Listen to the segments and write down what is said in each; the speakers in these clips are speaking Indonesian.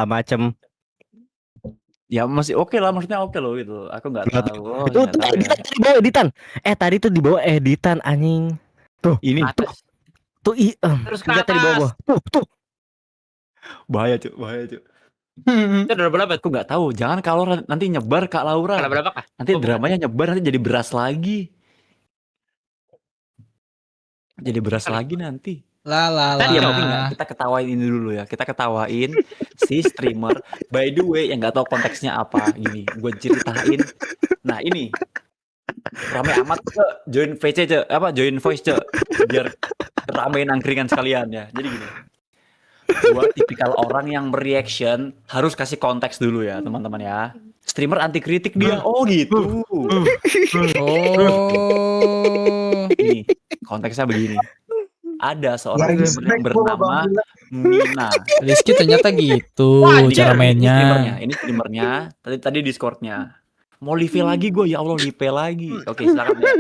macem. Ya masih oke lah, maksudnya oke loh gitu. Aku nggak tahu. Itu Nggak tahu ya. editan di bawah editan. Tadi tuh di bawah editan anjing. Tuh, Ini Atas. tuh Terus ke lihat tadi bawah. atas. Tuh. bahaya Cuk. Itu udah berapa? Aku nggak tahu. Jangan kalau nanti nyebar Kak Laura. Kalau berapa kah? Nanti dramanya nyebar, nanti jadi beras lagi. Jadi beras lagi nanti. Tadi Tapi enggak, kita ketawain ini dulu ya. Kita ketawain si streamer. By the way, yang nggak tahu konteksnya apa, gini, gue ceritain. Nah ini rame amat join VC join voice biar ramein angkringan sekalian ya. Jadi gini, gue tipikal orang yang bereaction harus kasih konteks dulu ya teman-teman ya. Streamer anti kritik dia, oh gitu. Ini konteksnya begini. Ada seorang streamer yang bernama Mina. Rizky ternyata gitu cara mainnya. Ini streamernya. Tadi Discordnya. Mau live lagi gue, ya Allah live lagi. Oke, silakan ya.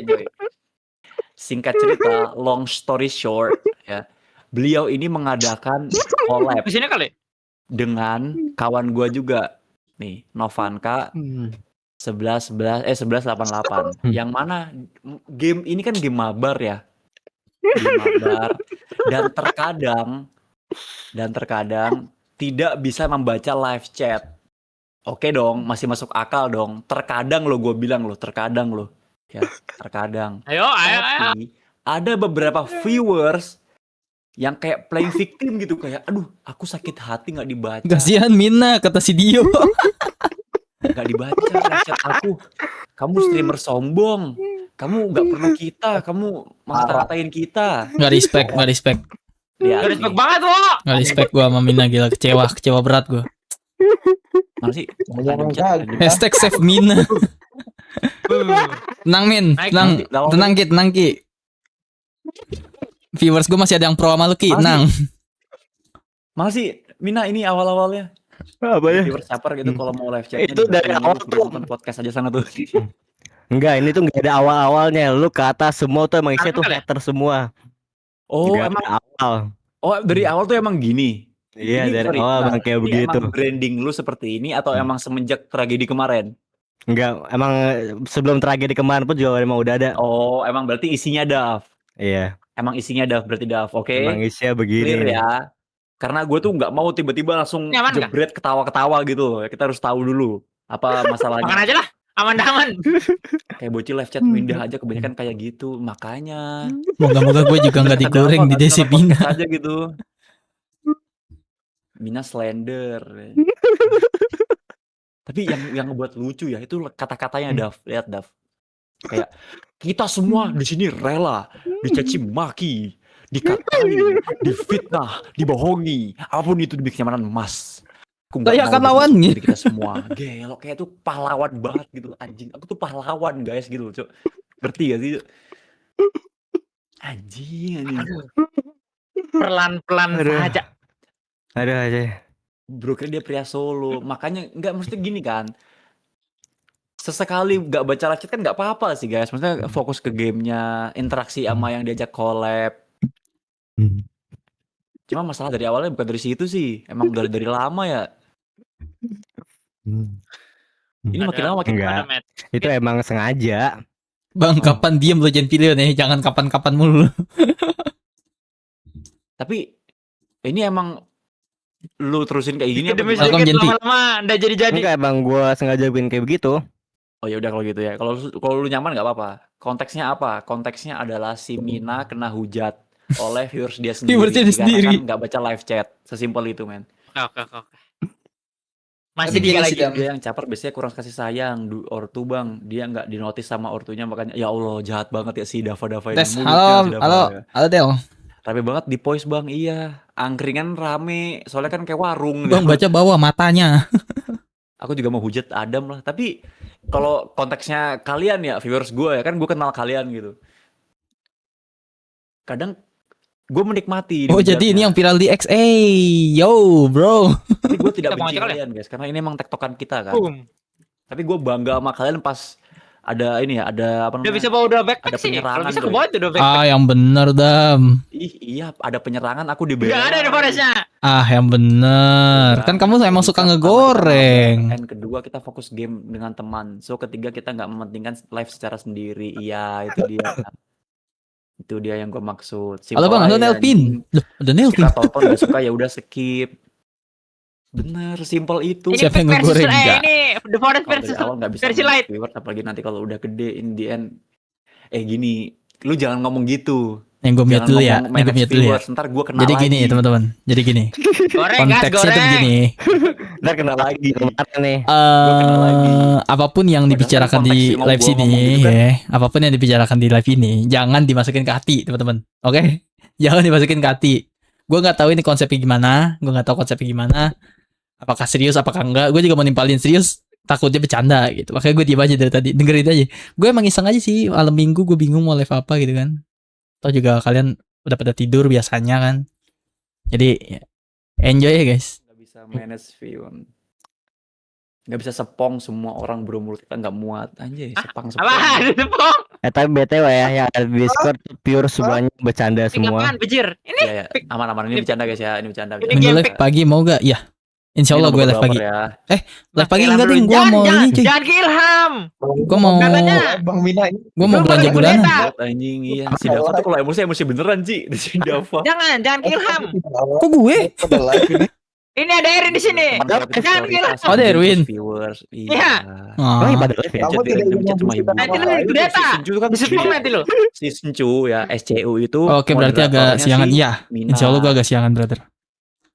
Enjoy. Singkat cerita, long story short ya. Beliau ini mengadakan collab Di sini kali. dengan kawan gue juga. Nih, Novanka 1188. Yang mana game ini kan game mabar ya. Dan terkadang tidak bisa membaca live chat. Oke dong, masih masuk akal dong. Terkadang lo, gue bilang lo, terkadang lo. Ya, terkadang. Ayo. Tapi ada beberapa viewers yang kayak playing victim gitu, kayak aduh, aku sakit hati nggak dibaca. Kasihan Mina, kata si Dio. Nggak dibaca live chat aku. Kamu streamer sombong. Kamu nggak perlu kita, kamu ngata-ngatain kita. Nggak respect. Gak respect banget lo. Nggak respect gue sama Mina, gila kecewa berat gue. Mana sih? Hashtag save Mina. Tenang Min, tenang Ki. Viewers gue masih ada yang pro sama lu Ki, tenang. Mana sih Mina ini awal-awalnya? Apa ya? Viewers caper gitu kalau mau live chat. Itu dari awal tuh. Podcast aja sana tuh. Enggak, ini tuh nggak ada awal-awalnya. Lu ke atas semua tuh emang isinya tuh hater semua. Oh, Nggak emang ada awal. Oh, dari awal tuh emang gini. Iya, Ini, dari awal emang kayak begitu. Emang branding lu seperti ini atau emang semenjak tragedi kemarin? Enggak, emang sebelum tragedi kemarin pun juga emang udah ada. Oh, emang berarti isinya Dav. Iya. Emang isinya Dav berarti Dav. Oke. Emang isinya begini. Clear ya. Karena gue tuh nggak mau tiba-tiba langsung jebret ketawa-ketawa gitu. Kita harus tahu dulu apa masalahnya. Makan aja lah. Aman. Kayak bocil live chat pindah aja kebanyakan kayak gitu. Makanya. Moga-moga gue juga nggak digoreng di DC Mina. Aja gitu. Mina slender. Tapi yang ngebuat lucu ya itu kata-katanya Dav. Lihat Dav. Kayak kita semua di sini rela dicaci maki, dikatain, difitnah, dibohongi, apapun itu demi kenyamanan Mas. Saya akan lawan nih. Kita semua gelo kayak tuh pahlawan banget gitu anjing. Aku tuh pahlawan guys gitu, Cuk. Ngerti gak sih? Anjing. Pelan-pelan saja. Aduh aja. Bro kira dia pria solo. Makanya enggak mesti gini kan. Sesekali nggak baca live chat kan nggak apa-apa sih guys. Maksudnya fokus ke gamenya, interaksi sama yang diajak collab. Cuma masalah dari awalnya bukan dari situ sih. Emang dari lama ya. Ini makin lama makin enggak. Itu emang sengaja. Bang, kapan diem lo jangan pilih nih, jangan kapan-kapan mulu. Tapi ini emang lu terusin kayak gini demi Welcome, sedikit Genti. lama-lama udah jadi. Enggak, emang gua sengaja bikin kayak begitu. Oh ya udah kalau gitu ya. Kalau lu nyaman nggak apa-apa. Konteksnya apa? Konteksnya adalah si Mina kena hujat oleh viewers dia sendiri. Viewers dia sendiri. Kan nggak baca live chat. Sesimpel itu men. Oke. Masih dia lagi. Dia yang caper biasanya kurang kasih sayang ortu bang. Dia nggak dinotis sama ortunya makanya ya Allah jahat banget ya si Dava ini. Tes, halo Del. Rame banget di Poise bang, iya. Angkringan rame, soalnya kan kayak warung. Bang gitu. baca bawah matanya. Aku juga mau hujat Adam lah. Tapi kalau konteksnya kalian ya viewers gue ya kan gue kenal kalian gitu. Kadang gue menikmati. Oh jadi ini yang viral di X. Yo bro. Tapi gue tidak Kita mau benci aja kali kalian guys, karena ini emang tektokan kita kan. Boom. Tapi gue bangga sama kalian pas ada ini ya, ada apa Udah bisa namanya? bawa dua backpack Ada sih. Kalau penyerangan, bisa coy. ke bawah tuh dua backpack. Ah, yang bener Dam. Iya, ada penyerangan aku Gak dibela. ada di forestnya. Ah, yang bener. Udah, Kan kamu emang jadi suka pertama kita ngegoreng. nggak and kedua kita fokus game dengan teman. So ketiga kita nggak mementingkan live secara sendiri. Iya, itu dia. Itu dia yang gue maksud. Halo Simple Bang, halo aja, Nelvin. anjing. Loh, ada Nelvin. Suka tonton, gak suka ya udah skip. Bener, simple itu. Ini Siapa yang versus ngegoreng, enggak? ini The Forest Kalau dari versus awal nggak bisa versi main light. viewers, apalagi nanti kalau udah gede in the end. Gini, lu jangan ngomong gitu. Yang gue mute Jangan dulu ya. ngomong Yang gue manage mute dulu ya. viewers, ntar gue kena Jadi lagi. gini teman-teman. Jadi gini. Goreng gas, Konteksnya tuh goreng. begini. Ntar kena lagi kemarin nih. kena lagi. Apapun yang Padahal dibicarakan konteks di yang mau live gua sini ngomong gitu kan. ya, apapun yang dibicarakan di live ini jangan dimasukin ke hati, teman-teman. Oke? Jangan dimasukin ke hati. Gue nggak tahu ini konsepnya gimana, gue nggak tahu konsepnya gimana. Apakah serius, apakah enggak? Gue juga mau nimpalin serius, takutnya bercanda gitu. Makanya gue diem aja dari tadi, dengerin aja. Gue emang iseng aja sih, malam minggu gue bingung mau live apa gitu kan. Atau juga kalian udah pada tidur biasanya kan. Jadi ya, enjoy ya guys. Nggak bisa manage view. Nggak bisa sepong semua orang berumur kita nggak muat. Anjay, sepang. Apa? Tepung. Tapi BTW ya, yang ada di Discord tuh pure semuanya bercanda semua. Apaan, bejir? Ini Ya, aman-aman ini bercanda guys ya, ini bercanda. Ini Minggu game live pagi mau gak? Ya. Insya Allah gue live pagi. Ya. Live pagi Ilham enggak dulu. ding, gue Jangan, mau jangan, ini cuy. Jangan ke Ilham. Gue mau Katanya. Bang Mina ini. gue mau Lu belanja pakai bulanan. kudeta. Anjing iya. Si Dava tuh kalau emosi beneran Ci. Si Dava. Jangan ke Ilham. Kok gue? Pada live ini. Ini ada Erin di sini. Jangan ke Ilham. Oh, ada Erwin. Viewers. Iya. Oh, iya Ah. pada live ya. Kamu tidak ingin cuma ibu. Nanti lu di kudeta. Sencu kan Di sepung nanti lu. si Sencu ya SCU itu. Oke, berarti agak moderatornya siangan. si Iya. Mina. Insya Allah gue agak siangan, brother.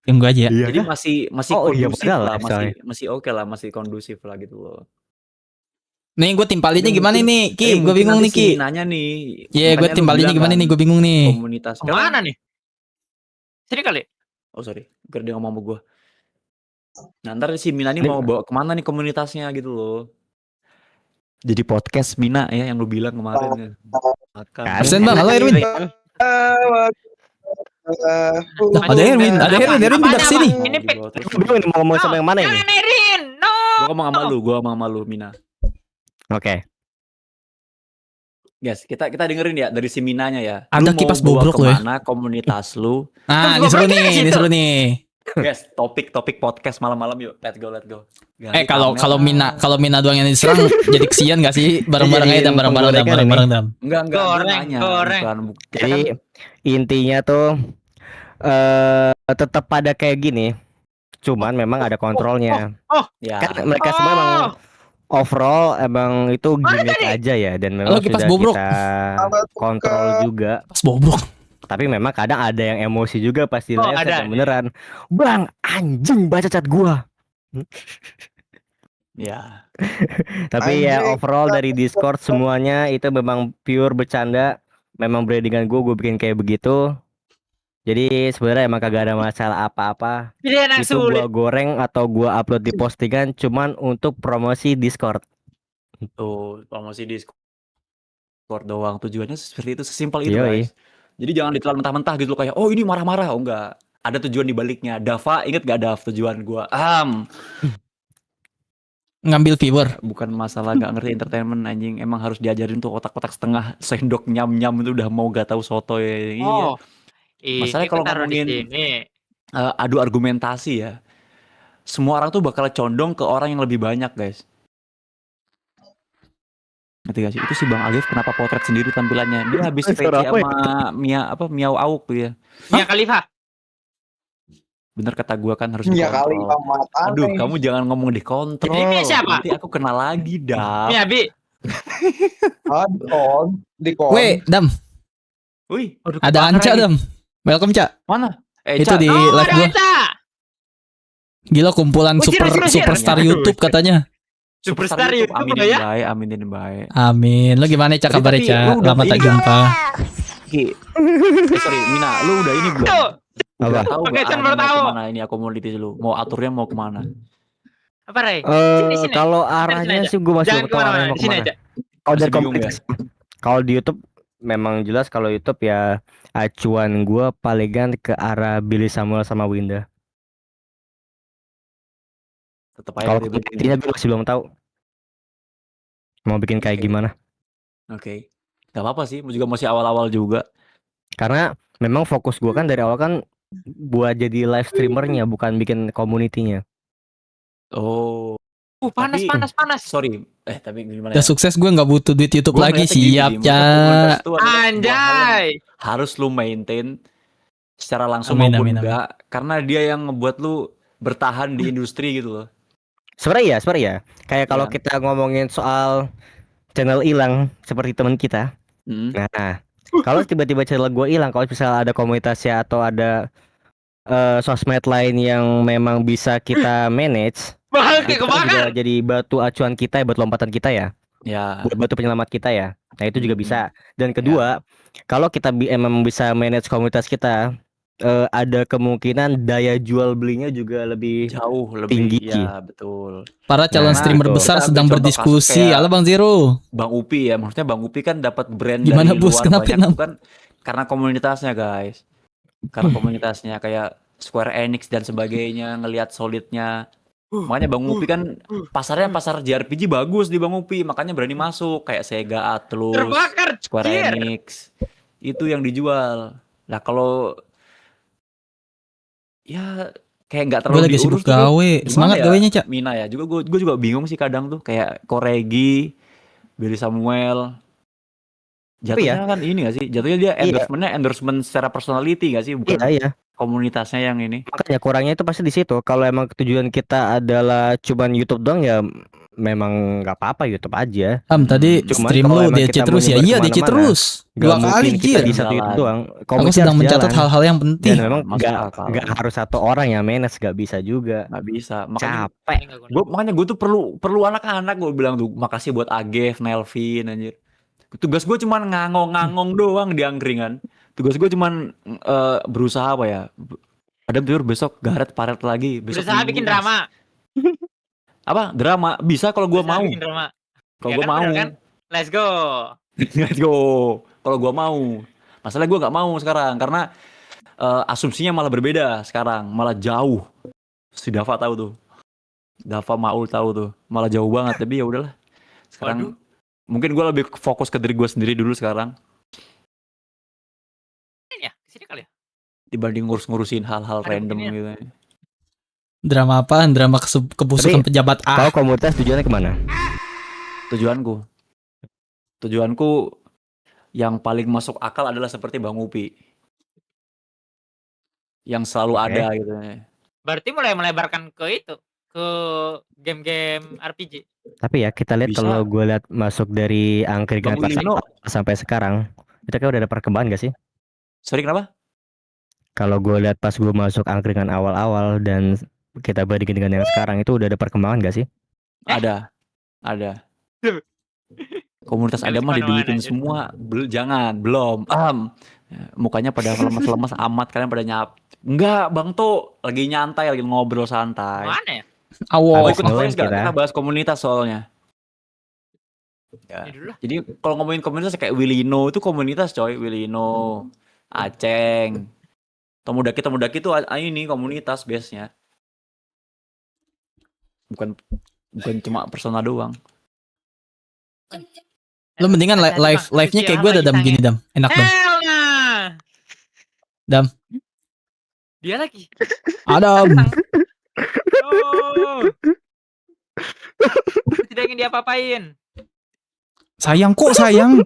Tunggu aja ya. Iya Jadi kan? masih Oh, iya, kondusif padahal lah, live soalnya. masih oke lah, masih kondusif lah gitu loh. Nih gue timpalinnya Jadi gimana mungkin- nih, Ki? Gue mungkin bingung nanti nih, Ki. si Minanya nih. Iya, gue makanya lu timbalinnya bilang gimana kan, nih? Gue bingung nih. Komunitas. Kemana nih? Sini kali. Oh sorry, biar dia ngomong sama gue. Nah ntar si Mina nih Ini- mau bawa kemana nih komunitasnya gitu loh. Jadi podcast Mina ya yang lu bilang kemarin ya. Makan. Kan? Absen, Bang. Halo, Erwin. Lah, ada Erwin, ada Apa? Erwin Apaan, pindah ke sini. apa? Ini pick. Aku bingung nih mau ngomong sama yang mana ini. Jangan Erin. No. Gue ngomong sama lu, Mina. Oke. Guys, kita dengerin ya dari si Minanya ya. Ada Lu mau kipas bawa bobrok lu ya. kemana komunitas lu? Ah, Gua ini seru berarti nih, di ini situ. seru nih. Guys, topik podcast malam-malam yuk. Let's go. Ganti Kalau thumbnail. kalau Mina doang yang diserang jadi kesian gak sih? Bareng-bareng aja dam, bareng-bareng dam, bareng-bareng dam. Enggak Goreng, dia nanya, goreng. bukan. Kita Jadi kan intinya tuh tetap pada kayak gini. Cuman memang ada kontrolnya. ya Kan mereka semua emang overall emang itu gimmick aja ya, dan memang Halo, kipas sudah bobrok. kita kontrol juga. Pas bobrok. Tapi memang kadang ada yang emosi juga pasti Oh, live ada. yang beneran. Bang, anjing baca chat gua. ya. Tapi ya Anjing. overall dari Discord semuanya itu memang pure bercanda. Memang brandingan gue bikin kayak begitu. Jadi sebenarnya emang kagak ada masalah apa-apa. Pilihan yang Itu sulit. gua goreng atau gua upload di postingan cuman untuk promosi Discord. Tuh, promosi Discord doang. Tujuannya seperti itu, sesimpel itu, Yoi. guys. Jadi jangan ditelan mentah-mentah gitu loh, kayak oh ini marah-marah. Oh enggak. Ada tujuan di baliknya. Dava, inget gak Dav tujuan gua? Ngambil viewer. Bukan masalah nggak ngerti entertainment anjing. Emang harus diajarin tuh otak-otak setengah sendok nyam-nyam itu udah mau gak tahu soto ya. Iya. Oh. Ini Masalahnya kalau taruh di ngomongin- sini. Adu argumentasi ya. Semua orang tuh bakal condong ke orang yang lebih banyak, guys. Ngerti gak sih? Itu si Bang Alif kenapa potret sendiri tampilannya? Dia habis VC Suara apa ya? sama Miao Auk tuh ya. Mia Khalifa. Bener kata gua kan harus Iya kali dikontrol. amat Aduh, aneh. kamu jangan ngomong dikontrol. Ini Mia siapa? Nanti aku kena lagi, Dap. Mia Bi. Aduh, di Weh, dam. Wih, Ada Anca dam. Welcome, Cak. mana? Itu Cak. di Oh, live ada gua. Anca. Gila kumpulan Usir, super usir, usir. superstar Aduh. YouTube katanya. Superstar YouTube aminin ya. baik, aminin baik. Amin. Lo gimana Cak Tapi kabarnya, Cak? lu udah Lama tak ini- jumpa. Ki. Sorry, Mina, lu udah ini belum? Tuh. Udah Apa? tahu Oke, nggak Chan, arahnya baru mau tahu. kemana ini akomodatif lu? Mau aturnya mau kemana? Apa Ray? Sini. Kalau sini arahnya aja. sih gue masih Jangan belum tahu arahnya kemana-mana. mau Di sini kemana. aja. Kalau dari Masih bingung komunitas, kalau di YouTube memang jelas kalau YouTube ya acuan gue palingan ke arah Billy Samuel sama Winda. Tetap aja Kalau ribet ini. intinya gue masih belum tahu. Mau bikin kayak Oke. gimana? Oke. Gak apa-apa sih, juga masih awal-awal juga. Karena memang fokus gua kan dari awal kan buat jadi live streamernya, bukan bikin community-nya. Oh, Panas, tapi panas. sorry. Tapi gimana Udah ya? sukses gue nggak butuh duit YouTube Gua lagi. ngeliatnya gini, Siap, Dim. Maksudnya komunitas ya. itu adalah sebuah hal yang Anjay. harus lu maintain secara langsung Amin, maupun amin, amin. enggak, karena dia yang ngebuat lu bertahan di industri gitu loh. Sebenarnya ya. Kayak kalau Iya. kita ngomongin soal channel hilang seperti teman kita. Mm. Nah, kalau tiba-tiba channel gua hilang, kalau misalnya ada komunitasnya atau ada sosmed lain yang memang bisa kita manage, Bakal itu kayak kan juga kebakar. jadi batu acuan kita ya, buat lompatan kita ya, Ya. buat batu penyelamat kita ya. Nah itu juga Mm-mm. bisa. Dan kedua, kalau kita emang bisa manage komunitas kita, ada kemungkinan daya jual belinya juga lebih Jauh lebih tinggi. ya, betul. Para calon Nah, streamer itu. besar Kita sedang ambil contoh kasus berdiskusi. kayak Halo Bang Zero. Bang Upi ya, maksudnya Bang Upi kan dapat brand Gimana, dari Bos? luar Kenapa, banyak Nam? tuh kan karena komunitasnya, guys. Karena komunitasnya kayak Square Enix dan sebagainya, ngelihat solidnya. Makanya Bang Upi kan pasarnya pasar JRPG bagus di Bang Upi, makanya berani masuk kayak Sega Atlus, Terbakar. Square Jir. Enix. Itu yang dijual. Nah, kalau ya kayak nggak Gue terlalu lagi diurus sibuk tuh, gawe. gimana Semangat ya? gawenya, Cak. Mina ya, juga gue juga bingung sih kadang tuh kayak Koregi, Billy Samuel. Tapi ya, Jatuhnya kan ini gak sih? Jatuhnya dia Iya. endorsement secara personality gak sih? Bukan iya. komunitasnya yang ini. Makanya kurangnya itu pasti di situ. Kalau emang tujuan kita adalah cuman YouTube doang ya memang nggak apa-apa, YouTube aja. Tadi Cuman stream kalau lu emang DC kita mau terus ya? nyebar Iya, DC kemana-mana, terus. Nggak 2 kali, mungkin kita Jir. di satu YouTube Jalan. doang. Aku Komunitas sedang mencatat jalan. hal-hal yang penting. Dan memang masuk nggak akal. harus satu orang yang manage, nggak bisa juga. Nggak bisa. Makanya Capek. makanya gue tuh perlu anak-anak, gue bilang tuh makasih buat Agef, Nelvin anjir. Tugas gue cuman ngangong-ngangong doang di angkringan. Tugas gue cuman berusaha apa ya? Ada besok Garet Paret lagi. Besok Berusaha Minggu, bikin Mas. drama. Apa? Drama bisa kalau gue Berusaha mau. bikin drama. Kalau Ya gue kan, mau. bener kan? Let's go. Let's go. Kalau gue mau. Masalah gue nggak mau sekarang karena asumsinya malah berbeda sekarang, malah jauh. Si Dava tahu tuh. Dava Maul tahu tuh. Malah jauh banget, tapi ya udahlah. Sekarang Waduh. mungkin gue lebih fokus ke diri gue sendiri dulu sekarang Ini ya, kesini kali ya. dibanding ngurus-ngurusin hal-hal Ada random beginian. gitu. Drama apaan? Drama kebusukan Tapi, pejabat Kalau A. komunitas tujuannya kemana? Tujuanku yang paling masuk akal adalah seperti Bang Upi. Yang selalu Oke. ada gitu. Berarti mulai melebarkan ke itu, ke game-game RPG. Tapi ya kita lihat Bisa. kalau gue lihat masuk dari angkringan Bang Lino. sampai sekarang, itu kayak udah ada perkembangan gak sih? Sorry kenapa? Kalau gue lihat pas gue masuk angkringan awal-awal dan kita bandingin dengan yang sekarang, itu udah ada perkembangan gak sih? Ada. Komunitas Nggak ada mah kemana-mana diduitin aja. semua. Jangan, belum. Mukanya pada lemas-lemas amat, kalian pada nyap. Enggak, Bang To lagi nyantai, lagi ngobrol santai. Mana ya? Mau Awo. ikut Ngelan voice gak? kita. Kita bahas komunitas soalnya. Ya. Ini dulu lah. Jadi kalau ngomongin komunitas kayak Willino itu komunitas coy, Willino, Aceng, Tomodaki itu ini komunitas base-nya. Bukan cuma persona doang. Lu mendingan Hati-hati, Bang. live-nya Cuci kayak yang gue ada lagi Dam sange. gini, Dam. Enak, Dam. Hell nah. Dam. Dia lagi. Adam. Oh. Aku tidak ingin diapa-apain. Sayang kok, sayang.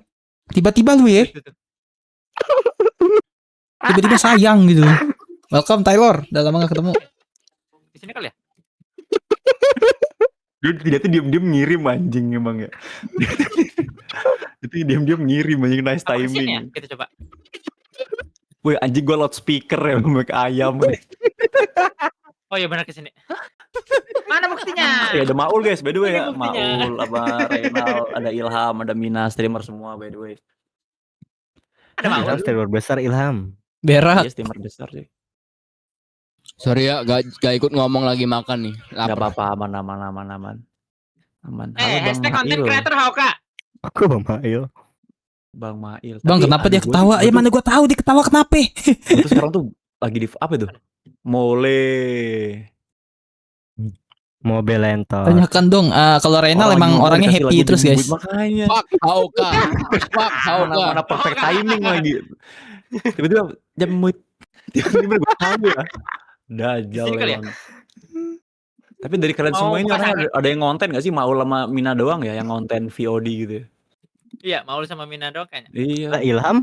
Tiba-tiba lu ya. Tiba-tiba sayang gitu. Welcome Taylor. Udah lama gak ketemu. Di sini kali ya? Dia tuh diam-diam ngirim anjing emang ya. Itu diam-diam ngirim anjing, nice Apa di sini ya? timing. Kita coba. Woi anjing gua loudspeaker ya make ayam. Oh iya benar ke sini. Mana buktinya? Ya ada Maul guys by the way ya. Ini buktinya. Maul, apa Reynal, ada Ilham, ada Mina, streamer semua by the way. Ada mau. Ilham streamer besar, Ilham. Berak. Iya streamer besar sih. Sorry ya, gak ikut ngomong lagi makan nih. Gak Lapar. apa-apa, aman. Aman. Hashtag content creator Hauka. Aku Bang Mail. Bang Mail. Bang, Tapi, kenapa dia aduh, ketawa? Ya mana gua tahu dia ketawa kenapa? Gua tuh sekarang tuh lagi di apa itu? Mole. Mobile Lentor. Tanyakan dong, kalau Reynal Orang emang juga orangnya dikasih happy lagu terus Jimmy guys. Boyd, makanya. Fuck Hauka. Fuck Hauka. Mana perfect timing lagi. Tiba-tiba jam mood. Tiba-tiba gue tahu ya. Dajal Sini kali ya? emang. Tapi dari kalian Mau semua ini buka orangnya sangkar. ada yang ngonten gak sih? Maul sama Mina doang ya yang ngonten VOD gitu ya? Iya, Maul sama Mina doang kayaknya. Iya. Ilham?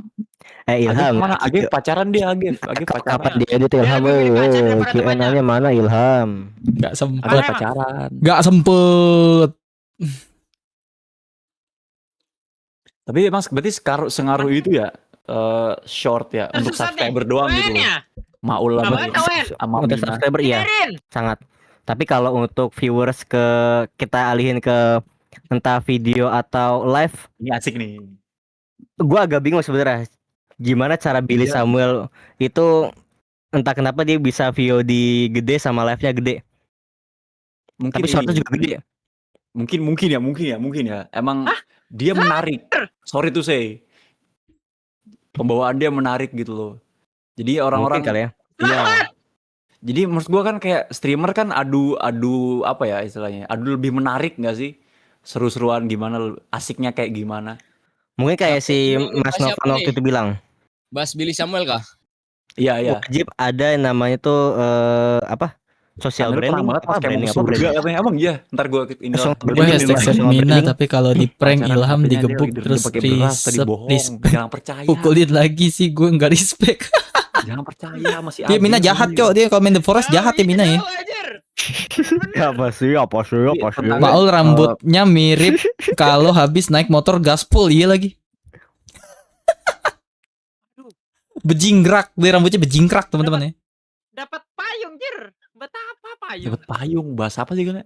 Agif Ilham. mana? Agif pacaran dia Agif. Agif Kapan pacaran. diedit Dia Ilham? lebih milih pacar daripada temannya. Q&A-nya mana Ilham? Gak sempet. Agif Emang? pacaran. Gak sempet. Tapi emang berarti sengaruh itu ya short ya untuk Tersesat nih. subscriber doang gitu loh. UN-nya. Maul sama Apaan UN? sama Untuk Mina. subscriber iya, Dengerin. sangat. Tapi kalau untuk viewers kita alihin ke entah video atau live, Ini asik nih. gua agak bingung sebenarnya. Gimana cara Billy Iya. Samuel itu entah kenapa dia bisa VOD gede sama live-nya gede. Mungkin Tapi shortnya ini. juga gede. Mungkin ya. Emang dia menarik. Sorry to say. Pembawaan dia menarik gitu loh. Jadi orang-orang Mungkin kali ya. iya. Jadi menurut gua kan kayak streamer kan adu apa ya istilahnya? Adu lebih menarik nggak sih? Seru-seruan gimana, asiknya kayak gimana? Mungkin kayak si Ini Mas siapa Novan waktu nih? itu bilang, Bahas Billy Samuel kah? Iya. wajib ada yang namanya tuh apa? Social Karena lu pernah branding, banget pas kayak branding mau apa surga branding? katanya. Emang iya, ntar gua ini Langsung lah. Gue Branding, hashtag branding, save social Mina, branding. tapi kalau di prank Pacaran Ilham HP-nya dia digebuk lagi terus pakai beras tadi bohong. Jangan percaya. pukulin lagi sih, gue nggak respect. Jangan percaya masih Dia Mina jahat cok, dia kalau main The Forest jahat ya Mina ya. Apa sih? Tentang- Maul rambutnya mirip kalau habis naik motor gaspol, iya lagi. Bejingkrak, dia rambutnya bejingkrak teman-teman ya. Dapat payung, Jir. Betapa payung? Dapat payung, bahas apa sih kan?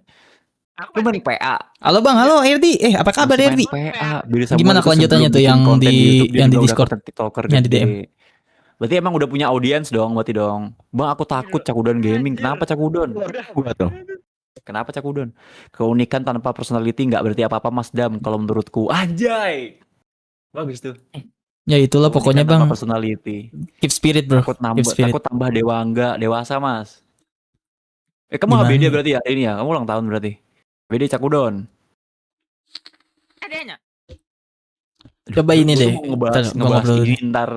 Aku Lu main main PA. Halo bang, halo Erdi, apa kabar Masih main Erdi? PA. Billy Samuel Gimana itu kelanjutannya sebelum tuh bikin yang konten di- YouTube, dia yang di juga udah Discord? konten TikToker Yang di gede. DM. Berarti emang udah punya audiens dong, berarti dong. Bang, aku takut Cakudon Gaming. Kenapa Cakudon? Gua tuh. Kenapa Cakudon? Keunikan tanpa personality nggak berarti apa-apa Mas Dam kalau menurutku. Anjay. Bagus tuh. Ya itulah pokoknya Keunikan bang, tanpa personality. keep spirit bro, Takut keep spirit. tambah dewa enggak, dewasa Mas. Kamu Gimana? HBD berarti ya ini ya? Kamu ulang tahun berarti. BD Cakudon. adanya. Coba ini Lu deh, mau ngebahas gua ngobrol ini ntar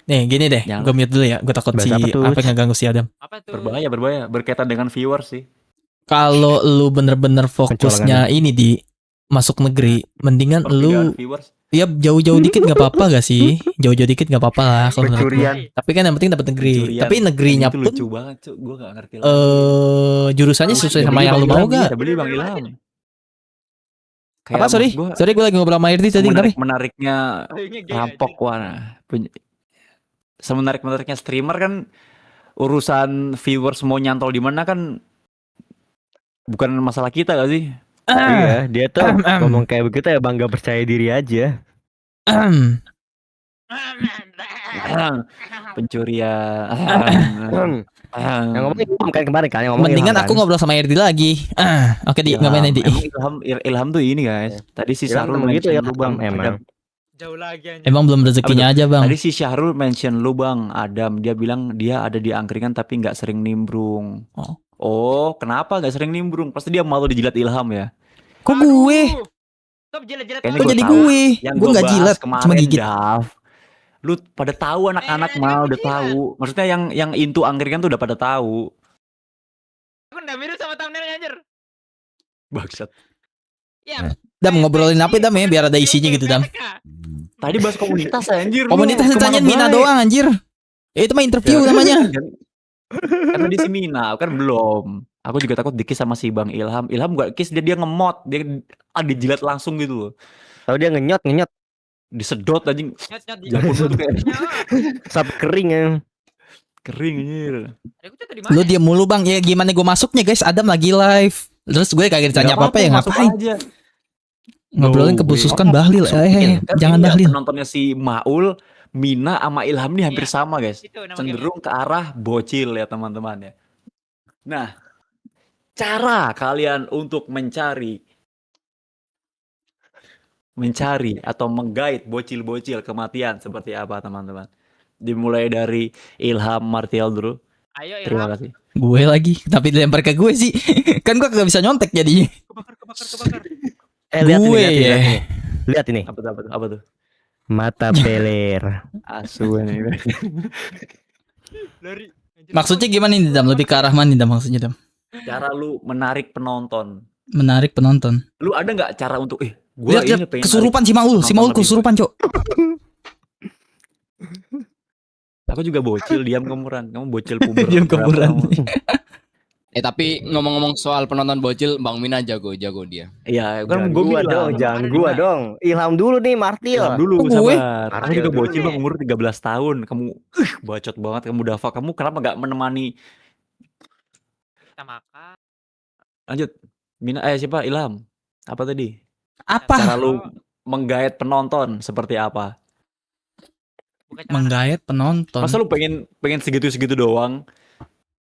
Nih gini deh, Jangan. gue mute dulu ya, gue takut Bahas si apa tuh? apa ngeganggu si Adam. Apa tuh? berbahaya berkaitan dengan viewers sih. Kalau lu bener-bener fokusnya ini di masuk negeri, mendingan Perbedaan lu viewers. ya jauh-jauh dikit nggak apa-apa gak sih? Jauh-jauh dikit nggak apa-apa lah kalau menurut gue. Pencurian. Tapi kan yang penting dapat negeri. Pencurian. Tapi negerinya Itu pun lucu banget, Cuk. Gua enggak ngerti lagi. jurusannya sesuai sama yang lu mau gak? Ada beli Bang Ilham. Apa sorry? Gua Sorry gue lagi ngobrol sama Irdi tadi kenapa? menariknya Payungnya gay rampok aja. wah. Semenarik-menariknya streamer kan urusan viewers mau nyantol di mana kan bukan masalah kita gak sih? Iya, dia tuh ngomong kayak begitu ya bangga percaya diri aja. Pencurian. Yang ngomong Ilham kan kemarin kan, yang ngomong Mendingan Ilham aku kan. ngobrol sama Irdi lagi. Oke di ngapain Di? Emang Ilham tuh ini guys. Tadi si Ilham Syahrul emang gitu mention ya lu bang. emang. Jauh lagi anjir. Emang belum rezekinya aja bang. Tadi si Syahrul mention lu bang Adam. Dia bilang dia ada di angkringan tapi nggak sering nimbrung. Oh. Oh, kenapa nggak sering nimbrung? Pasti dia malu dijilat Ilham ya. Kok gue? Aduh. Stop jilat-jilat. Kayaknya Kok gua jadi tahu. gue? Yang Gue gua nggak bahas jilat, kemarin, cuma gigit. Dav. Lu pada tahu anak-anak mau udah jilat. tahu. Maksudnya yang into angkringan tuh udah pada tahu. Aku nggak mirip sama thumbnailnya anjir. Bangsat. Ya. Dam ngobrolin apa Dam ya biar ada isinya gitu Dam. Tadi bahas komunitas anjir. lu. Komunitas Kemana ditanyain Mina baik? doang anjir. Itu mah interview Ya, namanya. Karena di si Mina kan belum. Aku juga takut dikis sama si Bang Ilham. Ilham gak kiss dia ngemot, dia dijilat langsung gitu loh. Tahu dia ngenyot Disedot anjing. Nyot-nyot di. Jakun lu tuh kayak sampai kering ya. kering anjir. Adekku tuh di mana? Lu diam mulu Bang. Ya gimana gue masuknya guys? Adam lagi live. Terus gue kagak ditanya Nggak apa-apa ya masuk ngapain? aja. Ngobrolin No kebususkan way. Bahlil. Kan Jangan ini ya, Bahlil. penontonnya si Maul, Mina sama Ilham nih hampir Iya. sama guys. Itu nama Cenderung ke arah bocil ya teman-teman ya. Nah, cara kalian untuk mencari atau menggait bocil-bocil kematian seperti apa teman-teman? Dimulai dari Ilham Martial dulu. Ayo Terima Ilham. kasih. Gue lagi, tapi dilempar ke gue sih. Kan gue kagak bisa nyontek jadinya. Kebakar. Lihat ini, Gue lihat ini, ya. lihat ini. Lihat ini. Apa tuh? Apa tuh? Apa tuh? Mata peler. Asu ini. Lari. Maksudnya gimana nih Dam? Lebih ke arah mana nih Dam maksudnya Dam? Cara lu menarik penonton. Menarik penonton. Lu ada nggak cara untuk gua Lihat, ini lihat pengen kesurupan si Maul, si Maul penonton lebih kesurupan, Cok. Aku juga bocil, diam kemuran. Kamu bocil puber. Diam Berapa kemuran. kamu? Tapi ngomong-ngomong soal penonton bocil, Bang Mina jago dia. Iya, kan Jangan gue gua bilang. dong, jangan gua dong. Ilham dulu nih, Martil. Ilham dulu, Kok gue? sabar. Kamu Martil juga dulu bocil nih. bang, umur 13 tahun. Kamu bacot banget, kamu Dava. Kamu kenapa nggak menemani? Kita makan. Lanjut. Mina, siapa? Ilham. Apa tadi? Apa? Cara lu menggait penonton seperti apa? Buka celana. Menggait penonton. Masa lu pengen segitu-segitu doang?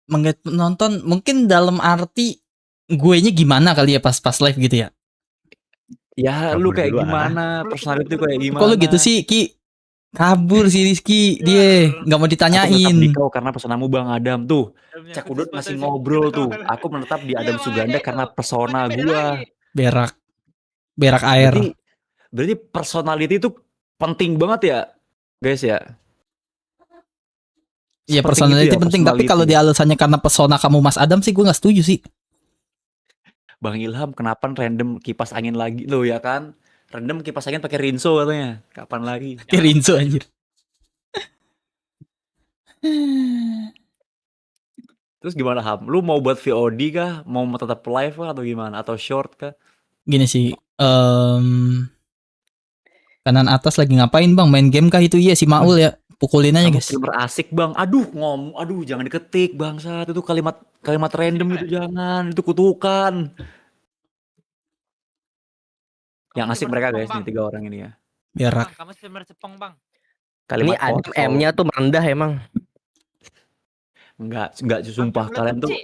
Menggait penonton mungkin dalam arti guenya gimana kali ya pas live gitu ya. Ya, Kabur lu kayak dulu, gimana? Personality lu kayak gimana? Kok lu gitu sih, Ki? Kabur si Rizky, dia nggak mau Aku menetap di ditanyain. kau karena pesonamu Bang Adam tuh. Dalamnya Cak khusus Udut foto masih sih. ngobrol tuh. Aku menetap di Adam Iya, Suganda makanya karena itu. persona Beda gua. lagi. Berak air. Berarti personality itu penting banget ya, guys ya. Iya, Seperti personality itu ya, penting, tapi kalau personality. dia alasannya karena pesona kamu Mas Adam sih gue nggak setuju sih. Bang Ilham kenapa random kipas angin lagi lo ya kan? Random kipas angin pakai Rinso katanya. Kapan lagi? Kirinso anjir. Terus gimana Ham? Lu mau buat VOD kah? Mau tetap live kah atau gimana? Atau short kah? Gini sih, kanan atas lagi ngapain Bang? Main game kah itu? Iya si Maul ya. Pukulin aja Kamu guys. streamer asik bang. Aduh jangan diketik bangsat. Itu kalimat random itu jangan. Itu kutukan. Yang asik mereka guys nih 3 orang ini ya. Berak. Bang, kamu streamer Jepang bang. Ini Kalimat Adam kontol. M-nya tuh merendah emang. Enggak sumpah Bang, kalian tuh Cik.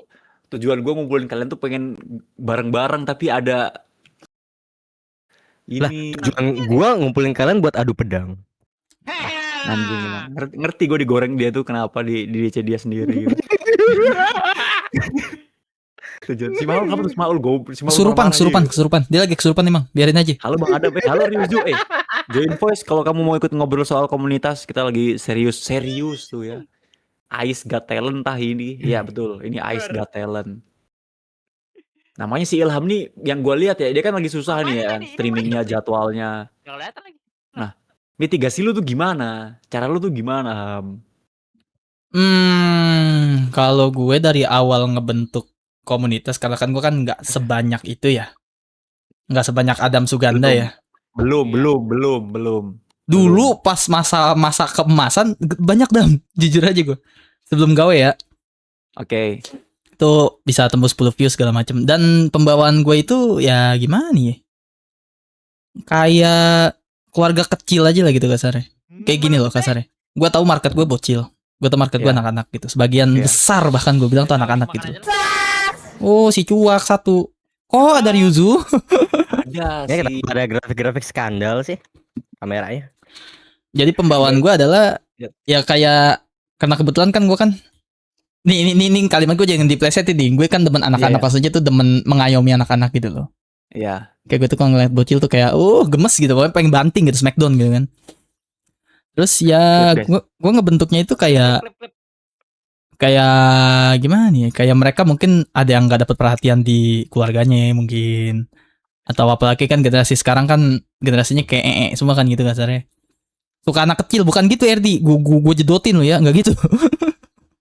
tujuan gue ngumpulin kalian tuh pengen bareng-bareng tapi ada ini Tujuan gua ngumpulin kalian buat adu pedang. anjing lah. Ngerti gue digoreng dia tuh kenapa di DC dia sendiri gitu. Tujuan si Maul kamu tuh si Maul si Maul marah-marah Kesurupan. Dia lagi kesurupan emang. Biarin aja. Halo Bang Adam, halo Ryuzu, join voice kalau kamu mau ikut ngobrol soal komunitas, kita lagi serius tuh ya. Ice Got Talent ini. Iya betul, ini Ice Got Talent. Namanya si Ilham nih, yang gue lihat ya, dia kan lagi susah nih ya, kan, streamingnya, jadwalnya. Gak kelihatan lagi. Mitigasi lu tuh gimana? Cara lu tuh gimana, Ham? Kalau gue dari awal ngebentuk komunitas, karena kan gue kan nggak sebanyak itu ya. Nggak sebanyak Adam Suganda ya. Belum. Dulu pas masa keemasan banyak Dam. Jujur aja gue. Sebelum gawe ya. Oke. Itu bisa tembus 10 views segala macem. Dan pembawaan gue itu ya gimana ya. Kayak keluarga kecil aja lah gitu kasarnya. Kayak gini loh kasarnya. Gue tahu market gue bocil. Gue tahu market gue Iya. anak-anak gitu. Sebagian Iya. besar bahkan gue bilang tuh anak-anak Makan gitu. aja lu. Oh si Cuak satu. Kok ada Ryuzu? Ada Ya sih. kenapa ada grafik-grafik skandal sih kameranya? Jadi pembawaan gue adalah Yap. ya kayak karena kebetulan kan gue kan ini kalimat gue jangan diplesetin nih. Gue kan demen anak-anak Iya. maksudnya tuh demen mengayomi anak-anak gitu loh. Iya. Kayak gue tuh kalau ngeliat bocil tuh kayak gemes gitu, pokoknya pengen banting gitu smackdown gitu kan. Terus ya Klip, guys. gue ngebentuknya itu kayak Klip. gimana nih? Kayak mereka mungkin ada yang nggak dapat perhatian di keluarganya mungkin. Atau apalagi kan generasi sekarang kan generasinya kayak semua kan gitu kasarnya. Suka anak kecil bukan gitu RD. Gue jedotin lo ya, nggak gitu.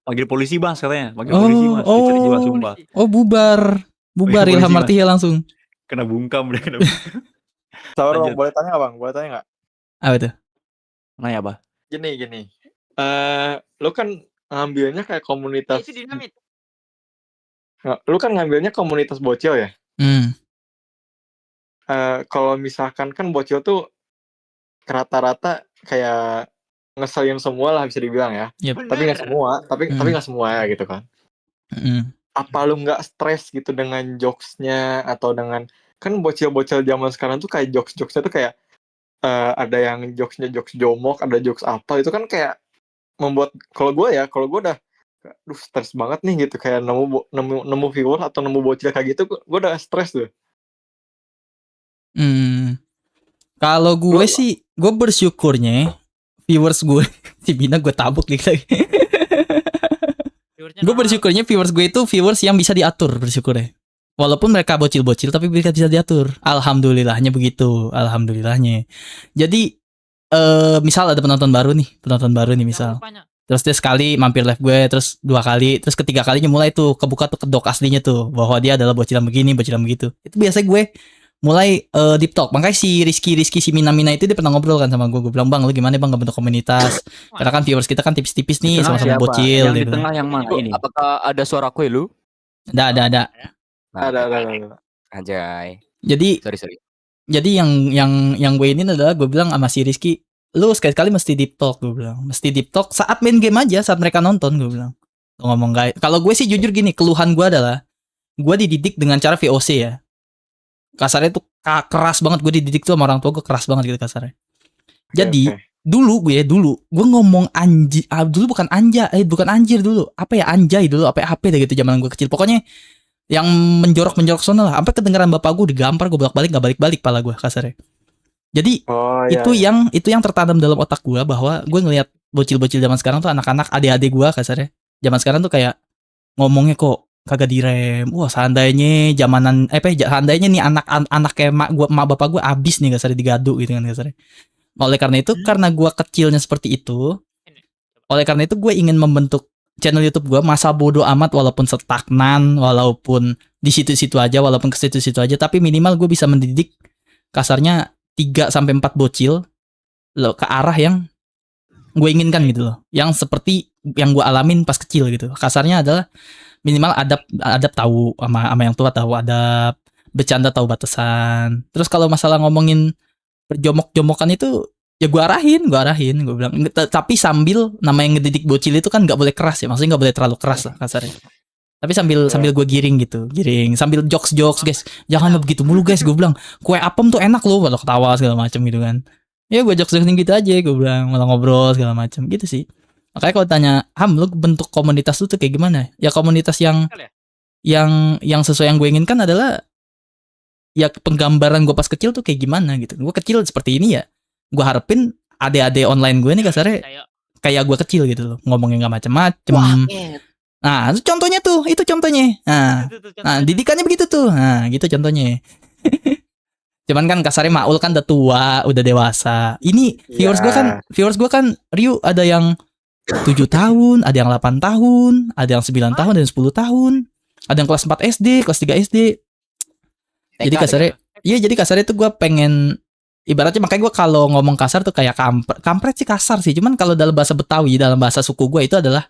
Panggil polisi Mas katanya. Panggil polisi Mas. oh. Dicari jiwa sumpah. Oh bubar Polisi, Ilham Mas. Martial langsung. Kena bungkam dia kena. Sabar Lanjut. bang, boleh tanya nggak bang? Boleh tanya nggak? Apa tuh? Nanya apa? Gini. Lu kan ngambilnya kayak komunitas. Itu dinamit. Lu kan ngambilnya komunitas bocil ya. Kalau misalkan kan bocil tuh rata-rata kayak ngeselin semua lah bisa dibilang ya. Yep. Tapi nggak semua. Tapi nggak semua ya gitu kan. Apa lu nggak stres gitu dengan jokesnya atau dengan kan bocil-bocil zaman sekarang tuh kayak jokesnya tuh kayak ada yang jokesnya jokes jomok, ada jokes apa itu kan kayak membuat kalau gue udah Duh stres banget nih gitu, kayak nemu viewer atau nemu bocil kayak gitu, gue udah stres tuh. Kalau gue Lu sih, gue bersyukurnya viewers gue si Bina gue tabuk nih lagi. Viewersnya Gue normal. bersyukurnya viewers gue itu viewers yang bisa diatur, bersyukurnya. Walaupun mereka bocil-bocil tapi mereka bisa diatur. Alhamdulillahnya begitu, alhamdulillahnya. Jadi misal ada penonton baru nih misal. Rupanya. Terus dia sekali mampir live gue, terus 2 kali, terus ketiga kalinya mulai tuh kebuka tuh kedok aslinya tuh bahwa dia adalah bocilan begini, bocilan begitu. Itu biasanya gue mulai deep talk. Makanya si Rizky si Mina itu dia pernah ngobrol kan sama gue. Gue bilang, "Bang, lu gimana Bang ngebentuk komunitas?" Karena kan viewers kita kan tipis-tipis nih, Tengah sama-sama siapa? bocil Yang di gitu. tengah yang mana Bro, ini? apakah ada suara kue lu? Ada. Nah, ada. Anjay. Jadi Sorry. yang gue ini adalah gue bilang sama si Rizky, lu sekali-kali mesti deep talk, gue bilang. Mesti deep talk saat main game aja, saat mereka nonton, gue bilang. Lu ngomong guys. Kalau gue sih jujur gini, keluhan gue adalah gue dididik dengan cara VOC ya. Kasarnya tuh keras banget, gue dididik tuh sama orang tua gue keras banget gitu kasarnya. Jadi Oke. dulu gue ngomong dulu bukan anjir dulu, apa ya anjay dulu, apa deh gitu zaman gue kecil. Pokoknya yang menjorok sana lah, sampai kedengeran bapak gue digampar, gue bolak-balik nggak balik-balik pala gue kasarnya. Jadi Oh iya. itu yang tertanam dalam otak gue bahwa gue ngelihat bocil-bocil zaman sekarang tuh anak-anak adik-adik gue kasarnya. Zaman sekarang tuh kayak ngomongnya kok kagak direm. Wah, seandainya seandainya nih anak kayak mak bapak gue abis nih kasarnya digadu gitu kan kasarnya. Oleh karena itu, karena gue kecilnya seperti itu, oleh karena itu gue ingin membentuk channel YouTube gue masa bodoh amat, walaupun stagnan, walaupun di situ-situ aja, walaupun ke situ-situ aja, tapi minimal gue bisa mendidik kasarnya 3 sampai 4 bocil loh ke arah yang gue inginkan gitu loh. Yang seperti yang gue alamin pas kecil gitu. Kasarnya adalah minimal adab tahu sama yang tua tahu adab, bercanda tahu batasan. Terus kalau masalah ngomongin perjomok-jomokan itu ya gue arahin gue bilang, tapi sambil nama yang ngedidik bocil itu kan nggak boleh keras ya, maksudnya nggak boleh terlalu keras lah kasarnya, tapi sambil gue giring sambil jokes guys, jangan begitu mulu guys, gue bilang kue apem tuh enak loh, kalau ketawa segala macem gitu kan, ya gue jokes gitu aja, gue bilang malah ngobrol segala macem gitu sih. Makanya kalau tanya lu bentuk komunitas lu tuh kayak gimana ya, komunitas yang sesuai yang gue inginkan adalah ya penggambaran gue pas kecil tuh kayak gimana gitu. Gue kecil seperti ini ya, gue harapin adik-adik online gue nih kasarnya kayak gue kecil gitu loh, ngomongnya nggak macem-macem. Nah itu contohnya. Nah didikannya begitu tuh, nah gitu contohnya. Cuman kan kasarnya Maul kan udah tua, udah dewasa. Ini viewers gue kan Ryu ada yang 7 tahun, ada yang 8 tahun, ada yang 9 tahun, ada yang 10 tahun, ada yang kelas 4 SD, kelas 3 SD. Jadi kasarnya tuh gue pengen, ibaratnya makanya gue kalau ngomong kasar tuh kayak kampret sih kasar sih, cuman kalau dalam bahasa Betawi, dalam bahasa suku gue itu adalah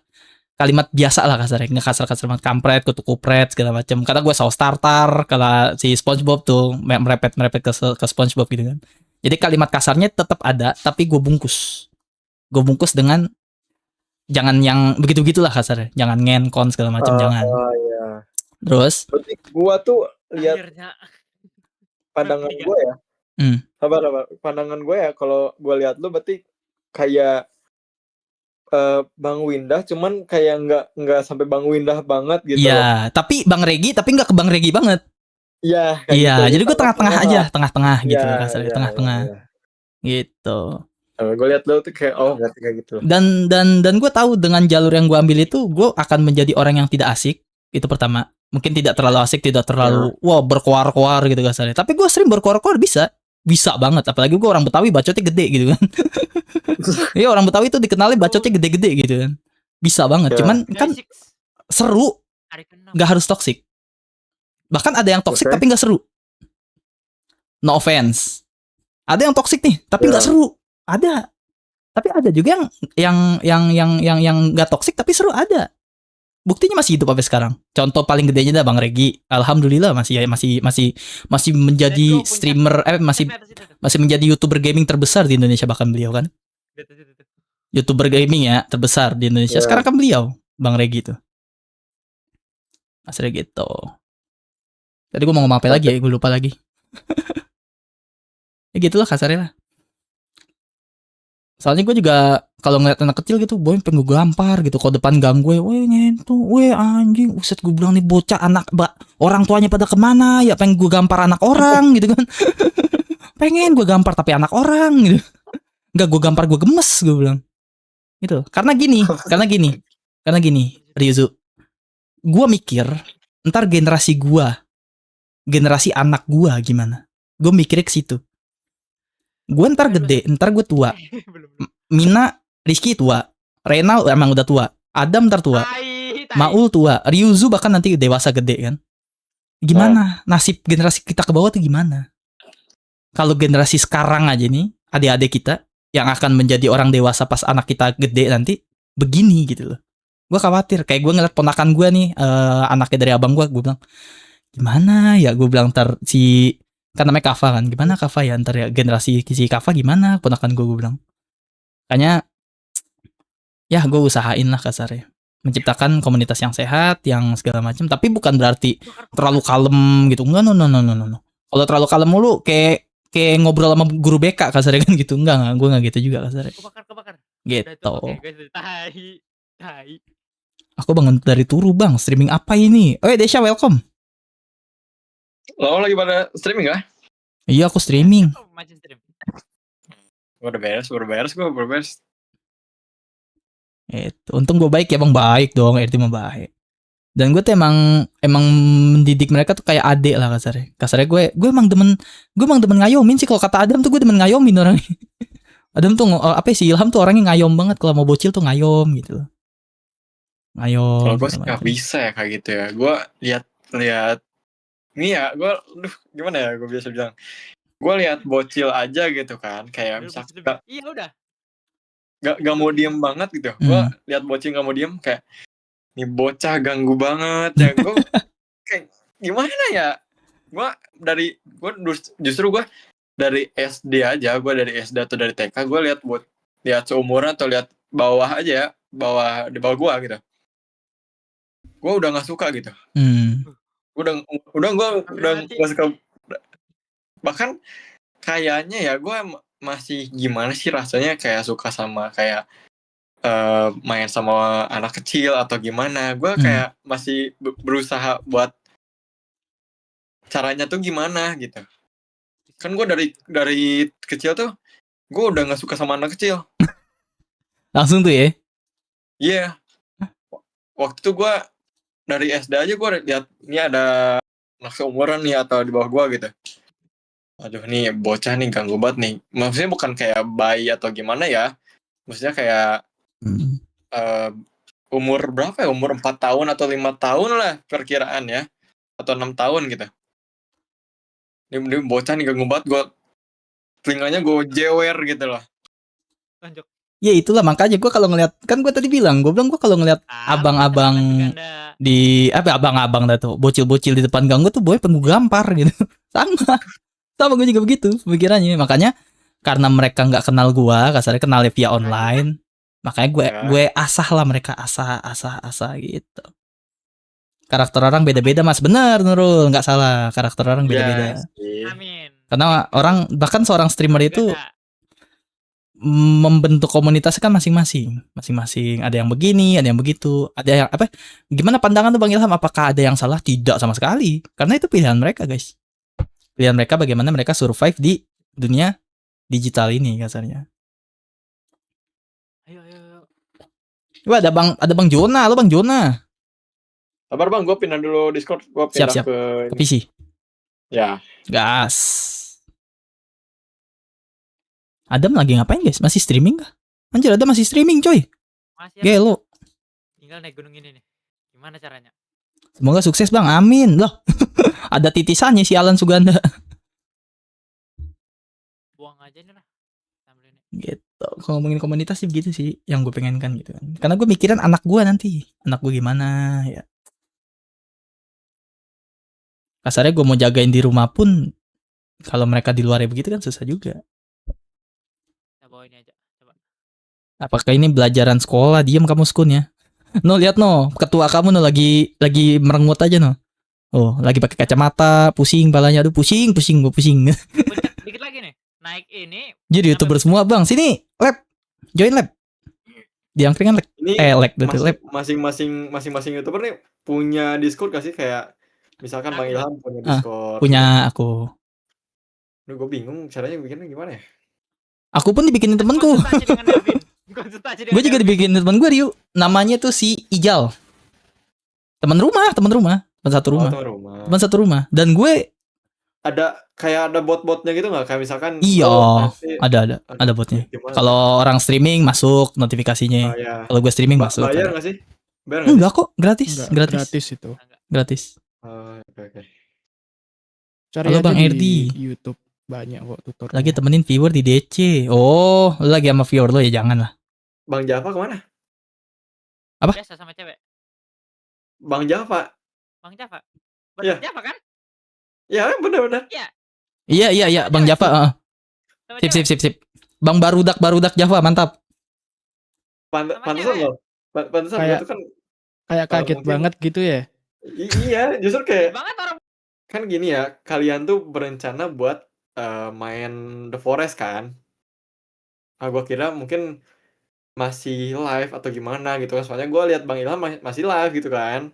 kalimat biasa lah kasarnya, nggak kasar banget, kampret, kutu kupret segala macam. Karena gue saus tartar, kalau si SpongeBob tuh merepet ke SpongeBob gitu kan. Jadi kalimat kasarnya tetap ada, tapi gue bungkus dengan jangan yang begitu-begitulah kasarnya, jangan ngenkon segala macam, jangan. Iya. Terus berarti gue tuh lihat pandangan gue ya. Sabar. Pandangan gue ya, kalau gue lihat lu berarti kayak Bang Windah, cuman kayak nggak sampai Bang Windah banget gitu. Iya, tapi Bang Regi, tapi nggak ke Bang Regi banget. Iya. Iya, jadi gue tengah-tengah aja, tengah-tengah gitu Iya, kasarnya, tengah-tengah. Gitu. Gue lihat lu tuh kayak berarti kayak gitu. Dan gue tahu dengan jalur yang gue ambil itu, gue akan menjadi orang yang tidak asik. Itu pertama. Mungkin tidak terlalu asik, tidak terlalu berkoar-koar gitu kasarnya. Tapi gue sering berkoar-koar bisa banget. Apalagi gue orang Betawi, bacotnya gede gitu kan. Iya, orang Betawi itu dikenalnya bacotnya gede-gede gitu kan. Bisa banget. Cuman kan seru, nggak harus toksik. Bahkan ada yang toksik tapi nggak seru. No offense. Ada yang toksik nih tapi nggak seru. Ada. Tapi ada juga yang nggak toksik tapi seru, ada. Buktinya masih hidup sampai sekarang. Contoh paling gedenya dah Bang Regi. Alhamdulillah masih menjadi streamer, masih menjadi YouTuber gaming terbesar di Indonesia, bahkan beliau kan. YouTuber gaming ya terbesar di Indonesia. Sekarang kan beliau, Bang Regi tuh. Asli gitu. Tadi gue mau ngomong apa lagi ya, gue lupa lagi. Ya gitulah kasarnya lah. Soalnya gue juga kalau ngeliat anak kecil gitu, boy pengen gue gampar gitu. Kalau depan gang gue, weh ngentu, weh anjing, uset gue bilang nih bocah orang tuanya pada kemana ya, pengen gue gampar anak orang gitu kan. Pengen gue gampar tapi anak orang gitu. Enggak, gue gampar gue gemes gue bilang. Gitu. Karena gini, Ryuzu. Gue mikir, ntar generasi anak gue gimana. Gue mikirnya ke situ. Gue ntar gede, ntar gue tua. Mina, Rizky tua. Renal emang udah tua. Adam ntar tua. Maul tua. Ryuzu bahkan nanti dewasa gede kan. Gimana nasib generasi kita ke bawah tuh gimana? Kalau generasi sekarang aja nih, adik-adik kita yang akan menjadi orang dewasa pas anak kita gede nanti begini gitu loh. Gue khawatir. Kayak gue ngeliat ponakan gue nih, anaknya dari abang gue bilang, gimana ya? Gue bilang ntar kan namanya Kava kan, gimana Kava ya ntar ya, generasi si Kava gimana ponakan gue bilang. Makanya ya gue usahain lah kasarnya menciptakan komunitas yang sehat, yang segala macam, tapi bukan berarti terlalu kalem gitu. Enggak, no. Kalau terlalu kalem mulu kayak ngobrol sama guru BK kasarnya kan gitu. Enggak, gue enggak gitu juga kasarnya. Kebakar. Gitu. Tai. Aku bangun dari turu, Bang. Streaming apa ini? Oh, Desha, welcome. Lo lagi pada streaming gak? Iya, aku streaming. Macam stream. Gue udah beres. Untung gue baik ya, Bang. Baik dong, RT mah baik. Dan gue tuh emang mendidik mereka tuh kayak adik lah kasarnya. Kasarnya gue emang demen ngayomin sih. Kalau kata Adam tuh gue demen ngayomin orangnya. Adam tuh si Ilham tuh orangnya ngayom banget. Kalau mau bocil tuh ngayom gitu. Ngayom. Kalau gue sih nggak bisa ya kayak gitu ya. Gue lihat ini ya, gimana ya gue biasa bilang. Gue lihat bocil aja gitu kan, kayak misalkan Iya udah. Gak mau diem banget gitu. Gue lihat bocil gak mau diem, kayak nih bocah ganggu banget ya. Gue kayak gimana ya? Justru gue dari SD aja, gue dari SD atau dari TK gue lihat seumuran atau lihat bawah aja ya, di bawah gue gitu. Gue udah nggak suka gitu. Gue udah nggak suka. Bahkan kayaknya ya gue masih gimana sih rasanya kayak suka sama kayak main sama anak kecil atau gimana. Gue kayak masih berusaha buat caranya tuh gimana gitu. Kan gue dari kecil tuh gue udah nggak suka sama anak kecil. Langsung tuh ya? Iya. Waktu itu gue dari SD aja gue lihat ini ada anak seumuran nih atau di bawah gue gitu. Aduh nih bocah nih ganggu banget nih. Maksudnya bukan kayak bayi atau gimana ya. Maksudnya kayak umur berapa ya? Umur 4 tahun atau 5 tahun lah perkiraan ya. Atau 6 tahun gitu. Ini bocah nih ganggu banget. Telinganya gue jewer gitu loh. Lanjut. Ya itulah makanya gue kalau ngeliat, kan gue tadi bilang gue kalau ngeliat abang-abang abang-abang dah tuh bocil-bocil di depan gang gue tuh boy pengen gampar gitu. sama gue juga begitu pemikirannya. Makanya karena mereka nggak kenal gue, kasarnya kenalnya via online, makanya gue asah lah mereka, asah gitu. Karakter orang beda-beda mas, bener Nurul, nggak salah, karakter orang beda-beda. Amin. Karena orang bahkan seorang streamer itu membentuk komunitas kan masing-masing. Ada yang begini, ada yang begitu, ada yang gimana pandangan tuh Bang Ilham? Apakah ada yang salah? Tidak sama sekali, karena itu pilihan mereka guys. Pilihan mereka bagaimana mereka survive di dunia digital ini kasarnya. Ayo. Wah, ada Bang Jona, lo Bang Jona. Sabar Bang, gue pindah dulu Discord, gue pindah Siap. ke PC. Ya. Gas. Adam lagi ngapain guys? Masih streaming kah? Anjir, Adam masih streaming coy. Masih. Gelo. Tinggal naik gunung ini nih. Gimana caranya? Semoga sukses Bang, amin. Loh, ada titisannya si Alan Suganda. Buang aja nih lah. Gitu. Kalau ngomongin komunitas sih begitu sih yang gue pengen kan gitu kan. Karena gue mikirin anak gue nanti. Anak gue gimana ya. Kasarnya gue mau jagain di rumah pun kalau mereka di luar begitu kan susah juga. Bawa ini aja, coba. Apakah ini belajaran sekolah? Diam kamu Skun ya. No, lihat no, ketua kamu no lagi merengut aja no. Oh, lagi pakai kacamata, pusing palanya, aduh pusing. Puncak dikit lagi nih. Naik ini. Jadi YouTuber semua bang, sini, lab. Join lab. Di angkringan lab. Ini Lab berarti lab. masing-masing YouTuber nih punya Discord gak sih? Kayak misalkan Bang Ilham punya Discord. Punya aku. Duh, gue bingung caranya bikinnya gimana ya? Aku pun dibikinin temenku. Konsultasi dengan Melvin. Konsultasi dengan Gue juga Melvin. dibikinin temen gue, Ryu. Namanya tuh si Ijal. Teman rumah. Teman satu rumah. Oh, rumah. Teman satu rumah. Dan gue Ada bot-botnya gitu nggak? Kayak misalkan iya, nanti ada botnya. gimana? Kalau orang streaming masuk notifikasinya. ya. Kalau gue streaming masuk. Bayar ada. nggak sih? Bayar nggak sih? Enggak kok, gratis. Enggak, gratis itu. Gratis. Oke. Cari Halo, aja Bang di Erdi. YouTube banyak kok tutorial. Lagi temenin viewer di DC. Oh, lu lagi sama viewer lo ya jangan lah. Bang Java kemana? Biasa sama cewek. Bang Java? Bang Java. Iya. Bener Java kan? Ya benar-benar. Iya, Bang Java. Sama Sip. cewek. Bang barudak Java, mantap. Pantesan cewek. loh. Pantesan Kayak- itu kan. Kayak kaget mungkin- banget gitu ya. Iya, justru kayak Banget orang. kan gini ya. Kalian tuh berencana buat main The Forest kan? Gua kira mungkin masih live atau gimana gitu kan. Soalnya gue lihat Bang Ilham masih live gitu kan.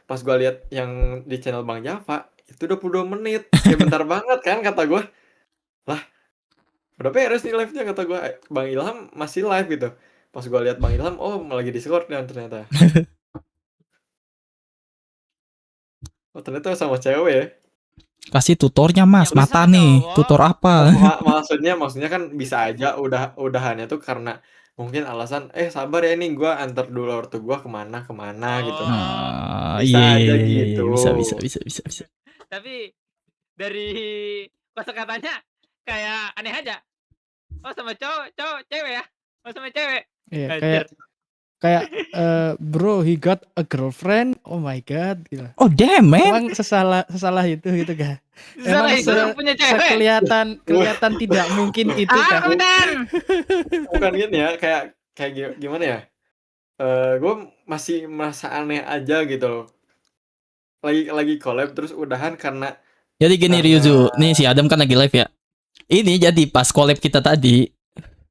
Pas gue lihat yang di channel Bang Java itu 22 menit. Kayak bentar banget kan kata gue. Lah, udah beres nih live-nya kata gue. Bang Ilham masih live gitu. Pas gue lihat Bang Ilham, oh lagi Discord kan ternyata. Oh ternyata sama cewek ya. Kasih tutornya Mas, Ya, bisa mata nih. dong. Tutor apa? Maksudnya kan bisa aja udahannya tuh karena mungkin alasan sabar ya nih gue antar dulu ortu gue kemana gitu. Bisa aja gitu. Bisa. Tapi dari kosakatanya kayak aneh aja. Oh sama cowok cewek ya. Oh sama cewek. Iya, Anjir. kayak bro, he got a girlfriend. Oh my god, gila. Oh damn man. Emang sesalah itu gitu kan? Salah itu se- punya cewek. Kelihatan tidak mungkin itu kan? Benar. Bukan gini ya, kayak gimana ya? Gue masih merasa aneh aja gitu loh. Lagi collab terus udahan karena Jadi gini Ryuzu, nih si Adam kan lagi live ya. Ini jadi pas collab kita tadi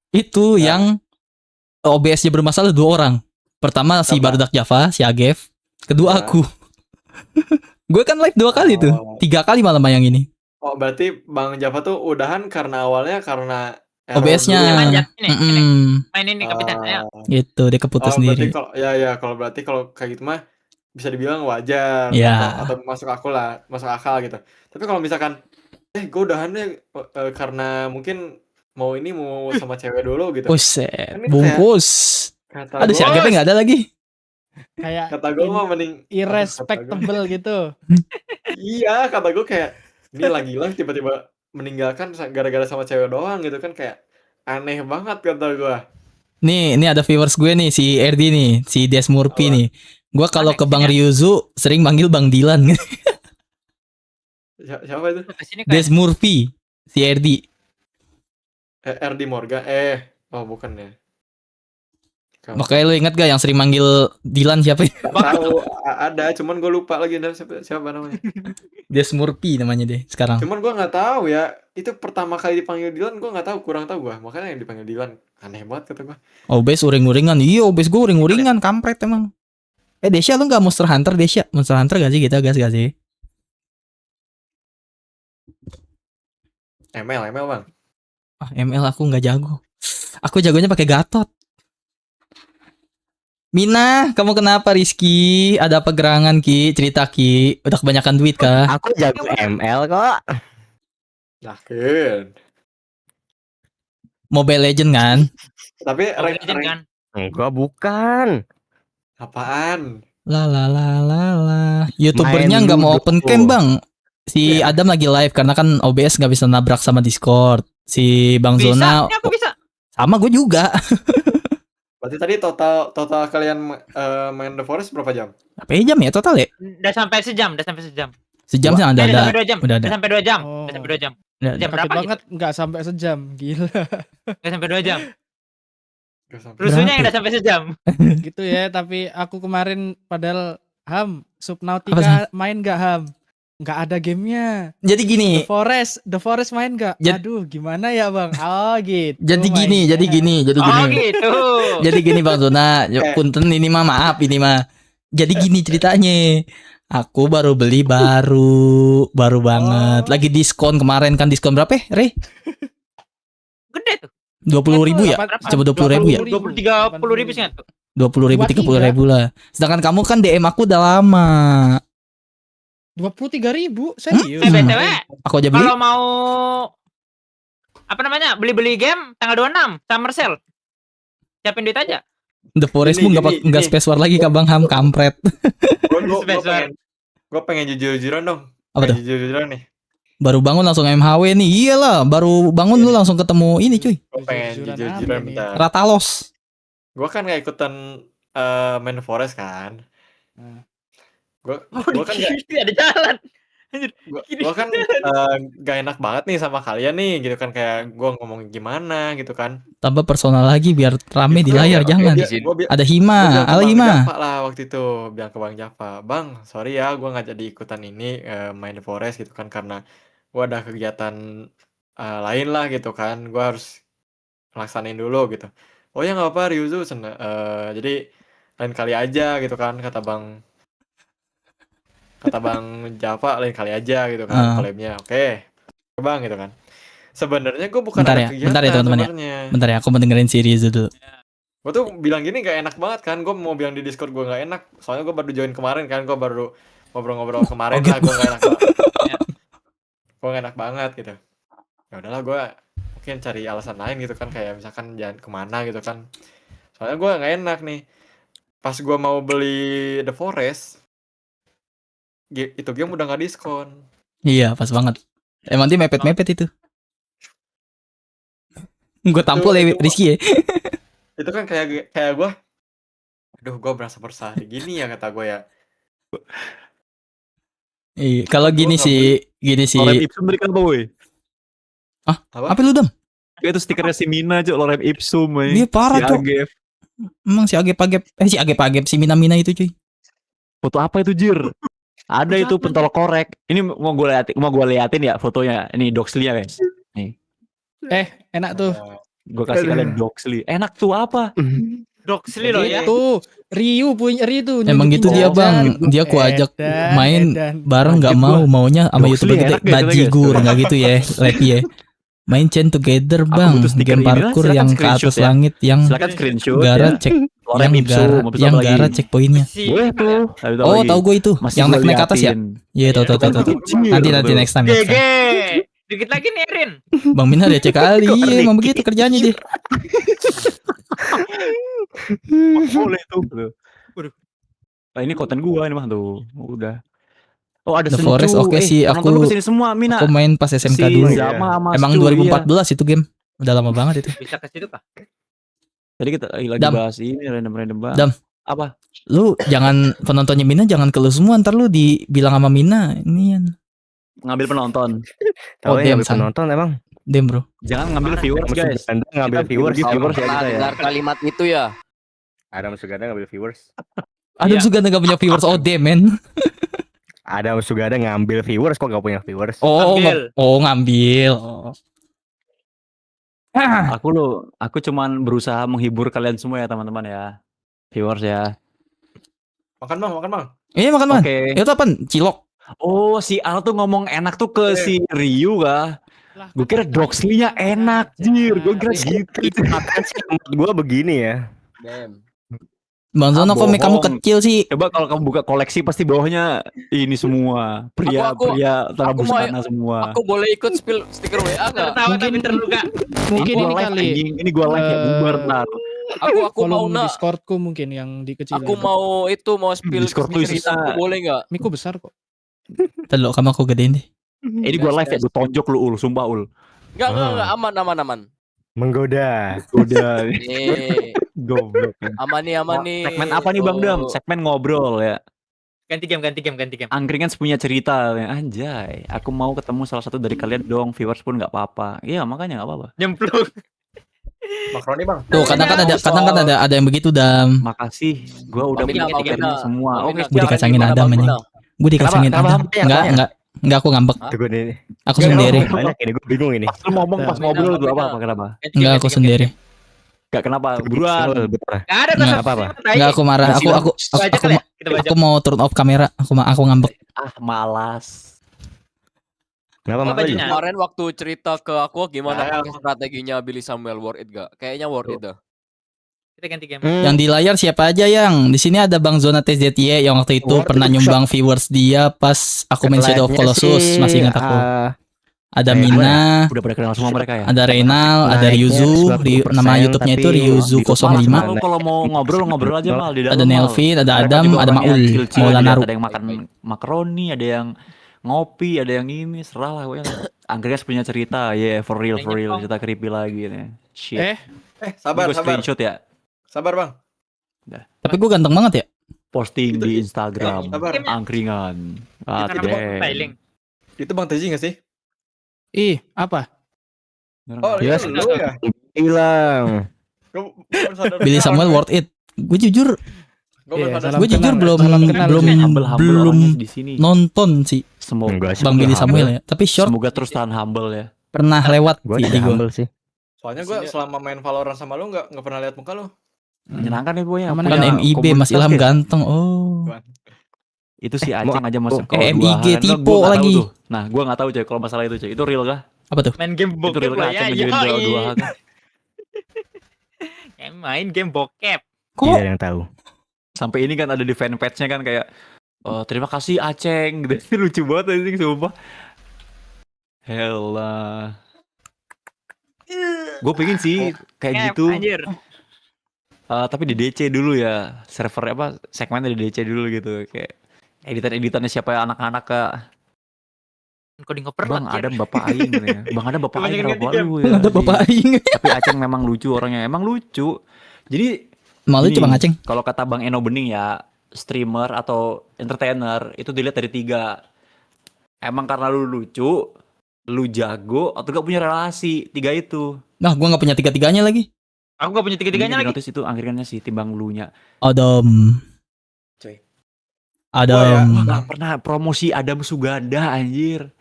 itu yang OBS-nya bermasalah 2 orang. Pertama si Siapa? Barudak Java, si Agef. Kedua Ya. aku. Gue kan live 2 kali tuh. 3 kali malam yang ini. Oh berarti Bang Java tuh udahan karena awalnya karena error OBS-nya. dulu. Manjat ini. Mm-mm. Main ini kapitan. Ayo. Gitu, dia keputus Berarti sendiri. kalau berarti kalau kayak gitu mah bisa dibilang wajar Ya. atau masuk akal gitu. Tapi kalau misalkan gue udahannya karena mungkin mau sama cewek dulu gitu. Buset, Ini bungkus. Kata Ada si gua- Agefnya nggak ada lagi. Kayak Kata gue mah mending irrespectable gitu. Iya, kata gue kayak ini lagi live tiba-tiba meninggalkan gara-gara sama cewek doang gitu kan, kayak aneh banget kata gue. Nih ada viewers gue nih, si Erdi nih, si Des Murphy Apa? nih. Gue kalau ke Bang Koneksinya. Ryuzu sering manggil Bang Dilan. Siapa itu? Kesini kayak Des Murphy, si Erdi. RD Morgan. Oh bukan ya. Makanya lu ingat gak yang sering manggil Dilan siapa? Gak tahu ada, cuman gue lupa lagi siapa namanya. Des Murphy namanya deh sekarang. Cuman gue nggak tahu ya. Itu pertama kali dipanggil Dilan, gue nggak tahu, kurang tahu gue. Makanya yang dipanggil Dilan aneh banget kata gue. OBS uring-uringan. Iya, OBS gue uring-uringan, kampret emang. Desya lu gak Monster Hunter, Desya? Monster Hunter gak sih kita gas gak sih? ML bang. Ah, ML aku nggak jago. Aku jagonya pakai Gatot. Mina, kamu kenapa Rizky? Ada apa gerangan Ki? Cerita Ki. Udah kebanyakan duit kah? Aku jago ML kok. Yakin. Mobile Legend kan? Tapi Legend rank kan. Enggak, bukan. apaan? La. YouTubernya Main nggak mau Ludo. open cam bang. Si Adam lagi live karena kan OBS nggak bisa nabrak sama Discord. Si Bang Bisa. Zona Ini aku bisa. sama gue juga. Berarti tadi total kalian main The Forest berapa jam? Berapa jam ya total ya? Udah sampai sejam. Sejam sih Udah ada. sampai 2 jam. Udah ada. Udah sampai 2 jam. Oh. Udah sampai 2 jam. Udah ada. Jam Kaget berapa banget nggak sampai sejam, gila. Udah sampai 2 jam. Gak sampai. Rusuhnya Berapa? yang udah sampai sejam. Gitu ya, tapi aku kemarin padahal Apa, Subnautica main gak Ham? nggak ada gamenya. Jadi gini. The Forest main nggak? Aduh, gimana ya bang? Oh gitu. Jadi gini. Oh gitu. Jadi gini Bang Zona, punten ini mah maaf ini mah. Jadi gini ceritanya. Aku baru beli baru banget. Lagi diskon kemarin kan diskon berapa, Re? Gede tuh. 20.000 ya? Coba 20.000 ya? 30.000 sih tuh. 20.000 30.000 lah. Sedangkan kamu kan DM aku udah lama. 23.000 serius. BTW, Aku aja beli. kalau mau apa namanya beli game tanggal 26 summer sale, siapin duit aja. The Forest pun nggak space war lagi Kak Bang Ham kampret. Gue pengen jujur-jujuran dong. Apa tuh? Jujur-jujuran nih. Baru bangun langsung MHW nih. Iyalah, baru bangun lu langsung ketemu ini cuy. Gue pengen jujur-jujuran bentar. Ratalos. Gue kan gak ikutan main Forest kan. Gue kan gak ada jalan. Gue kan gak enak banget nih sama kalian nih gitu kan, kayak gue ngomong gimana gitu kan. Tambah personal lagi biar rame di layar, jangan. Ada Hima, ala Hima. Java lah waktu itu, bilang ke Bang Java, Bang sorry ya gue gak jadi ikutan ini main The Forest gitu kan, karena gue ada kegiatan lain lah gitu kan, gue harus ngelaksanain dulu gitu. Oh ya gak apa Ryuzu, jadi lain kali aja gitu kan, kata Bang Java, lain kali aja gitu kan klaimnya. Oke Bang gitu kan. Sebenarnya gue bukan ada kegiatan. Bentar ya teman-teman ya. Bentar ya, aku mau dengerin si Ryuzu dulu. Gue tuh bilang gini gak enak banget kan. Gue mau bilang di Discord gue gak enak, soalnya gue baru join kemarin kan. Gue baru ngobrol-ngobrol kemarin lah. Gue gak enak banget. Gue gak enak banget gitu. Ya udahlah, gue mungkin cari alasan lain gitu kan, kayak misalkan jalan kemana gitu kan. Soalnya gue gak enak nih. Pas gue mau beli The Forest, itu game udah gak diskon. Iya pas banget. Emang dia mepet-mepet itu. Gue tampol ya Rizky ya. Itu kan kayak gue, aduh gue berasa bersalah gini ya, kata gue ya. Iya, kalau gini sih. Lorem Ipsum berikan apa woi? Apa lu Dam? Itu stikernya si Mina cok, Lorem Ipsum. Dia parah cok. Emang si Agep si Mina itu cuy. Foto apa itu Jir? Ada itu pentol korek. Ini mau gue liatin ya fotonya. Ini Doxley ya guys. Nih. Enak tuh. Gue kasih kalian Doxley. Enak tuh apa? Doxley loh ya. Tuh Ryu punya tuh. Emang gitu dia Bang. Dia ku ajak main bareng nggak maunya sama YouTuber gede bajigur nggak gitu ya, Lepi ya. Main chain together Bang. Game parkour yang ke atas langit yang Gara cek yang Gara cek poinnya. Oh tahu gue itu yang naik ke atas ya. Iya tahu. Nanti next time. Dikit lagi nih Erin. Bang Minar ya cek kali. Iya emang begitu kerjanya dia. Boleh tuh. Nah, ini konten gua ini mah tuh. Udah. Oh ada The Forest oke sih aku semua, Mina. Aku main pas SMK dulu. Emang 2014 itu game. Udah lama banget itu. Bisa ke situ kah? Tadi kita lagi bahas ini random banget. Dam. Apa? Lu jangan penontonnya Mina jangan ke lu semua, ntar lu dibilang sama Mina ini ngambil penonton. Tahu ya penonton emang. Dem bro. Jangan ngambil viewers guys. Ngambil viewers ya kita kalimat itu ya. Adam Suganda ngambil viewers. Adam Suganda gak punya viewers. Oh dem men. Adam Suganda ngambil viewers kok gak punya viewers. Ngambil. Aku cuman berusaha menghibur kalian semua ya teman-teman ya. Viewers ya. Makan bang. Iya makan bang. Oke. Itu apa? Cilok. Oh si Al tuh ngomong enak tuh ke si Ryu kah? Gue kira Doxley-nya enak, Jir. Gue kira gitu. Makan sih gue begini ya. Bang Zono kok kamu kecil sih? Coba kalau kamu buka koleksi pasti bawahnya ini semua. Pria tanah busana semua. Aku boleh ikut spill stiker WA enggak? Tertawa tapi terluka. Mungkin ini kali. Ini gue live ya bubar ntar. Aku mau Discordku mungkin yang dikecilin. Aku mau spill Discord tuh isinya. Boleh enggak? Miku besar kok. Telok kamu aku gedein deh. Ini gue live ya, gue tonjok lu sumpah ul. Enggak, aman. Menggoda. Goblok. Aman nih. Segmen apa nih Bang Dam? Segmen ngobrol ya. Ganti game. Angkringan punya cerita. Anjay, aku mau ketemu salah satu dari kalian dong. Viewers pun nggak apa-apa. Iya makanya nggak apa-apa. Nyemplung. Makroni bang. Tuh kadang kan ada yang begitu Dam. Makasih, gue udah punya semua. Gue dikacangin Adam anjing. Gue dikacangin Adam. Enggak. Enggak, aku ngambek. Tunggu nih. Aku sendiri. Banyak ini gue bingung ini. Pas lu ngomong pas ngobrol tuh apa kenapa? Enggak, aku sendiri. Gak kenapa buruan. Gak ada Nggak konsep apa-apa. streamer, tai. Enggak, aku marah. Kita baca kali ya? Kita baca. Aku mau turn off kamera. Aku ngambek. Ah malas. Kenapa Apa malah bajunya? Kemarin waktu cerita ke aku gimana Ya, pakai strateginya Billy Samuel, worth it gak? Kayaknya worth it dah. Kita ganti game. Yang di layar siapa aja yang? Di sini ada Bang Zona TZY yang waktu itu Worth pernah it, nyumbang viewers dia pas aku main Shadow of Colossus, masih ingat aku. Ada kayak Mina, Udah pada kenal semua mereka ya. ada Reynal, ada Naiknya Ryuzu, 90%, nama YouTube-nya itu tapi Ryuzu di total 05. cuma Lu kalau mau ngobrol aja mal di dalam. Ada Mal. Nelvin, ada Mereka Adam, juga ada orangnya Maul, chill-chill, Maula dilihat Naru. ada yang makan makaroni, ada yang ngopi, ada yang ini, serah lah pokoknya. Anggrek punya cerita, for real, cerita creepy lagi nih. Shit. Sabar, Ini gua sabar. screenshot ya, Sabar, Bang. Tapi gue ganteng banget ya. posting di Instagram, Sabar. angkringan. Ah, Karena damn. styling. Itu Bang Teji gak sih? Ih, apa? Oh, Iya, itu lu ya. hilang. Gua baru sadar Billy sekarang, Samuel Bang. worth it. Gue jujur Gua baru Iya, sadar salam Gue sekarang. jujur kenal, belum salam kenal. belum Humble belum orangnya di sini. nonton sih Semoga Enggak sih. Bang gua Billy humble. Samuel ya. Tapi short semoga terus tahan humble ya. pernah lewat Gue sih tidak di gue. humble sih. Soalnya gue selama main Valorant sama lu nggak pernah lihat muka lu. Menyenangkan ya pokoknya. Aman Kan ya, MIB Mas Ilham ganteng. Oh. Itu si mau Aceng aja masuk oh, kalau MIG dua tipe gua nggak tahu lagi. tuh. Nah, gua nggak tahu coy kalau masalah itu coy. Itu real kah? Apa tuh? Main game Itu bokep real kah lah ya. Aceng ngejoin dua Yoi. kah? Main game bokep. Tidak ada yang tahu. Sampai ini kan ada di fanpage-nya kan kayak terima kasih Aceng gitu. Lucu banget anjing sumpah. Helah. Gue pengen sih kayak Kep, gitu. Anjir. Tapi di DC dulu ya. Server apa segmennya di DC dulu gitu kayak editan-editannya siapa ya anak-anak kak. Coding oper Bang ada bapak Aing gitu ya. Bang ada bapak Aing Kebanyakan kenapa ganti lu game. ya. Ada bapak aing. Tapi Aceng memang lucu orangnya. Emang lucu. Jadi Malu Gini, cuma ngaceng. kalau kata Bang Eno Bening ya, streamer atau entertainer itu dilihat dari 3. Emang karena lu lucu, lu jago, atau gak punya relasi. 3 itu. Nah, gua nggak punya tiga-tiganya lagi. Aku gak punya tiga-tiganya Ini di lagi. notice itu angkringannya sih timbang lu nya. Adam. Coy. Adam. Gua gak pernah promosi Adam Suganda anjir.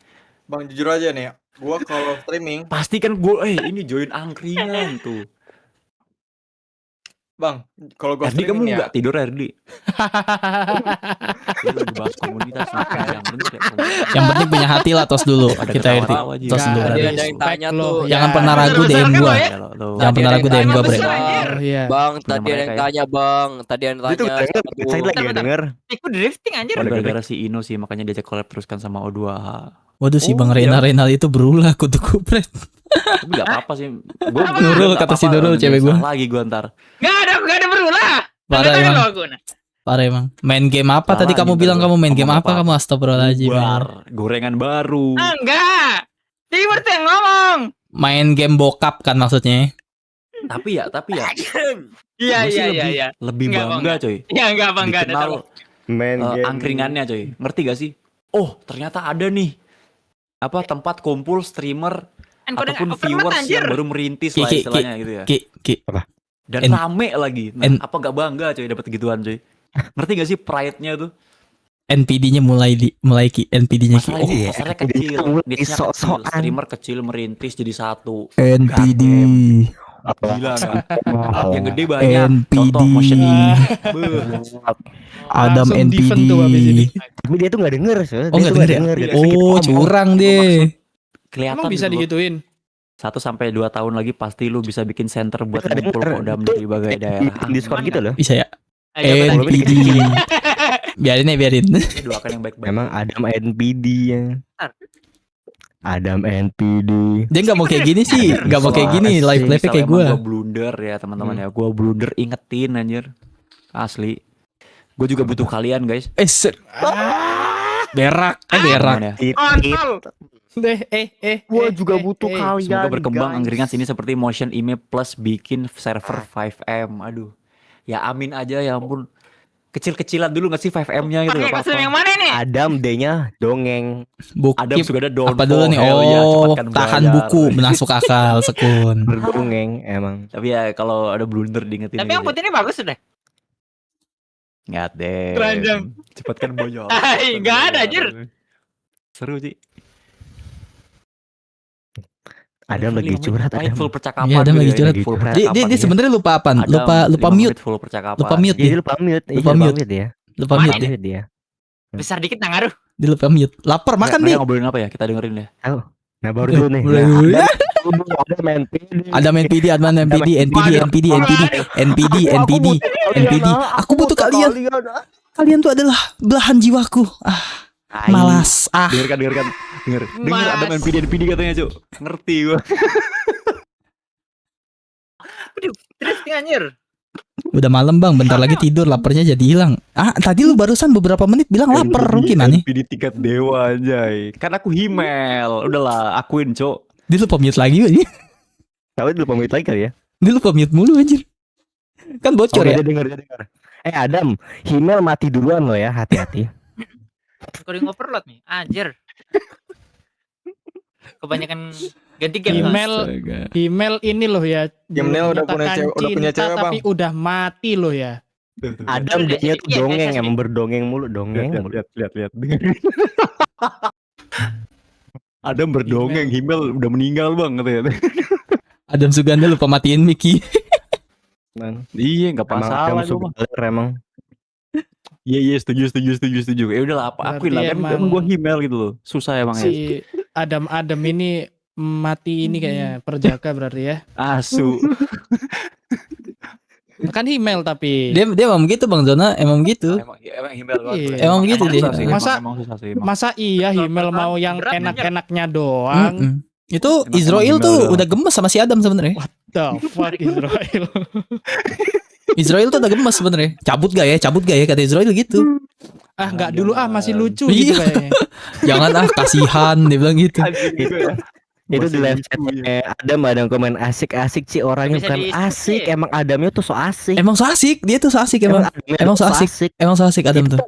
Bang jujur aja nih, gua kalau streaming, Pasti kan gue ini join angkringan tuh. Bang, kalau gua Erdi kamu streaming ya, gak tidur Erdi? Lu lagi bahas komunitas yang bener ya. Yang penting punya hati lah, tos dulu. Ada Kita RT. ketawa-tawa aja. Tos dulu. Nggak Tadi ada ada yang tanya respect tuh. loh. Jangan Ya. pernah ragu Besar DM kan gua. lo ya? Jangan pernah ragu DM gua, Bre. Anjir. Oh iya. Bang, Punya tadi ada mereka yang ya. tanya bang. Tadi ada yang Itu tanya. denger, siapa tuh? saya lagi Bentar, denger. Ikut drifting anjir. Ada gara-gara si Ino sih makanya diajak collab teruskan sama O2H. Waduh, si Oh, Bang iya. Renal itu berulah kutu kupret. Tapi gak apa-apa sih. Gue Nurul, kata si Nurul, cewek gua. lagi gue ntar. Gak ada berulah. Parah Tanda tangan emang. lo aku, nah. Parah emang. Main game apa Salah tadi kamu nih, bilang ntar kamu main gua game ngomong apa apa. kamu, astagfirullahaladzim. Bubar, gorengan baru. Enggak. Timur tuh yang ngomong. Main game bokap kan maksudnya. Tapi ya Iya gua sih iya lebih- iya iya. lebih Enggak, bangga Bang, coy. Ya enggak bang enggak ada. Dikenal salah. Main game. angkringannya coy. Ngerti gak sih? Oh ternyata ada nih. Apa tempat kumpul streamer ataupun viewers yang baru merintis lah Ki, istilahnya gitu ya. Ki. Dan N- rame lagi. Nah, N- apa gak bangga coy dapat gituan coy. Ngerti gak sih pride-nya tuh? NPD-nya mulai Ki. NPD-nya Ki. Masalah Oh, ini pasarnya kecil, Ini niche-nya kecil, sok-sokan. streamer kecil merintis jadi satu. NPD. Gila gak? Yang gede banyak. NPD. Contoh motion Beuh. Adam Langsung NPD. defend tuh habis ini. Tapi dia tuh gak denger. soalnya Oh, dia nggak tuh denger ya? Dia sedikit Oh, ngomong. curang deh. Kelihatan Emang bisa gitu loh. digituin? 1-2 tahun lagi pasti lu bisa bikin center buat Nggak ngumpul denger. kodam Itu dari berbagai daerah. Di Discord gitu loh. Bisa ya? Ayo, benar. NPD. Biarin ya, biarin. Ini doakan yang baik-baik. Memang Adam NPD ya. Bentar. Adam NPD. Dia nggak mau kayak gini sih. Nggak mau kayak gini. Soalnya Live-live kayak Misal gue. emang gua blunder ya teman-teman ya. Gua blunder ingetin anjir. Asli. Gue juga butuh kalian guys. Berak. Berak. Teman-teman ya. Kontol. Gua juga butuh kalian. Semoga berkembang guys. angkringan sini seperti Motion Image plus bikin server 5M. Aduh. Ya amin aja ya ampun. Kecil-kecilan dulu gak sih 5M-nya gitu Pakai gak kostum yang apa-apa. mana nih? Adam D-nya dongeng. Adam Bukip. juga ada downfall. Apa dulu nih? Hell ya, Oh, cepatkan tahan bayar. buku. Masuk akal, Sekun. Berdongeng emang. Tapi ya kalau ada blunder diingetin. Tapi yang putih ini bagus sudah. Nggak deh. Keranjang. Cepatkan bayar. Hai, nggak ada, anjir. Seru sih. Adam lagi curhat, Adam. Full Iya, percakapan. Adam gitu lagi ya, curhat. full Dia- percakapan Dia ya. sebenarnya lupa apa? Adam, Lupa 5 mute. menit full percakapan. Lupa mute Dia dia. lupa mute, Lupa lupa mute. mute ya. Lupa Mana mute ini? dia. Mute dia. Besar dikit nggak ngaruh. Dia lupa mute. Lapar makan Mereka nih. ngobrolin apa ya? Kita dengerin deh. Nah baru dulu nih. Mulai Nah, dulu ya. ada main PD. Ada NPD, ada NPD, NPD, NPD, NPD. Aku butuh kalian. Kalian tuh adalah belahan jiwaku. Malas. Dengarkan. Denger ada main NPD katanya, Cuk. Ngerti gua. Terus anjir. Udah malam bang, bentar lagi tidur, laparnya jadi hilang. Tadi lu barusan beberapa menit bilang lapar, lu gimana? NPD tingkat dewa anjay. Kan aku Himel. Udahlah, akuin, Cuk. Dia lupa mute lagi ini. Tahu lupa mute lagi kali ya. Dia lupa mute mulu anjir. Kan bocor ya. Dia dengar. Adam, Himmel mati duluan lo ya, hati-hati. Recording overload nih. Anjir. Kebanyakan ganti game. Email ini loh ya. Himmel udah punya menyatakan cewek- udah punya cinta, cewek, Bang. tapi udah mati loh ya. Adam dia tuh Iya, dongeng, iya, emang berdongeng mulu, dongeng mulu. Lihat. Adam berdongeng, Himmel udah meninggal, Bang, katanya. Adam Suganda lupa matiin Mickey. Iya, enggak Emang masalah Adam gua mah. suka emang. Iya, setuju. Ya udahlah, akuin lah, Berarti kan emang gua Himmel gitu loh. Susah emang ya. Si Adam ini mati ini kayaknya perjaka berarti ya. Asu. Kan email tapi Dia emang gitu Bang Zona, emang gitu. Emang Himmel banget. Iya. Emang gitu dia. susah sih, Masa- emang susah sih. Emang. masa iya email mau yang Berat, enak-enaknya doang. Mm-mm. Itu Emang Israel Himmel tuh doang. udah gemes sama si Adam sebenarnya. The fuck Israel. Israel tuh udah gemes sebenarnya. Cabut gak ya kata Israel gitu. Nggak dulu masih lucu Iya. gitu kayaknya. Jangan kasihan dia bilang gitu. Itu di live Masih lucu, chatnya Adam ada yang komen asik-asik sih orangnya, Bisa bukan di- asik, emang Adamnya tuh so asik. Emang so asik, dia tuh so asik emang. Adamnya emang tuh so asik. Emang so asik Adam tuh.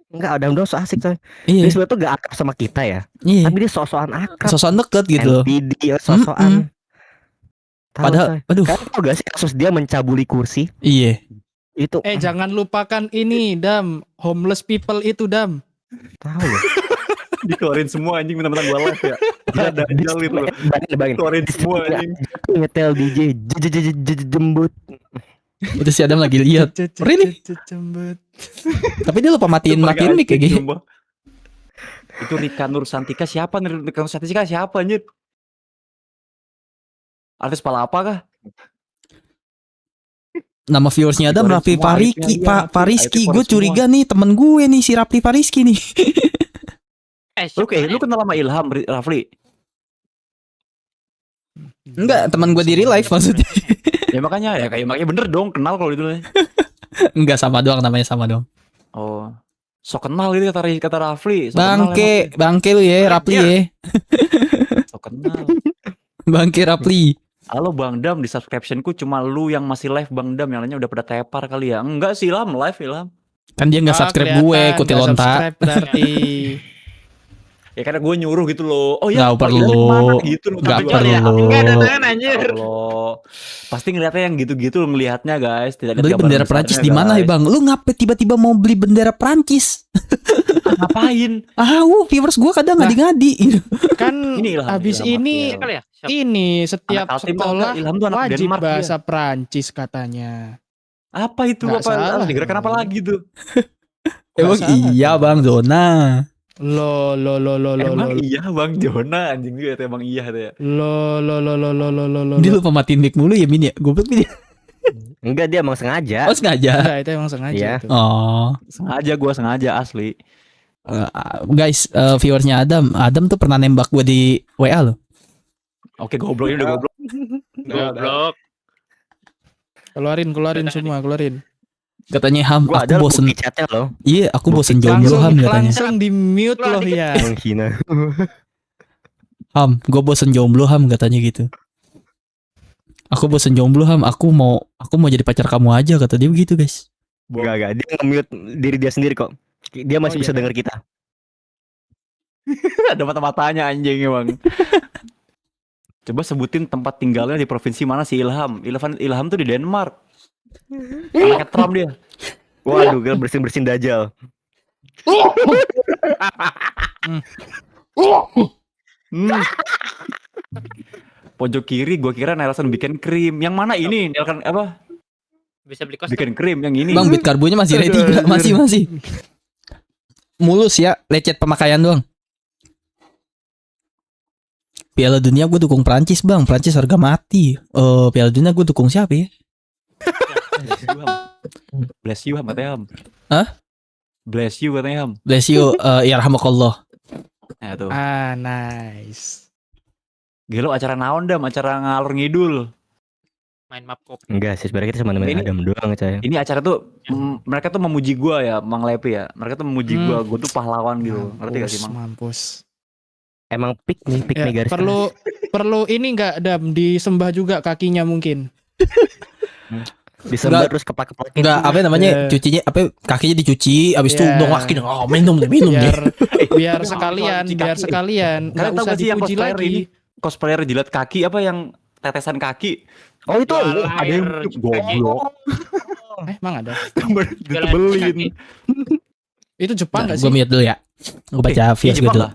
Enggak, Adam doang so asik coy. Dia Iya. sebenarnya tuh gak akrab sama kita ya, Iya. tapi dia sok-sokan akrab. Sosokan deket gitu loh. NPD sok-sokan. Tahu, Padahal coy. aduh, Kalian tau gak sih kasus dia mencabuli kursi? iya. Itu Jangan lupakan ini Dam, homeless people itu Dam. tahu loh. Dikeluarin semua anjing mentang-mentang gua live ya. Gila dajal itu loh. Bayangin. Keluarin semua anjing. Nyetel DJ jembut. Itu si Adam lagi lihat. Really? Cembet. Tapi dia lupa matiin mic kayak gitu. Sumpah. Itu Rika Nursantika siapa nih? Rika Nursantika siapa anjir? Artis pala apa kah? Nama viewersnya Adam Dikeluarin Rafli semua, Fariki, IP-nya, Pak iya, Fariski. IP Gue semua. curiga nih temen gue nih si Rafli Fariski nih. Lu kenal sama Ilham Rafli? Enggak, teman gue di real life maksudnya. Ya makanya bener dong kenal kalau itu. Enggak, sama doang namanya, sama doang. Oh. Sok kenal gitu kata Rafli. Sok kenal Bangke lu ya, Rafli ya. emang. Sok kenal. Bangke Rafli. Halo Bang Dam, di subscriptionku cuma lu yang masih live Bang Dam, yang lainnya udah pada tepar kali ya. Enggak sih Ilham, live Ilham. Kan dia nggak subscribe gue, Kutilonta. Berarti Ya karena gue nyuruh gitu loh. Oh Nggak ya, perlu. Ilham gimana gitu loh. Nggak Tapi perlu. Ya, enggak ada tangan anjir. Allah. Pasti ngeliatnya yang gitu-gitu lo ngelihatnya guys. Tidak lihat Beli gambar bendera besarnya, Prancis di mana ya guys. Bang? Lu ngapa tiba-tiba mau beli bendera Prancis? Ngapain? Viewers gue kadang Nah. ngadi-ngadi. kan Ini Ilham, habis Ilham ini Martial. Kali ya? Siap. ini setiap Anak Kaltim kan, sekolah Ilham tuh anak wajib Denmark, bahasa dia. Prancis katanya. Apa itu? Nggak Apa salah digerakkan apa dong. lagi tuh? Emang salah iya tuh. Bang Zona. Lo Emang iya Bang Jona anjing juga emang iya tuh ya. lo. Dia lupa matiin mic mulu ya Min ya. Goblok Min ya. Enggak, dia emang sengaja. Oh sengaja. Enggak, itu emang sengaja Iya. itu. Oh. Sengaja asli. Guys, viewersnya Adam tuh pernah nembak gue di WA loh. Oke goblok ini udah goblok. Goblok. Keluarin semua, keluarin. Katanya Ham, Gua aku ada bosen. bukti chatnya loh. Iya, aku bosen jomblo Ham katanya. Langsung di mute loh ya. Menghina. Ham, gue bosen jomblo Ham katanya gitu. Aku bosen jomblo Ham, aku mau jadi pacar kamu aja kata dia begitu guys. Enggak, dia nge-mute diri dia sendiri kok. Dia masih Oh, bisa iya. dengar kita. Ada mata-matanya anjing emang. Coba sebutin tempat tinggalnya di provinsi mana si Ilham. Ilham tuh di Denmark. Anaknya Trump dia. Waduh, bersin-bersin dajal. Pojok kiri gue kira Nelson bikin krim. Yang mana ini? Nelson apa? Bisa beli kostum. Bikin krim yang ini. Bang, bit karbonya masih ready Aduh, gak? Masih. Mulus ya, lecet pemakaian doang. Piala Dunia gue dukung Prancis bang, Prancis harga mati. Piala Dunia gue dukung siapa ya? Bless you Ham katanya Ham. Hah? Bless you katanya Ham. Bless you, yarhamakallah. Nah tuh. Ah, nice. Gelo acara naon Dam, acara ngalur ngidul. Main map kopi. Enggak sih, sebenarnya kita cuma nemenin Ini- Adam doang, Cay. Ini acara tuh mereka tuh memuji gua ya, Mang Lepi ya. Mereka tuh memuji gua tuh pahlawan gitu. Ngerti gak sih, Mang? Mampus. Emang pick nih Ya, garis perlu ini enggak Dam disembah juga kakinya mungkin. disembah Enggak. terus kepak-kepakin. Enggak, apa namanya? Ya. Cucinya apa? Kakinya dicuci, abis itu Ya. dong makin minum deh. Biar sekalian, cuci biar kaki. sekalian Kalian enggak tahu usah gak sih yang dipuji cosplayer lagi. ini? Cosplayer jilat kaki apa yang tetesan kaki? Oh itu Jual Ada yang air goblok. Emang ada? Ditebelin. Itu Jepang enggak sih? Gue mute dulu ya. Gue baca Iya, via gue Jepang dulu. lah.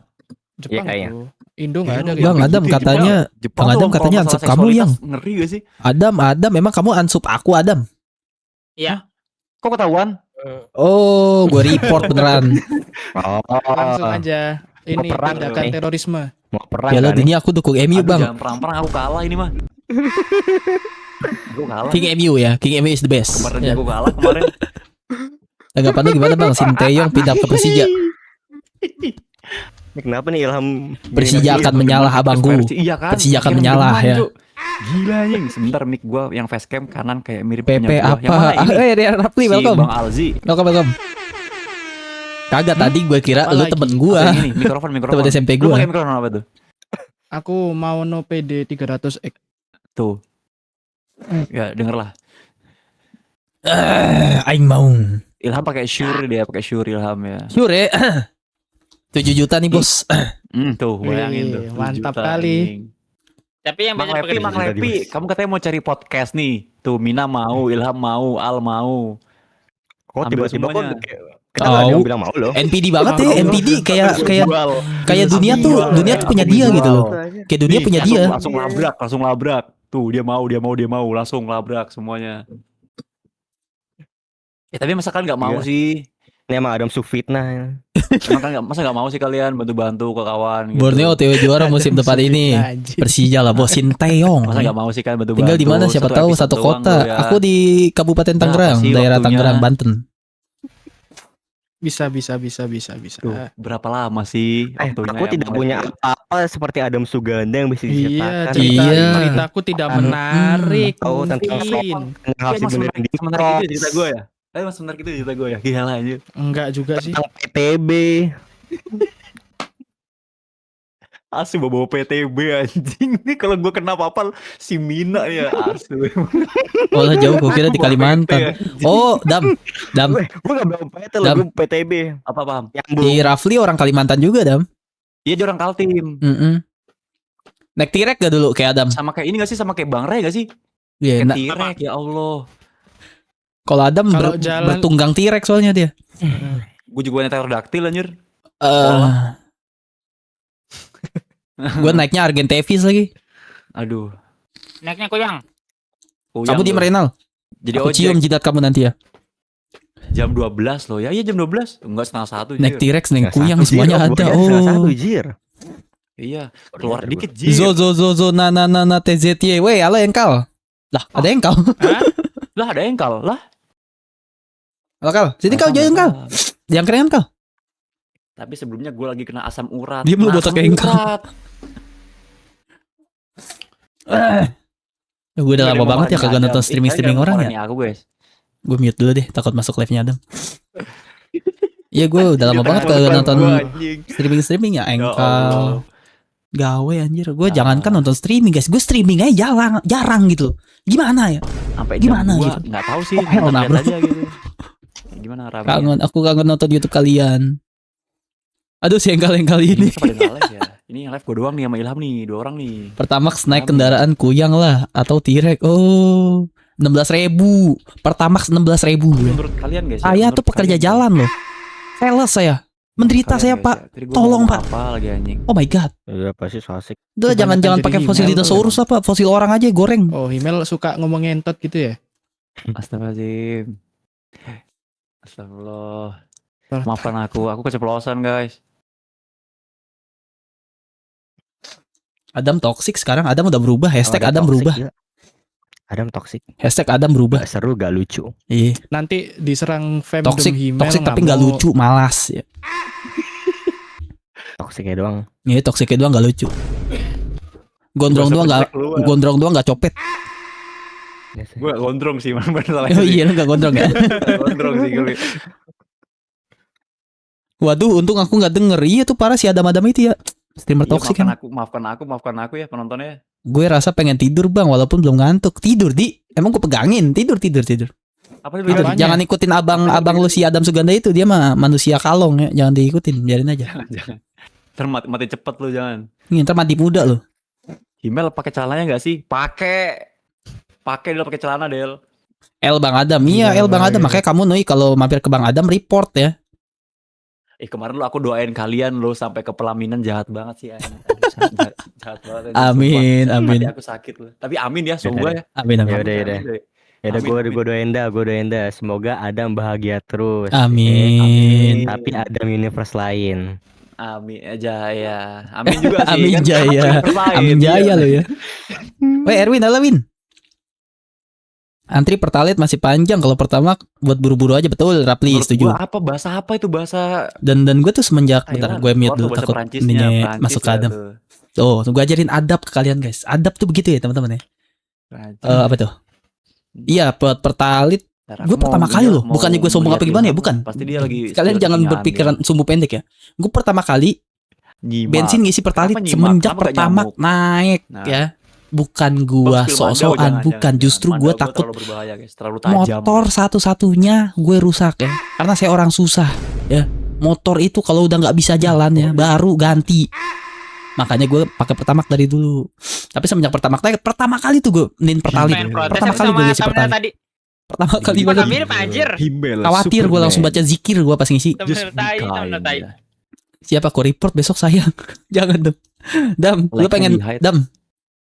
Jepang Iya, kayaknya. tuh. Indo enggak ada Bang, gitu. Adam katanya, Jepang Bang tuh Adam kalau katanya masalah ansep kamu seksualitas yang. ngeri gak sih? Adam, memang kamu ansup aku Adam. Iya. Kok ketahuan? Oh, gue report beneran. Langsung aja. Ini Perang, tindakan nih. terorisme. mau perang Piala kan nih? Dunia aku dukung MU Aduh, bang. jangan perang-perang aku kalah ini mah. Gue kalah. King MU ya, King MU is the best. Kemarin Ya. gue kalah kemarin. Tanggapannya gimana bang? Sinteyong pindah ke Persija. Ini kenapa nih Ilham Persija akan menyalah abangku. Iya kan? Persija akan Kayak menyalah, demam, ya. Cuk. Gila anjing. Sebentar mic gue yang facecam kanan kayak mirip PP punya gua. Yang apa? mana ini? Rian Rapli, Si welcome. Bang Alzi. Welcome. Kagak, tadi gue kira Apa lu lagi? temen Apa gue. yang ini? Mikrofon. Temen SMP Lu gue. pakai mikrofon apa tuh? Aku mau no PD 300X. Tuh. Ya denger lah. Aing mau. Ilham pakai Shure dia, pakai Shure Ilham ya. Sure ya. 7 juta nih bos. Tuh bayangin tuh. Wih, 7 mantap juta, kali. anjing. Tapi yang Mang banyak Lepi, pakai Mang Lepi, kamu katanya mau cari podcast nih. Tuh Mina mau, Ilham mau, Al mau. Kok Ambil tiba-tiba kok semuanya. kita nggak ada yang Tahu. bilang mau loh. NPD banget ya, Mau. NPD kayak dunia tuh punya dia gitu loh. Kayak dunia Nih, punya langsung- dia. langsung labrak. Tuh dia mau, langsung labrak semuanya. Ya tapi masa kalian nggak mau Iya. sih? Ini emang Adam Sufitnah. Emang kan masa nggak mau sih kalian bantu-bantu ke kawan gitu? Borneo OTW juara musim depan ini. Anjir. Persija lah bos, Sinteyong. Masa nggak mau sih kalian bantu-bantu? Tinggal di mana siapa tahu satu episode doang kota. tuh ya. Aku di Kabupaten Tangerang, sih daerah waktunya? Tangerang, Banten. Bisa. Tuh, berapa lama sih waktunya? Aku yang tidak Mang punya Lepi? apa-apa seperti Adam Suganda yang bisa Iya, diceritakan. Iya. ceritaku tidak menarik. Tahu tentang mungkin. yang Iya, harus emang dibenerin di sebentar gitu ya cerita gue ya? Emang sebentar gitu cerita gue ya? Gila aja. Enggak juga sih. tentang PTB. Asu bawa PTB anjing. Ini kalau gue kena apa-apa si Mina ya asu. Oh lah jauh, gue kira di Bawa Kalimantan. PT. Oh, Dam. Gue gak bilang PT loh, Dam. gue PTB. Apa paham? Nyambung. Di Rafli orang Kalimantan juga, Dam. Iya dia orang Kaltim. Naik Tirek gak dulu kayak Adam? Sama kayak ini gak sih? Sama kayak Bang Ray gak sih? Iya, Kayak nah, Tirek ya Allah. kalau Adam Kalau jalan- bertunggang Tirek soalnya dia. Gue juga naik pterodaktil anjir. Gue naiknya Argent Tevis lagi. Aduh. naiknya koyang. Kamu di Merenal. Jadi Aku ojek cium jidat kamu nanti ya. jam 12 loh ya. Iya jam 12. Enggak setengah 1 Naik Jir. T-Rex, naik Nggak kuyang satu, semuanya Jir. ada. Nggak satu, Oh. Jir. Iya. Keluar dikit Jir. Zo na TZY. Weh, halo engkal. Lah, ada engkal. Lah ada engkal. Lah. Halo kal. Sini kal, jangan kal. Yang keren kal. Tapi sebelumnya gue lagi kena asam urat. Dia belum Kena botak asam engkal. urat. Gue udah lama banget ya kagak nonton streaming orang ya. Ini aku guys. Gue mute dulu deh, takut masuk live-nya Adam. Iya, gue udah lama banget kagak nonton streaming ya, Ya engkal. Allah. Gawe anjir. Gue jangankan nonton streaming guys, gue streaming aja jarang gitu. Gimana ya? Sampai Gimana jam 2 gitu? nggak tahu sih. Hell nonton nah, lihat bro. aja gitu. Gimana rame? Aku kangen nonton YouTube kalian. Aduh, si engkal-engkal ini. Ini pada nggak live ya. Ini yang live gue doang nih sama Ilham nih, 2 orang nih. Pertamax naik kendaraan kuyang lah atau T-Rex. Oh, 16.000. Pertamax 16.000. Menurut kalian guys? ya, Saya menurut tuh pekerja kalian, jalan loh. Sales saya. Menderita saya, Pak. Tolong, Pak. Apa lagi anjing? Oh my god. Iya pasti so asik. Udah jangan Kebanyakan pakai jadi fosil email dinosaurus tuh. apa, fosil orang aja goreng. Oh, Himmel suka ngomong ngentot gitu ya? Astagfirullahaladzim. Astagfirullah. Maafkan aku keceplosan guys. Adam toxic sekarang, Adam udah berubah, hashtag Oh, Adam toxic berubah. gila. Adam toxic. Hashtag Adam berubah. Gak seru, gak lucu. Iya. Nanti diserang fandom Toxic, Himmel toxic tapi nggak mau- lucu, malas ya. Toxicnya doang. Iya, toksiknya doang nggak lucu. Gondrong doang nggak, gondrong doang nggak copet. Biasa. Gue gondrong sih masalah Oh iya, lu nggak gondrong ya? Gondrong sih gue. Waduh, untung aku nggak denger. Iya tuh parah si Adam itu ya. Streamer toksik kan. Maafkan aku ya penontonnya. Gue rasa pengen tidur bang, walaupun belum ngantuk. Tidur di, emang gue pegangin. Tidur. Apa Tidur. Apanya? Jangan ikutin abang lu si Adam Suganda itu. Dia mah manusia kalong ya. Jangan diikutin, biarin aja. Jangan. Ntar mati cepet lu jangan. Ini ntar mati muda lo. Himmel pakai celananya nggak sih? Pakai Del, pakai celana Del. L Bang Adam, iya Iya, L Bang Adam. baik. Makanya kamu Nui kalau mampir ke Bang Adam report ya. Kemarin lu aku doain kalian lo sampai ke pelaminan jahat banget sih. Aduh, jahat banget. Amin, Sumpah. amin. Hati aku sakit loh. Tapi amin ya, semoga ya. Amin, amin. Ya udah. Ya udah Amin. gue doain dah. Semoga Adam bahagia terus. Amin. Tapi Adam universe lain. Amin aja ya. Amin juga sih. Amin kan jaya. universe lain, Amin iya. jaya lo ya. Weh Erwin, halo Win. Antri Pertalite masih panjang, kalau pertama buat buru-buru aja, betul Rapli, Menurut setuju. gua apa bahasa apa itu bahasa Dan gue tuh semenjak bentar Taiwan? gue mute Keluar tuh dulu bahasa takut Perancisnya, ininya Perancis masuk ke lah Adam. tuh. Tuh, gue ajarin adab ke kalian guys. Adab tuh begitu ya teman-teman ya. Perancis. Apa tuh? Iya, buat Pertalite. Ntar Gue aku pertama mau kali lihat- loh. mau Bukannya gue sombong apa lihat gimana ya, Ilham. bukan. Pasti dia lagi Kalian jangan searchingan, berpikiran dia. sumbu pendek ya. Gue pertama kali Nyimak. bensin ngisi Pertalite Kenapa nyimak? semenjak Kenapa nggak pertama nyamuk? naik Nah. ya. Bukan gua Bos, sok-sokan, Mandau, bukan. jangan. Justru gue Mandau gua takut terlalu berbahaya guys, terlalu tajam. motor satu-satunya gue rusak ya. Karena saya orang susah ya. Motor itu kalau udah nggak bisa jalan ya, baru ganti. Makanya gue pakai Pertamax dari dulu. Tapi semenjak pertama kali tuh gue nin Pertalite. Main protes Pertama kali sama gue ngisi thumbnail Pertalite. tadi. Pertama kali gue Mana ngisi. mirip anjir. Himmel. Khawatir gue langsung baca zikir gue pas ngisi. Thumbnail tai, thumbnail tai. Siapa kok report besok sayang. Jangan dong. Dam, lu Like-nya pengen di-hide. Dam,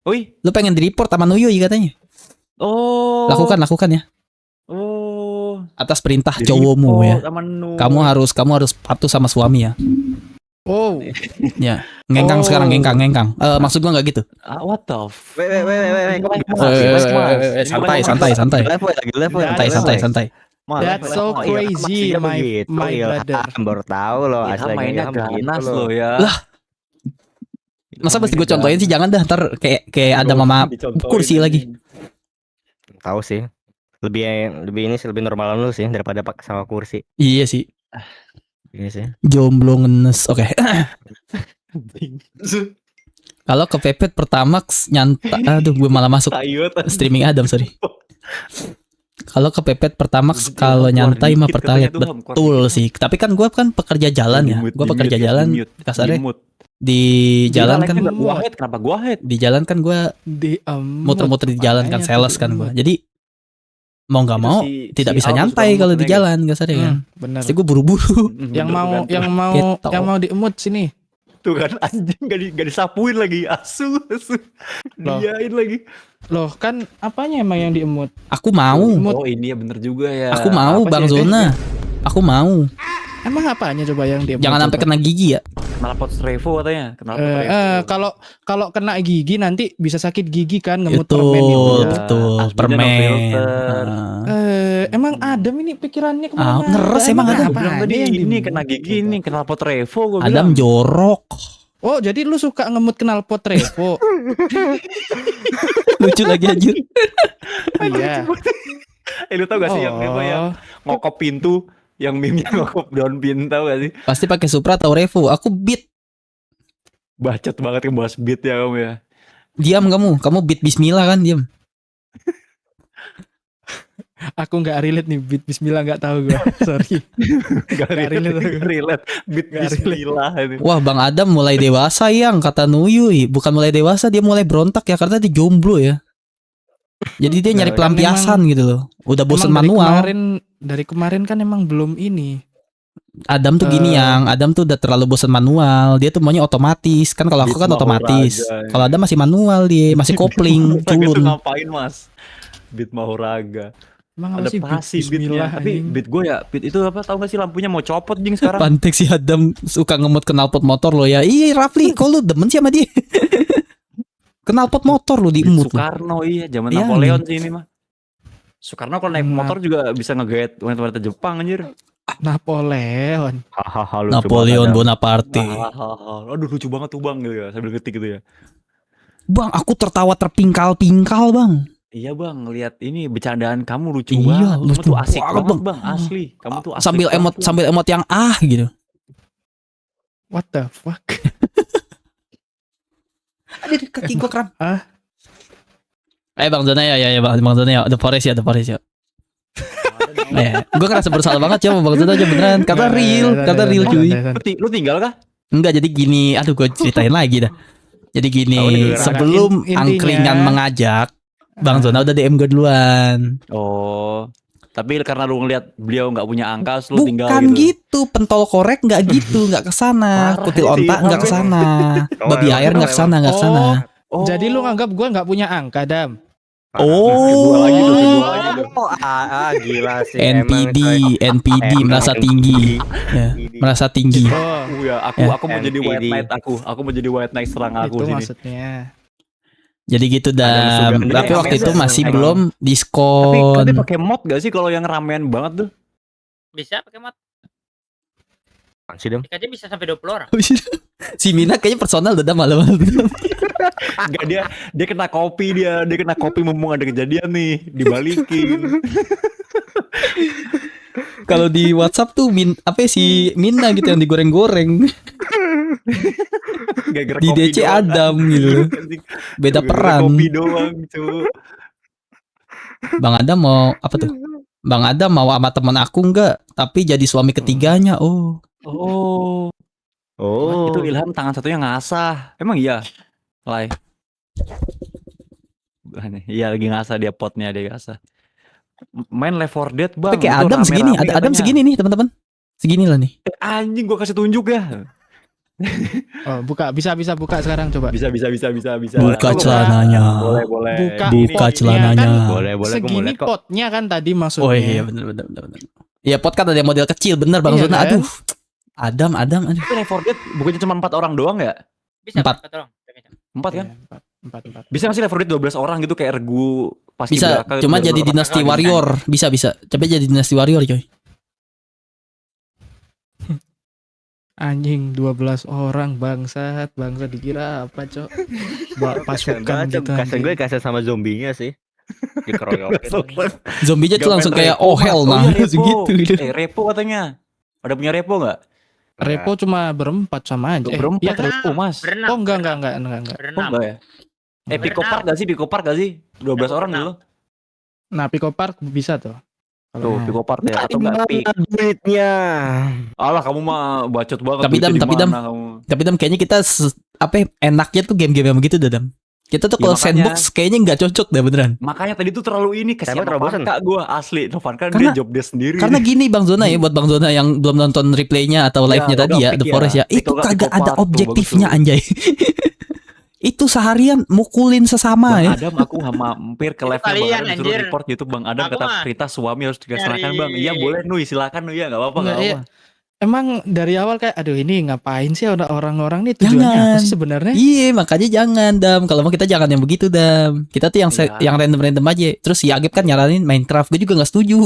Oi. lu pengen di report sama Nuyui katanya. Oh. Lakukan ya. Oh. Atas perintah Di cowokmu ya. report sama Nu. Kamu harus patuh sama suami ya. Oh, Ya, ngengkang Oh. sekarang ngengkang. Maksud gua nggak gitu. What the f... Weh. Santai. Level lagi level. Santai. that's so crazy, my brother. Baru tahu loh Ilham aslinya mainnya Ilham begitu ganas loh. loh ya. Lah. Masa mesti gue contohin sih? Jangan dah, ntar kayak ada mama kursi lagi. Tahu sih. Lebih ini sih lebih normalan lu sih daripada pakai sama kursi. Iya sih. Iya sih. Jomblo ngenes. Oke. Kalau kepepet Pertamax aduh gue malah masuk streaming Adam, sorry. Kalau kepepet Pertamax kalau nyantai mah Pertalite, betul sih. Tapi kan gue kan pekerja jalan ya. Gue pekerja jalan kasarnya di jalan kan. Kenapa gua head? Di jalan kan gue muter-muter di jalan kan, sales kan gue. Jadi mau nggak mau tidak bisa nyantai kalau di jalan kasarnya kan. Bener. Pasti gue buru-buru. Yang mau Gitu. yang mau diemut sini. Tuh kan anjing gak disapuin lagi. Asu. Loh. Diain lagi. Loh, kan apanya emang yang diemut? Aku mau. Emut. Oh ini ya bener juga ya. Aku mau Apa Bang sih? Zona. Aku mau. Emang apanya coba yang diemut? Jangan sampai coba? kena gigi ya. Knalpot Strevo katanya. Knalpot Strevo. Kalau kena gigi nanti bisa sakit gigi kan ngemut Betul, permen itu. betul. Aslinya no Permen. filter. Emang Adam ini pikirannya kemana? ngeres emang Adam. Gua bilang tadi ini kena gigi ini knalpot Revo gua Adam bilang. jorok. Oh, jadi lu suka ngemut knalpot Revo? Lucu lagi anjir. Iya. Lu tau gak sih yang Revo yang ngokop pintu, yang meme-nya ngokop daun pintu tau gak sih? Pasti pakai Supra atau Revo. Aku beat. Bacot banget ngebahas beat ya kamu ya. Diam kamu beat bismillah kan, diam. Aku nggak relate nih, beat Bismillah nggak tahu gue. Sorry. Gak relate. Beat Gak bismillah ini. Wah, Bang Adam mulai dewasa yang kata Nuyui. Bukan mulai dewasa, dia mulai berontak ya karena dia jomblo ya. Jadi dia nyari Kan pelampiasan gitu loh. Udah bosen Emang manual. Dari kemarin kan emang belum ini. Adam tuh gini yang Adam tuh udah terlalu bosan manual. Dia tuh maunya otomatis. Kan kalau aku kan Beat otomatis. Maharaga. Kalau Adam masih manual dia, masih kopling, Maharaga tuh culun. ngapain mas? Beat Maharaga. Emang Ada apa sih pasti beatnya. Bismillah Tapi anjing. beat gue ya, beat itu apa? Tahu gak sih lampunya mau copot jing sekarang? Pantek si Adam suka ngemut knalpot motor lo ya. Iya Rafli, kok lu demen sih sama dia? Knalpot motor lu Beat diemut lu. Soekarno iya, zaman Iya, Napoleon sih ini mah. Soekarno kalau naik Nah. motor juga bisa ngegait wanita-wanita Jepang anjir. Napoleon. Hahaha lucu Napoleon banget, Adam. Bonaparte. Aduh lucu banget tuh bang gitu ya, sambil ngetik gitu ya. Bang, aku tertawa terpingkal-pingkal, Bang. Iya bang, ngelihat ini bercandaan kamu lucu Iya, banget. Kamu lucu tuh asik banget, banget Bang. bang, asli. Kamu tuh asik Sambil banget, emot Bang. sambil emot yang gitu. What the fuck? Aduh, kaki gua kram. Ah. Bang Zona ya Bang Zona ya. The Forest ya. Gue ngerasa bersalah banget ya sama Bang Zona aja beneran. Kata real cuy. Lu tinggal kah? Enggak, jadi gini. Aduh, gue ceritain lagi dah. Jadi gini, Tahu nih, gara-gara sebelum intinya- angkringan mengajak, Bang Zona udah DM gue duluan. Oh, tapi karena lu ngeliat beliau nggak punya angka, terus lu tinggal Bukan gitu. gitu, pentol korek nggak gitu, nggak kesana. Parah Kutil sih, onta nggak Bang. kesana. Oh, Babi emang air nggak kenapa, kesana, nggak kesana. Oh, Jadi lu nganggap gua nggak punya angka, Dam? Oh, lagi tuh. Gila sih. NPD, emang, NPD merasa tinggi, ya, merasa tinggi. Oh, Ya, aku mau jadi white NPD. knight aku mau jadi white knight serang aku itu sini. maksudnya. Jadi gitu Ada Dam. sugar Tapi daddy, waktu itu ada masih sugar. belum Tapi diskon. pakai mod gak sih kalau yang ramean banget tuh? Bisa pakai mod. Apaan sih, Dam? Aja bisa sampai 20 orang. Si Mina kayaknya personal udah Dam malam-malam. Enggak, dia kena kopi dia kena kopi mumpung ada kejadian nih, dibalikin. Kalau di WhatsApp tuh si Mina gitu yang digoreng-goreng. Gara-gara Di kopi DC doang. Adam gitu. Beda Gara-gara peran. Kopi doang, cu. Bang Adam mau apa tuh? Bang Adam mau sama teman aku enggak, tapi jadi suami ketiganya. Oh. Oh, Oh. itu Ilham tangan satunya ngasah. Emang iya? Lai. Iya lagi ngasah dia potnya dia ngasah. Main Left 4 Dead bang. Tapi kayak itu Adam segini, rame-rame Adam katanya. segini nih teman-teman. Segini lah nih. Anjing gua kasih tunjuk ya. Oh, bisa buka sekarang coba. Bisa. Buka Aku celananya. Boleh. Buka Buka potnya celananya. kan Boleh, gua mau segini lihat kok. potnya kan tadi maksudnya. Oh iya benar. Iya pot kan ada yang model kecil bener Bang Iya Zona. kan? Aduh. Adam. Aduh. Tapi Left 4 Dead bukannya cuma 4 orang doang ya? Bisa 4. Pak, tolong. 4 kan? Iya, empat. Bisa nggak sih Left 4 Dead 12 orang gitu kayak regu pas Bisa, cuma jadi Dynasty Warrior. Bisa. Coba jadi Dynasty Warrior coy. Anjing 12 orang bangsa dikira apa, Cok? Pasukan gitu. Kasih gue anjing. kasih sama zombinya sih. Dikeroyokin. Zombinya tuh langsung kayak oh hell nah segitu gitu. Repo katanya. Ada punya Repo nggak? Repo cuma berempat sama aja. Berempat Iya, Repo mas. Berenam. Oh enggak. Oh Berenam. enggak ya? Pico Park gak sih? Pico Park gak sih? 12 orang dulu. Nah, Pico Park bisa tuh. Tuh, Pico Park ya atau enggak Pik. Duitnya. Alah kamu mah bacot banget. Tapi, Dam, duitnya tapi, di Dam. mana kamu. Tapi Dam kayaknya kita enaknya tuh game-game yang begitu dah Dam. Kita tuh Ya, kalau makanya. sandbox kayaknya nggak cocok dah beneran. Makanya tadi tuh terlalu ini kasihan Saya terlalu bosan. Novanka gue asli. Novanka Karena- dia job desk sendiri. Karena gini Bang Zona ya, buat Bang Zona yang belum nonton replaynya atau Ya, live-nya tadi udah ya, pick The ya. Forest ya, Pick itu enggak kagak Pico ada Park tuh, objektifnya bagus anjay. Itu seharian mukulin sesama Bang ya. Adam aku mampir ke Itu live Bang kalian, Adam disuruh anjir. report YouTube Bang Adam Aku kata mah Prita suami harus dikasihkan nyari- Bang. Iya boleh Nui silakan Nui ya enggak apa-apa Enggak, enggak apa. Emang dari awal kayak aduh ini ngapain sih orang-orang nih tujuannya Jangan. apa sih sebenarnya? Iya, makanya jangan Dam. Kalau mau kita jangan yang begitu Dam. Kita tuh yang Iya. yang random-random aja. Terus si Agib kan nyaranin Minecraft, gue juga nggak setuju.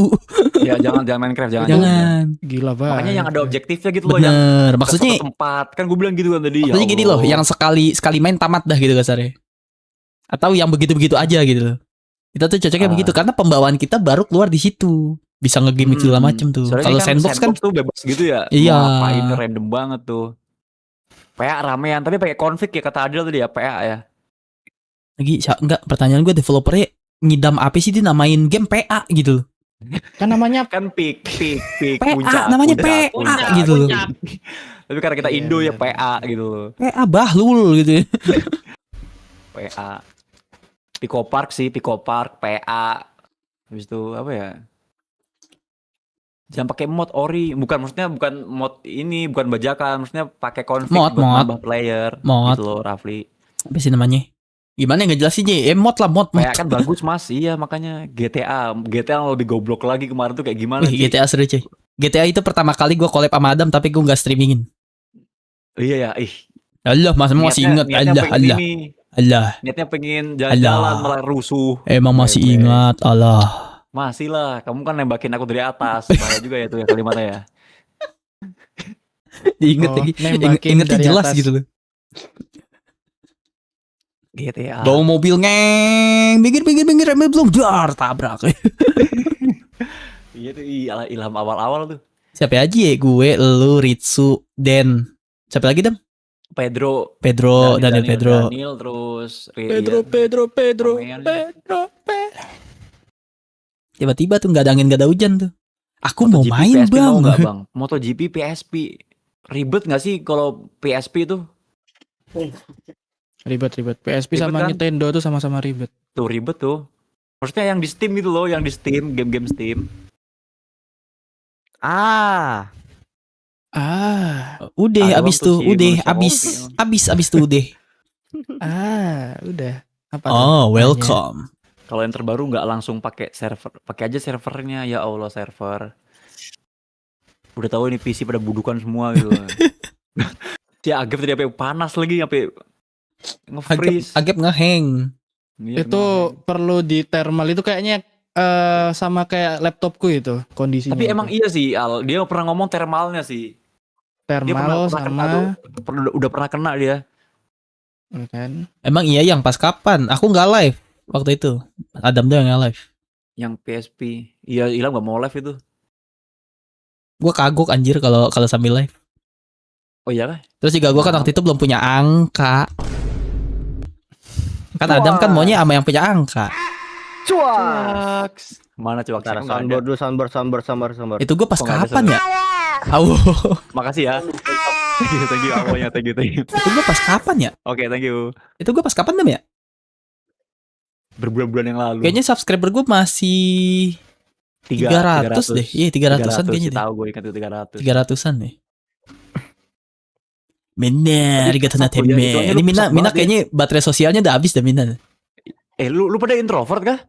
Ya jangan Minecraft jangan. Jangan. Gila banget. Makanya yang ada objektifnya gitu loh yang Bener. ke Maksudnya suatu tempat. Kan gue bilang gitu kan tadi. maksudnya gini loh, yang sekali main tamat dah gitu kasarnya. Atau yang begitu-begitu aja gitu loh. Kita tuh cocoknya Ah. begitu karena pembawaan kita baru keluar di situ. Bisa nge-game segala macem tuh. Soalnya Kalau ini sandbox kan tuh bebas gitu ya. Iya. Mau ngapain random banget tuh. PA ramean tapi pakai config ya kata Adil tadi ya PA ya. lagi enggak, pertanyaan gue developernya ngidam apa sih dia namain game PA gitu loh. kan namanya Kan pik PA, namanya PA gitu loh. Tapi karena kita Iya, Indo ya benar, PA gitu loh. PA bahlul gitu ya. PA. Pico Park sih, Pico Park, PA. Habis itu apa ya? Jangan pakai mod ori, bukan mod ini, bukan bajakan, maksudnya pakai config Mod, buat mod. nambah player Mod. gitu loh, Rafli. Apa sih namanya? Gimana yang ngejelasinnya? Mod lah, mod. Kayak kan bagus Mas, iya makanya GTA yang lebih goblok lagi kemarin tuh kayak gimana Wih, sih? GTA seru cuy. GTA itu pertama kali gue collab sama Adam tapi gue nggak streamingin. Iya ya, Allah, masih ingat. niatnya pengen Allah. ini, Allah. niatnya pengen jalan-jalan Allah. malah rusuh. Emang masih Bebek. ingat. Allah. Masih lah, kamu kan nembakin aku dari atas, bahaya juga ya tuh ya kalimatnya ya. Diinget Oh, lagi. nembakin Ingetnya dari jelas atas. gitu loh. GTA. Bawa mobil ngeng, minggir, remnya belum dar, tabrak. Iya tuh ilham awal-awal tuh. Siapa aja ya? Gue, lu, Ritsu, Den. Siapa lagi, Dam? Pedro, Daniel Pedro. Daniel terus Pedro. Ramean. Tiba-tiba tuh nggak ada angin, nggak ada hujan tuh. Aku mau MotoGP, main, PSP Bang. mau nggak, Bang? MotoGP PSP ribet nggak sih kalau PSP tuh? Ribet. PSP Ribet sama kan? Nintendo tuh sama-sama ribet. Tuh ribet tuh. Maksudnya yang di Steam gitu loh, yang di Steam, game-game Steam. Ah, Udah, Ada abis waktu tuh, sih udah, manusia abis tuh, udah. udah. Apa tuh? Oh, namanya? welcome. Kalau yang terbaru nggak langsung pakai server, pakai aja servernya, ya Allah server. Udah tahu ini PC pada budukan semua gitu. Si Agep tadi sampai panas lagi, sampai nge-freeze. Agep ngehang. Iya, Itu perlu di thermal itu kayaknya sama kayak laptopku itu kondisinya. tapi itu. emang iya sih Al, dia pernah ngomong thermalnya sih. Dia thermal pernah kena sama tuh. Udah pernah kena dia. kan. Emang iya yang pas kapan? Aku nggak live waktu itu. Adam doang yang live. Yang PSP. Iya, Ilham gak mau live itu. Gue kagok anjir kalau sambil live. Oh iya kah? Terus juga gue kan waktu itu belum punya angka. Kan Adam kan maunya sama yang punya angka. Cuaks. Mana cuaks? Ntar Aku nggak ada. soundboard. Itu gue pas Oh, nggak ada kapan ya? Aduh, Makasih ya. Thank you awalnya, thank you. itu gue pas kapan ya? Oke, thank you. Itu gue pas kapan Dam ya? Berbulan-bulan yang lalu. Kayaknya subscriber gue masih 300 deh. Iya, 300-an kayaknya deh. Tahu gue ikan itu 300. 300-an deh. Bener, Tapi gak apa ya, Mina. hitungannya Ini lu Mina, pesat banget ya. kayaknya baterai sosialnya udah habis dah Mina. Lu pada introvert kah?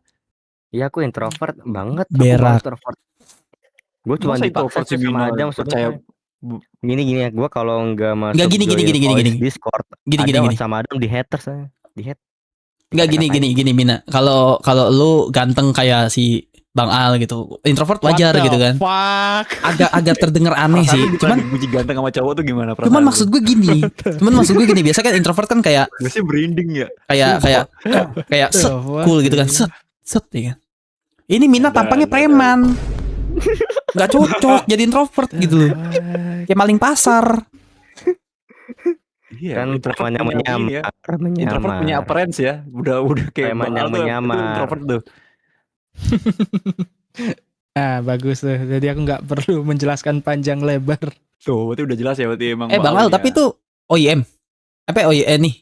Iya, aku introvert banget. Berak. Gue cuma Masa dipaksa introvert sih, sih sama Bina? Adam Percaya. Gini ya, gue kalau nggak masuk Nggak, gini, join gini. voice Discord, Gini. Adam sama Adam di haters aja. Di hate. Enggak gini Mina. Kalau lu ganteng kayak si Bang Al gitu. Introvert wajar What the gitu kan. Fuck. Agak terdengar aneh sih. Cuman dipuji ganteng sama cowok tuh gimana perasaan cuman lu? maksud gue gini. Biasa kan introvert kan kayak Gue sih merinding ya. kayak set cool gitu kan. Set ya kan. Ini Mina tampangnya preman. Nggak cocok jadi introvert gitu loh. Kayak maling pasar. Iya, Kan introvert preman yang punya ini ya. Introvert punya appearance ya. Udah kayak Preman Bang yang Al tuh, menyamar. itu introvert tuh. Ah, bagus tuh. Jadi aku nggak perlu menjelaskan panjang lebar. Tuh, berarti udah jelas ya berarti emang. Bang Al ya. tapi itu OEM. Apa OEM nih?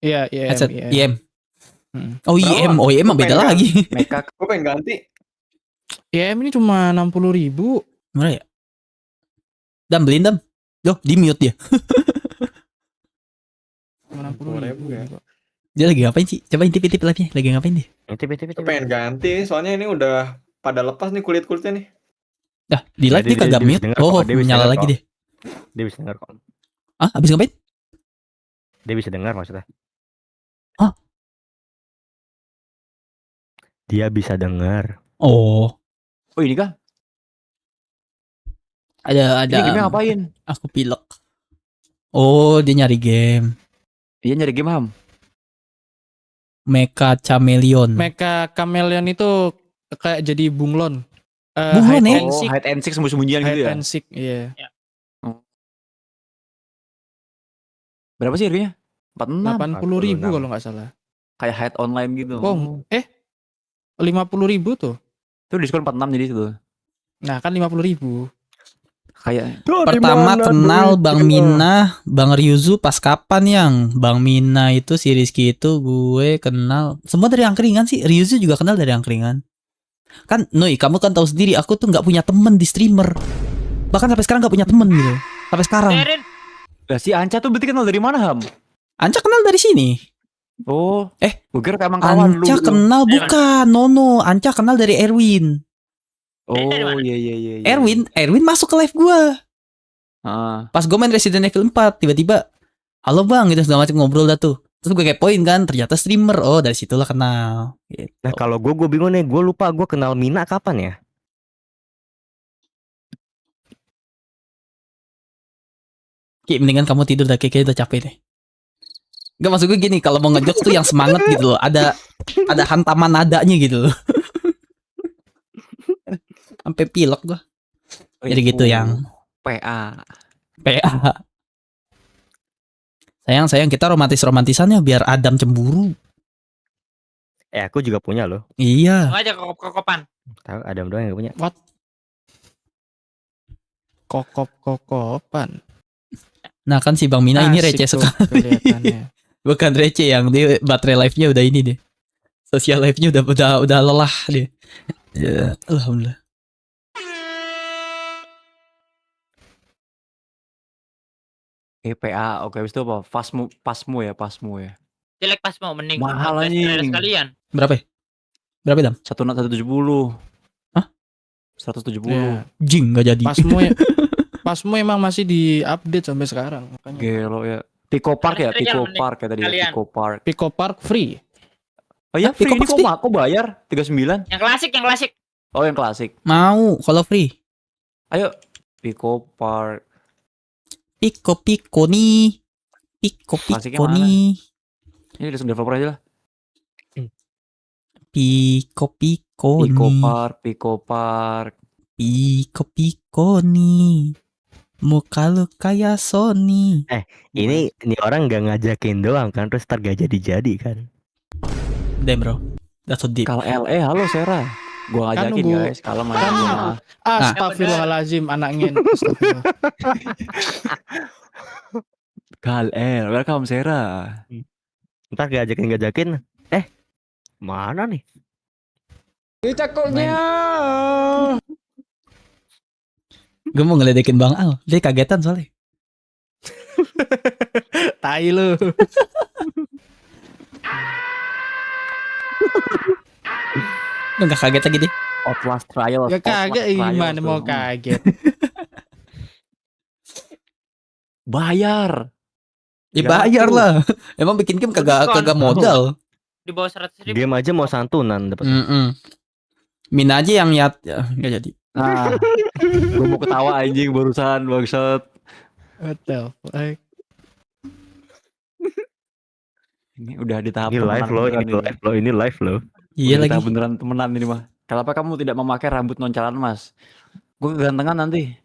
Iya, Headset iya. IM. Hmm. OEM mah beda Pengen lagi. Makeup. Gue pengen ganti. IM ini cuma 60.000. Mana ya? Dam beliin Dam. Loh, di mute dia. 60.000 ya. Dia lagi ngapain sih? Coba intip live-nya. Lagi ngapain dia? Intip. Gue pengen ganti, soalnya ini udah pada lepas nih kulit-kulitnya nih. Dah, di live dia Dia kagak bisa mute. denger Oh, kok, dia bisa nyala denger lagi kok. deh. Dia bisa dengar kok. Ah, habis ngapain? Dia bisa dengar maksudnya. Hah? Dia bisa dengar. Oh, Oh ini kah? ada. Ini game ngapain? Aku pilek. Oh, dia nyari game. Iya nyari game Ham. Mecha Chameleon. Mecha Chameleon itu kayak jadi bunglon. Bunglon hide ya? and seek. Hide and seek sembunyi-sembunyian gitu Hide ya. and seek, iya. Berapa sih harganya? 46. 80.000 kalau nggak salah. Kayak hide online gitu. Oh, 50.000 tuh. Itu diskon 46 jadi itu. Nah, kan 50.000. Kayak Pertama kenal Bang Mina, Bang Ryuzu pas kapan yang? Bang Mina itu si Rizky itu gue kenal semua dari angkringan sih. Ryuzu juga kenal dari angkringan. Kan Noi, kamu kan tahu sendiri aku tuh nggak punya temen di streamer. Bahkan sampai sekarang nggak punya temen gitu. Sampai sekarang. Derin, Lah si Anca tuh berarti kenal dari mana, Ham? Anca kenal dari sini. Oh, Eh, gue kira emang kawan lu. Anca kenal bukan, Nono. Anca kenal dari Erwin. Oh, Dari mana? iya. Erwin masuk ke live gua. Ah. Pas gue main Resident Evil 4, tiba-tiba, halo bang, gitu segala macam ngobrol dah tuh. Terus gue kepoin kan, ternyata streamer. Oh, dari situlah kenal. Gitu. Nah kalau gue bingung nih, gue lupa gue kenal Mina kapan ya? Kayak mendingan kamu tidur dah, kayak udah capek deh. Gak, maksud gue gini, kalau mau ngejok tuh yang semangat gitu loh. Ada hantaman nadanya gitu loh. Sampai pilek gua. Jadi gitu yang PA. Sayang kita romantisannya biar Adam cemburu. Aku juga punya loh. Iya. mau aja kokopan. Tahu Adam doang yang gak punya. Kokopan. Nah kan si Bang Mina ini receh Asik tuh sekali. kelihatannya. Bukan receh, yang dia baterai life-nya udah ini deh. Sosial life-nya udah lelah deh. Ya, alhamdulillah. PA. Oke, habis itu apa? Pasmu ya. Jelek pas mau mending. Mahal Tes anjing. sekalian. Berapa ya? Berapa Dam? 170. Hah? 170. Ya, Jing gak jadi. pasmu emang masih di-update sampai sekarang. Makanya. Gelo ya. Pico Park ya, Listrik yang Pico mending Park ya tadi ya, kalian. Pico Park. Pico Park free. Oh iya, Ah, Pico free ini Park free? kok bayar 39? Yang klasik. Oh, yang klasik. Mau kalau free. Ayo, Pico Park. Piko nih. Klasiknya Piko mana? nih. Ini langsung developer aja lah. Piko Pico nih. Park. Piko nih. Muka lu kayak Sony. Ini orang gak ngajakin doang kan, terus ntar gak jadi kan. Damn bro. That's so deep. Kalau LE, halo Sera. Gua ngajakin nunggu. guys, kalau mana gua. Astagfirullahalazim anaknya. Astagfirullah. Kal welcome Sera. Ntar gak ngajakin. Mana nih? Gue mau ngeledekin Bang Al. Dia kagetan soalnya. Tai lu. Lu gak kaget lagi deh. Outlast Trial. Gak kaget gimana mau kaget. Bayar. Ya Ya, bayar tuh. lah. Emang bikin game kagak modal. Di bawah 100.000. Game aja mau santunan dapat. Min aja yang nyat ya, gak jadi. Nah, gua mau ketawa anjing barusan bangsat. What the fuck? Ini udah di tahap Ini live loh, ini live loh. Iya lagi. Beneran temenan ini mah. Kenapa kamu tidak memakai rambut noncalan Mas? Gue kegantengan nanti.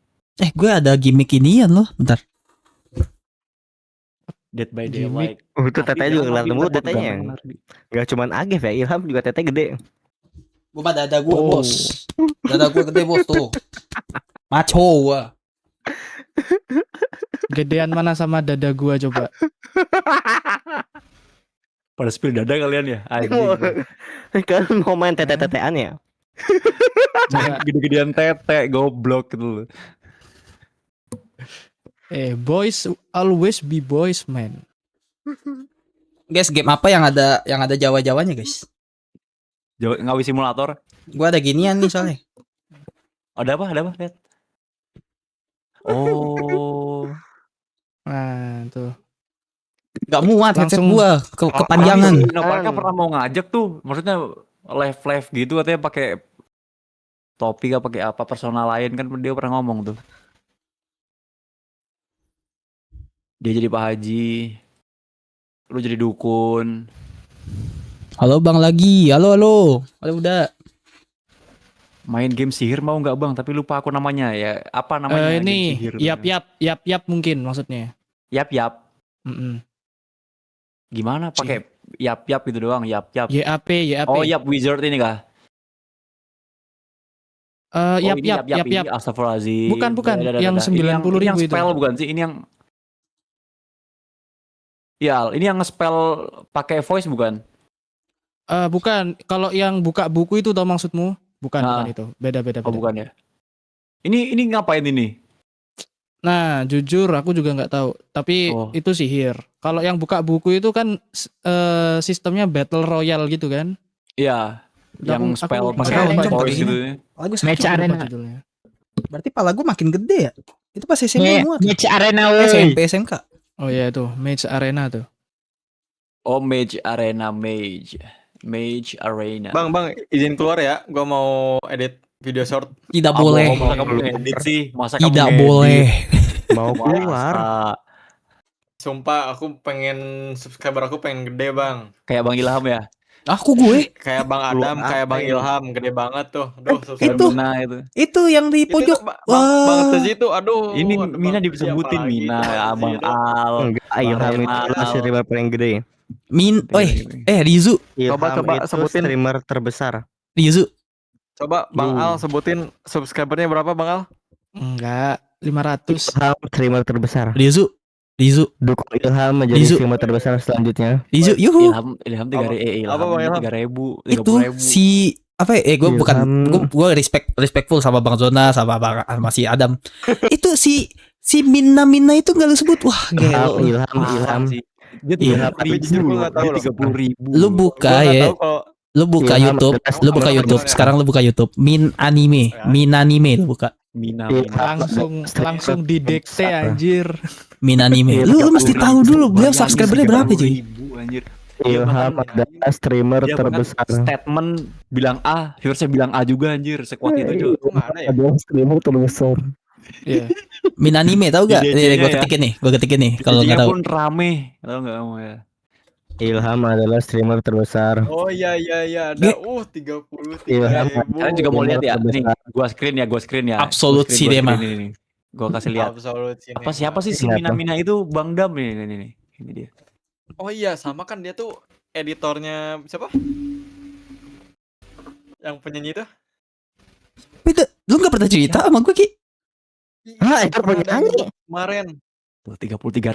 Gue ada gimmick inian loh. Bentar. Dead by Gimmick. Daylight. Itu tetenya juga kelihatan mulu tetenya. Gak cuman Agif ya, Ilham juga tetenya gede. Gue mah dada gue bos. Dada gue gede bos tuh. Maco gua. Gedean mana sama dada gua coba? Pada spill dada kalian ya? Anjing. Kan mau main tete-tetean ya. Gede-gedean tete, goblok gitu loh. Boys always be boys, man. Guys, game apa yang ada Jawa-Jawanya guys? Ngawi simulator. Gue ada ginian nih soalnya. Ada apa? Lihat. Oh. Nah, tuh. Gak muat headset Langsung- gua kepanjangan. Mereka pernah mau ngajak tuh, maksudnya live gitu katanya pakai topi gak pakai apa personal lain kan dia pernah ngomong tuh. Dia jadi Pak Haji, lu jadi dukun. Halo Bang lagi. Halo. Halo udah. Main game sihir mau nggak Bang? Tapi lupa aku namanya ya. Apa namanya? game Ini sihir tuh? yap mungkin maksudnya. Yap. Mm-mm. Gimana? Pakai yap gitu doang. Yap. YAP. Oh yap wizard ini kah? Yap. ini Astagfirullahaladzim. Bukan. Dah. Yang 90.000 ini yang itu. spell bukan sih? Ini yang ya, ini yang nge-spell pakai voice bukan? Bukan. Kalau yang buka buku itu tau maksudmu? Bukan, Nah. bukan itu. Beda, beda, Oh beda. bukan ya. Ini ngapain ini? Nah, jujur aku juga nggak tahu. Tapi Oh. itu sihir. Kalau yang buka buku itu kan sistemnya battle royale gitu kan? Iya. Yang Aku spell lupa pakai Makanya judulnya. voice gitu. Bagus Aku match lupa arena. judulnya. Berarti pala gue makin gede ya. Itu pas SMP muat. Match arena SMP SMK. Oh iya itu, Mage Arena tuh. Oh Mage Arena Mage Arena. Bang, izin keluar ya. Gua mau edit video short. Tidak Ah, boleh. bohong, masa kamu ngedit sih? Masa kamu Tidak ngedit? boleh. Mau keluar. Masa? Sumpah aku pengen subscriber aku pengen gede, Bang. Kayak Bang Ilham ya? Aku gue. Kayak Bang Lu Adam, kayak Bang ngapain? Ilham, gede banget tuh. Duh, Kayak subscriber. Itu. Mina itu. Itu yang di Itu pojok. tuh, Bang Wah. Tezi itu, aduh. Ini aduh, Mina Bang Tezi disebutin apalagi Mina, itu, Bang Abang Tezi itu. Al. Enggak, Ilham itu Renal. adalah streamer paling gede. Rizu. Ilham Coba itu sebutin. streamer terbesar. Rizu. Coba Bang Lu. Al sebutin subscribernya berapa, Bang Al? Enggak, 500. Ilham streamer terbesar. Rizu. Dukung Ilham menjadi Rizu. streamer terbesar selanjutnya. Rizu. Yuhu. Ilham 3 Apa, Bang Ilham? 3.000, Itu 30.000. si apa ya? Gue bukan Ilham. gue respectful sama Bang Zona sama sama si Adam. Itu si Mina itu nggak lu sebut. Wah, gelo. Ilham. Dia Ilham, tapi jujur gua nggak tahu loh. 30.000. Lu buka Gua nggak ya. tahu kalau Lu buka Ilham YouTube, adalah lu buka streamer YouTube. terbesar. Sekarang lu buka YouTube. Min anime lu buka. Mina. Langsung didekte anjir. Min anime. Lu mesti tahu dulu beliau subscribernya berapa cuy. 30.000, anjir. Ilham adalah streamer Dia bahkan terbesar. statement bilang A, viewersnya bilang A juga anjir, sekuat itu cuy. Kok nggak ada ya? Adalah streamer terbesar. Iya. Min anime tahu gak? Ide-idenya Gue ya. ketikin nih kalau nggak Jadinya tahu. pun rame, tahu nggak kamu ya? Ilham adalah streamer terbesar. Oh iya ada. 33 Ilham. ribu. Kalian juga mau lihat ya? Nih, Terbesar. gua screen ya. Absolute Cinema. Ini. Gua kasih lihat. Absolut Cinema. Apa siapa sih si Kenapa? Mina itu? Bang Dam nih. Ini dia. Oh iya, sama kan dia tuh editornya siapa? Yang penyanyi itu? Beda, lu nggak pernah cerita sama gue Ki? Hah, editor Pernah penyanyi? ada kemarin. Tuh 33.000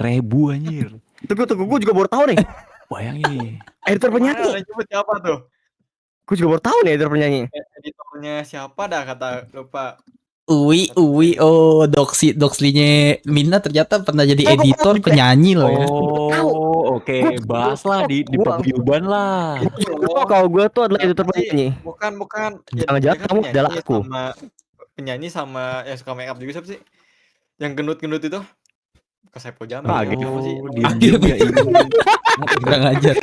anjir. Tunggu, gue juga baru tahu nih. Bayangin. Editor Kemarin penyanyi. ada nyebut siapa tuh? Gue juga baru tahu nih editor penyanyi. Editornya siapa dah kata lupa. Uwi, Doxlinya Mina ternyata pernah jadi Oh, gua editor tahu juga. penyanyi loh ya. Oh, oke. Bahas lah di paguyuban lah. Kalau gue tuh adalah editor Siapa sih? penyanyi. Bukan. Jangan-jangan dia kan kamu penyanyi adalah aku. Sama penyanyi sama yang suka make up juga siapa sih? Yang gendut itu? Kesepo Jamil. Ah, apa gitu. sih? Diam-diam ya ini. Kurang ajar.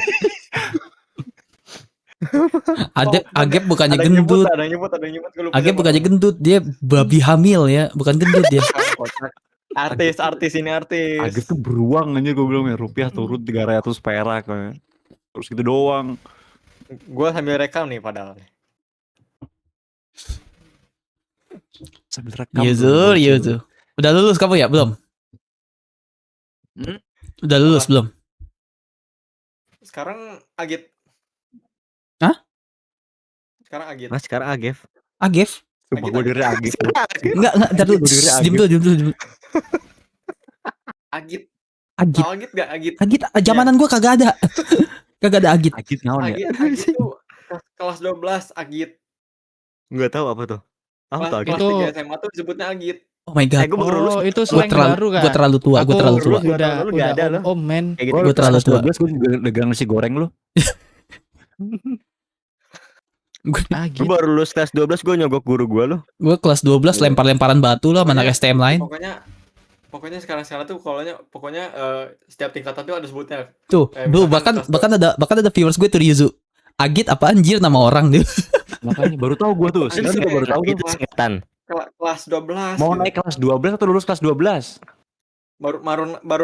Agep bukannya Ada yang nyebut, gendut. ada yang nyebut, gue lupa Agep siapa. bukannya gendut, dia babi hamil ya, bukan gendut dia. Artis ini artis. Agak tuh beruang aja gue bilang ya. Rupiah turun 300 perak. Kayak. Terus gitu doang. Gue sambil rekam nih padahal. Sambil rekam. Yuzu. Udah lulus kamu ya? Belum? Hmm? Udah lulus belum? Sekarang Agit. Hah? Sekarang Agit. Nah, sekarang Agef. Agef? Sumpah gue dari Agit. Enggak, ntar dulu. Gua dengerin Diam dulu. Agit. Agit. Tahu Agit gak? Agit. Agit, zamanan gua kagak ada. Kagak ada Agit. Agit naon ya? Agit tuh kelas 12 Agit. Nggak tahu apa tuh. Apa tuh Agif? Kelas Itu- 3 SMA tuh disebutnya Agit. Oh my god. Gue baru lulus. Oh, itu Gue slang baru kan? terlalu tua, gue Aku terlalu tua. lulus. Udah, Lu nggak ada, om men. Kayak gitu. Gue terlalu tua. Gue juga dagang nasi goreng lu. Gue Agit. baru lulus kelas 12, gue nyogok guru gue loh. Gue kelas 12 lempar-lemparan batu lah, mana STM lain. Pokoknya sekarang tuh pokoknya setiap tingkatan tuh ada sebutnya. Tuh, misalkan bahkan ada viewers gue tuh Ryuzu. Agit apa anjir nama orang dia. Makanya baru tahu gue tuh. Sekarang juga baru tahu tuh. Itu singkatan. Kelas 12. Mau gitu. naik kelas 12 atau lulus kelas 12? Baru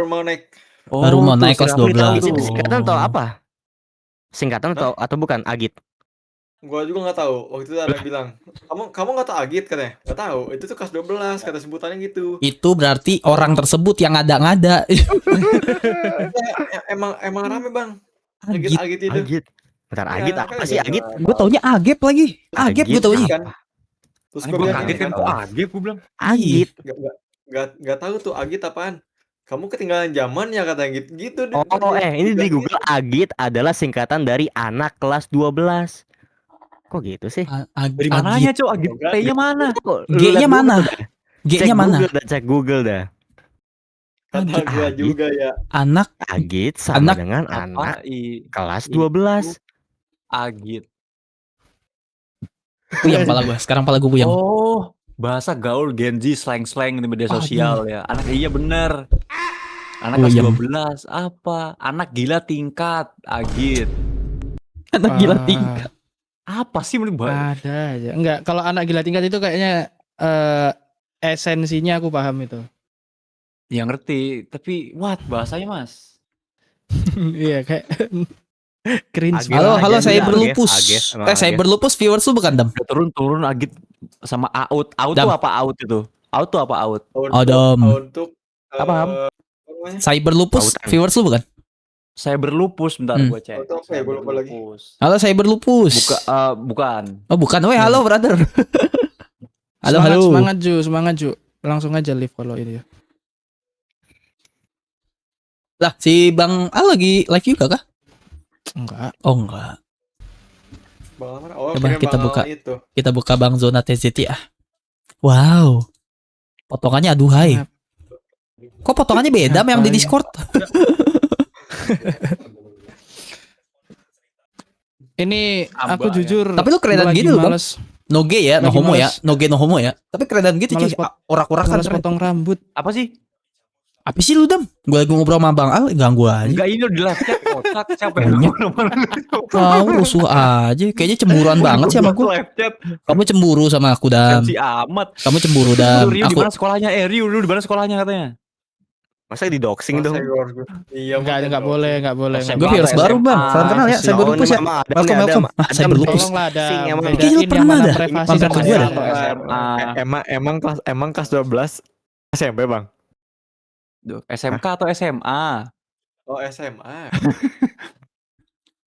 mau naik. Baru mau naik kelas 12. Itu Oh. singkatan atau apa? Singkatan atau bukan Agit? Gua juga nggak tahu. Waktu itu ada yang bilang, kamu nggak tahu Agit katanya? Nggak tahu. Itu tuh kelas 12 kata sebutannya gitu. Itu berarti orang tersebut yang ngada-ngada. Emang rame bang. Agit. Agit itu. Agit. Bentar, Ya, Agit apa sih Agit? Gue taunya Agep lagi. Agep gue taunya. Kan. Terus Gue bilang, kaget kan kok Agit gue bilang. Agit. Nggak tahu tuh Agit apaan. Kamu ketinggalan zaman ya kata gitu. Oh, ini di Gitu. Google Agit adalah singkatan dari anak kelas 12. Anak kelas 12. Anak kelas 12. Anak kelas 12. Kok gitu sih? Dari mananya, Cok? Agit T-nya mana? Kok lu G-nya liat mana? Google dah? G-nya Cek mana? Google dah, cek Google dah. Kata gua Agit. juga ya. Anak Agit sama Anak dengan Apa? anak kelas Itu 12. Agit. puyeng pala gue. Sekarang pala gue puyeng. Oh, bahasa gaul Gen Z, slang-slang di media sosial ya. Anak iya bener. Anak kelas Puyeng. 12 apa? Anak gila tingkat, Agit. Anak gila Ah, tingkat. Apa sih menurut Ada aja. Enggak, kalau anak gila tingkat itu kayaknya esensinya aku paham itu. Ya ngerti, tapi what bahasanya, Mas? Iya kayak cringe. Agit. Halo, halo, Agit, saya Agit, berlupus. Agit, emang Saya Agit. berlupus viewers lu bukan, Dam? Udah turun Agit sama Out. Out Dam. tuh apa Out itu? Out tuh apa Out? Adam. Untuk Apa, Ham? namanya? Saya berlupus Autan. viewers lu bukan? Saya berlupus, bentar gua cek. Auto apa ya? Gua lupa lagi. Halo, saya berlupus. Bukan. Oh, bukan. Weh, halo, brother. Halo, Semangat, halo. semangat Ju. Langsung aja live kalau ini ya. Lah, si Bang Al lagi live juga kah? Enggak. Oh, enggak. Bang mana? Oh, Coba kira kita Bang buka. Al itu. Kita buka Bang Zona TZT ah. Wow. Potongannya aduhai. Kok potongannya beda sama yang di Ngapain? Discord? Ini Amba aku ya. jujur. Tapi lu kerenan gua lagi gini loh, Bang. males, No gay ya, no Lagi homo ya. males. No gay, no homo ya. Tapi kerenan gitu Males cuy. Orak-orakan males keren. potong rambut. Apa sih? Apa sih lu, Dam? Gue lagi ngobrol sama Bang Al, ganggu aja. Enggak, ini udah di live chat otak. Siapa yang Banyak. Tahu rusuh aja. Kayaknya cemburuan banget sih sama gue. Live chat. Kamu cemburu sama aku, Dam. Si amat. Kamu cemburu, Dam. Rio di Aku mana sekolahnya? Rio di mana sekolahnya katanya? Masa di doxing dong? Iya, Enggak boleh, enggak boleh. SMA. gue viewers baru, Bang. Salam kenal ya. Saya berlupus ya. Welcome, welcome. Ah, saya berlupus. Tolonglah ada Emang. bedain Kayaknya lu yang pernah mana dah. privasi Mampir dan ke gua dah. SMA. emang kelas 12 SMP, Bang. Duh, SMK atau SMA? Oh, SMA.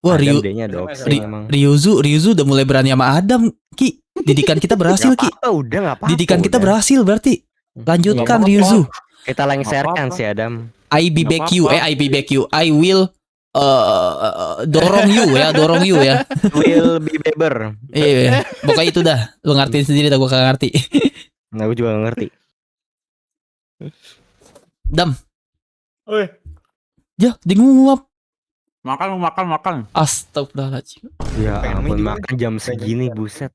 Wah, Adam Ryu, D-nya Ri- doxing emang. Ryuzu udah mulai berani sama Adam, Ki. Didikan kita berhasil, Ki. Apa udah nggak apa-apa. Didikan kita udah. berhasil berarti. Lanjutkan, Nggak apa-apa. Ryuzu. Kita lengserkan Nggak si Adam. I be Nggak back you, apa-apa. I be back you. I will dorong you ya. Will be Bieber. Iya, pokoknya itu dah. Lu ngertiin sendiri, dah gue kagak ngerti. Nah, gue juga nggak ngerti. Dam, Oi, ya di nguap. makan. Astagfirullahaladzim. Ya Pengen ampun, mie juga. makan jam segini, buset.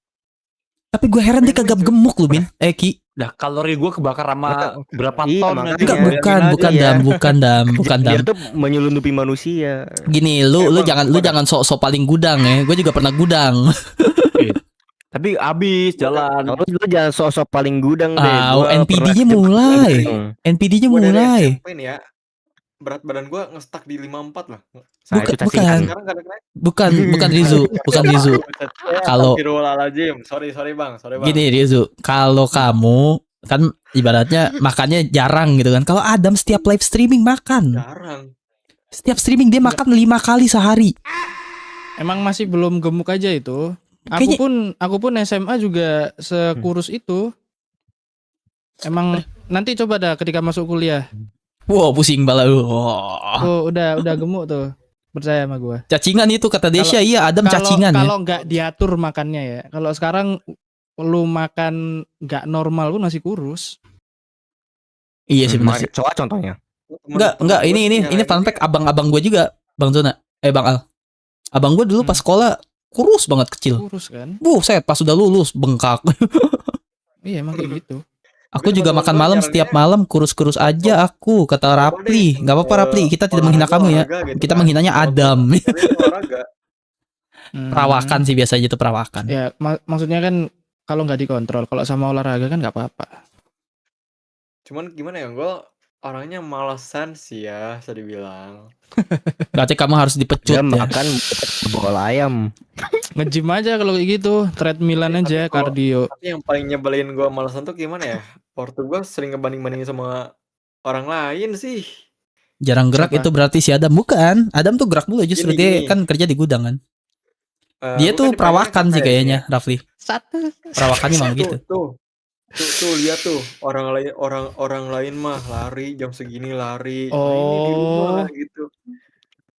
Tapi gue heran dia kagak gemuk lu, Min. Ki. Dah kalori gue kebakar sama berapa Iya, ton? makanya. nanti. Enggak, Iya, bukan, iya. bukan Dia Dam. tuh menyelundupi manusia. Gini, lu jangan sok-sok paling gudang ya. Gue juga pernah gudang. Tapi abis jalan. Lu jangan sosok paling gudang deh. Ah, Gua NPD-nya pernah mulai. kejebak. NPD-nya Gua dari mulai. SMP nih ya. Berat badan gua nge-stuck di 54 lah. Nah, itu Bukan. cacingan. Sekarang kadang naik. Bukan Rizu. Kalau- Astagfirullahaladzim. Sorry Bang. Gini Rizu, kalau kamu kan ibaratnya makannya jarang gitu kan. Kalau Adam setiap live streaming makan. Jarang. Setiap streaming dia makan 5 kali sehari. Emang masih belum gemuk aja itu. Kayaknya- Aku pun SMA juga sekurus itu. Emang nanti coba dah ketika masuk kuliah. Wow, pusing bala lu. Wow. Tuh udah gemuk tuh. Percaya sama gua. Cacingan itu kata Desya, iya Adam cacingan ya. Kalau nggak diatur makannya ya. Kalau sekarang lu makan nggak normal pun masih kurus. Iya sih benar sih. Coba contohnya. Enggak, ini fun fact abang-abang gue juga, Bang Zona. Bang Al. Abang gue dulu pas sekolah kurus banget kecil. Kurus kan? Set pas udah lulus bengkak. Iya emang kayak gitu. Aku Tapi juga teman-teman makan gua malam jarangnya- setiap malam kurus-kurus aja aku, kata Rapli. Enggak apa-apa Rapli, kita tidak menghina kamu ya. gitu Kita kan. menghinanya Adam. Olahraga. Perawakan sih biasanya itu perawakan. Ya maksudnya kan kalau nggak dikontrol, kalau sama olahraga kan nggak apa-apa. Cuman gimana ya, gue orangnya malesan sih ya, bisa dibilang. Berarti kamu harus dipecut Dia ya. makan bol ayam. Nge-gym aja kalau kayak gitu, treadmillan aja, Tapi kalau- kardio. Tapi yang paling nyebelin gue malesan tuh gimana ya? Waktu gue sering ngebanding-bandingin sama orang lain sih. Jarang gerak Siapa? itu berarti si Adam bukan. Adam tuh gerak dulu justru dia Gini. kan kerja di gudang kan. Dia Gua tuh kan perawakan dibandingin sih sama kayaknya, Rafli. Satu. Perawakannya emang gitu. Tuh lihat tuh orang lain mah lari jam segini lari. Nah, ini di rumah gitu.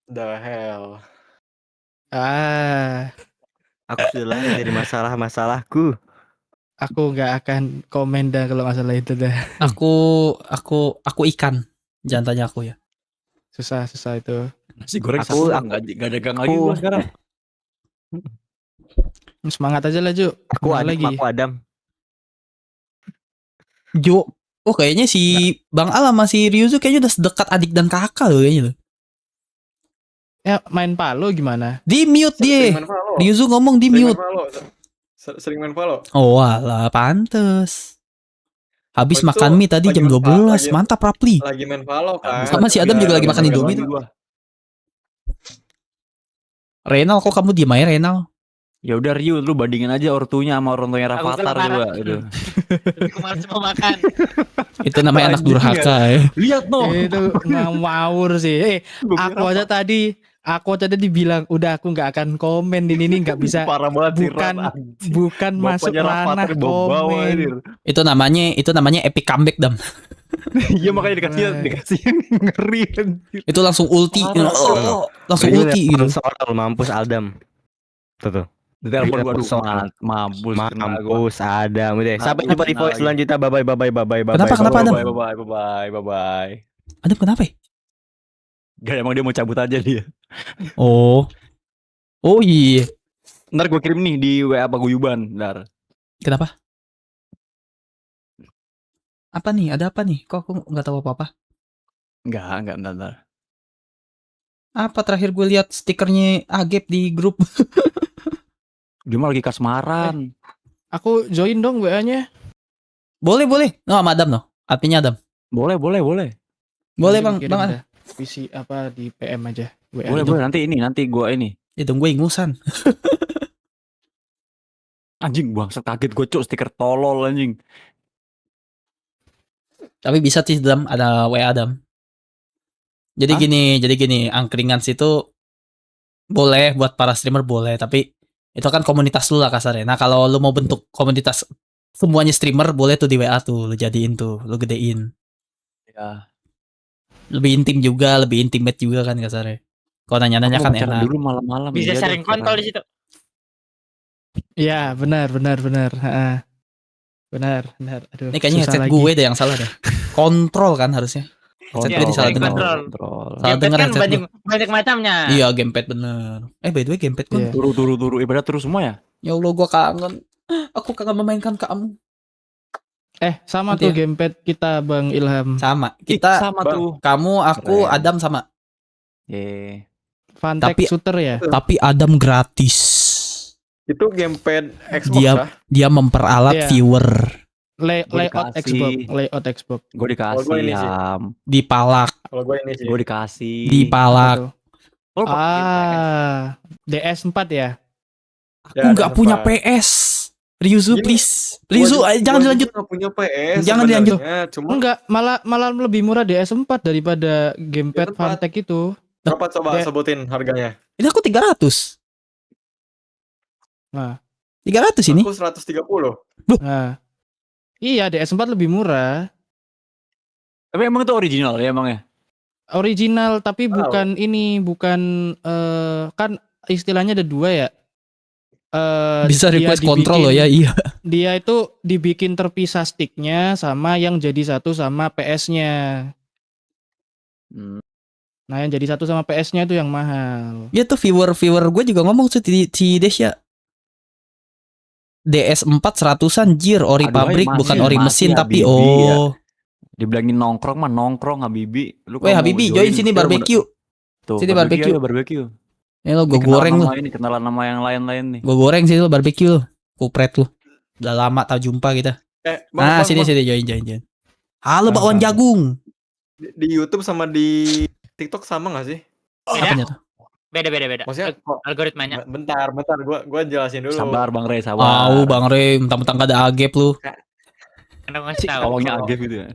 The hell. Aku sudah lari dari masalah-masalahku. Aku nggak akan komen dah kalau masalah itu dah. Aku ikan. Jangan tanya aku ya. Susah itu. Nasi goreng Aku- satu nggak dagang lagi aku- gua sekarang. Semangat aja lah Ju. Aku Bentar Adam, aku Adam. Jo. Oh kayaknya si Bang Al sama si Ryuzu kayaknya udah sedekat adik dan kakak loh kayaknya loh. Ya main Palo gimana? Di mute dia. Sering main Valo. Ryuzu ngomong di Sering main mute. Valo. Sering main Valo. Oh alah, pantes. Habis Oh, itu makan mie tadi lagi jam main 12. lagi- Mantap Rapli. Lagi main Valo kan. Sama si Adam Biar juga lagi makan main Indomie Valo. tuh. Renal kok kamu diem aja Renal? Ya udah Ryu, lu bandingin aja ortunya sama orang tuanya Aku Rafathar kelaparan. coba itu. Aku malas mau makan. Itu namanya anak Anjing durhaka ya. Lihat no. Itu ngawur sih. Aku aja tadi dibilang udah aku nggak akan komen ini nggak bisa. Parah banget sih, bukan Ran, anjing. bukan masuk Bapaknya ranah Rafathar bawa-bawa, komen. anjir. Itu namanya epic comeback Dam. Iya makanya dikasih yang ngeri anjir. Itu langsung ulti. Parah. Langsung Ini ulti gitu. Seorang mampus Adam. Tuh. Ditelepon gua aduh Soal. mampus kena gua. Mampus Adam. Udah. Sampai Mampus jumpa di kena voice lagi. selanjutnya. Bye. Kenapa, Adam? Bye. Adam kenapa ya? Gak emang dia mau cabut aja dia. Oh iya. Ntar gue kirim nih di WA Paguyuban, ntar. Kenapa? Apa nih? Ada apa nih? Kok aku nggak tahu apa-apa? Enggak, ntar. Apa terakhir gue lihat stikernya Agep di grup? Dia mah lagi kasmaran. Aku join dong WA-nya. Boleh. No, sama Adam no. Adminnya Adam. Boleh. Boleh Bang. Kirim Bang. dah. Visi apa di PM aja. WA. Boleh. Nanti gua ini. Itu gue ingusan. Anjing bangsat kaget gue cuk stiker tolol anjing. Tapi bisa sih Adam, ada WA Adam. Jadi Hah? gini, angkringan situ boleh buat para streamer boleh, tapi itu kan komunitas lu lah kasarnya. Nah, kalau lu mau bentuk komunitas semuanya streamer boleh tuh di WA tuh, lu jadiin tuh, lu gedein. Ya. Lebih intim juga, lebih intimate juga kan kasarnya. Kalau nanya-nanya kan enak. Dulu malam-malam. Bisa Iya sharing deh, kontol sekarang. di situ. Iya, benar. Ha. Benar. Aduh. Ini kayaknya susah headset lagi. gue deh yang salah deh. Kontrol kan harusnya. Headset Iya, gue disalah sharing dengar. kontrol. Salah Gamepad dengar kan headset banyak macamnya. Iya, gamepad bener. By the way gamepad gue. Iya. Turu. Ibadah terus semua ya? Ya Allah, gue kangen. Aku kangen memainkan kamu. Sama Nanti tuh ya. gamepad kita Bang Ilham. Sama. Ih, Kita sama Bang. tuh. kamu, aku, Keren. Adam sama. Fantek Tapi- shooter ya. Tapi Adam gratis. Itu gamepad Xbox Dia- lah. Dia memperalat Iya. viewer Layout dikasih. Xbox, layout Xbox. Gue Oh, dikasih gua ini sih. Ham. dipalak, Kalau gue ini sih. Gue dikasih. dipalak. Apa tuh? Oh, DS4 ya. Aku Ya, nggak ada punya apa? PS. Ryuzu Gini, please. Ryuzu jangan dilanjut. Gak punya PS. Jangan dilanjut. sebenarnya. Cuma Enggak, malah lebih murah DS4 daripada gamepad DS4. Fantek itu. berapa coba Dia- sebutin harganya? Ini aku 300. Nah. 300 ini. Aku 130. Nah. Iya, DS4 lebih murah. Tapi emang itu original ya emangnya? Original tapi Tahu. bukan ini, bukan kan istilahnya ada dua ya. Bisa dia request kontrol loh ya, iya. Dia itu dibikin terpisah sticknya sama yang jadi satu sama PS-nya. Hmm. Nah, yang jadi satu sama PS-nya itu yang mahal. Iya tuh viewer gue juga ngomong tuh si Desya. DS4 100-an jir, ori Aduh, pabrik masih- bukan ori masih mesin tapi Habibi ya. oh. Dibilangin nongkrong mah nongkrong Habibi. Lu Weh kalau mau Habibi join sini sekarang barbecue. Tuh, Sini barbecue. barbecue. Ya lo gue Ini kenalan goreng lu. sama ini, kenalan sama yang lain-lain nih. Gue goreng sih lu barbecue lu. Kupret lu. Udah lama tak jumpa kita. Bang, Sini join. Halo Bang, bakwan bang. jagung. di YouTube sama di TikTok sama gak sih? Apanya tuh? Beda. Maksudnya kok Algoritmanya. bentar, gua jelasin dulu. Sabar Bang Rey, sabar. Wow, Bang Rey, mentang-mentang gak ada agep lu. Kenapa ngasih tahu? Awalnya agak gitu ya.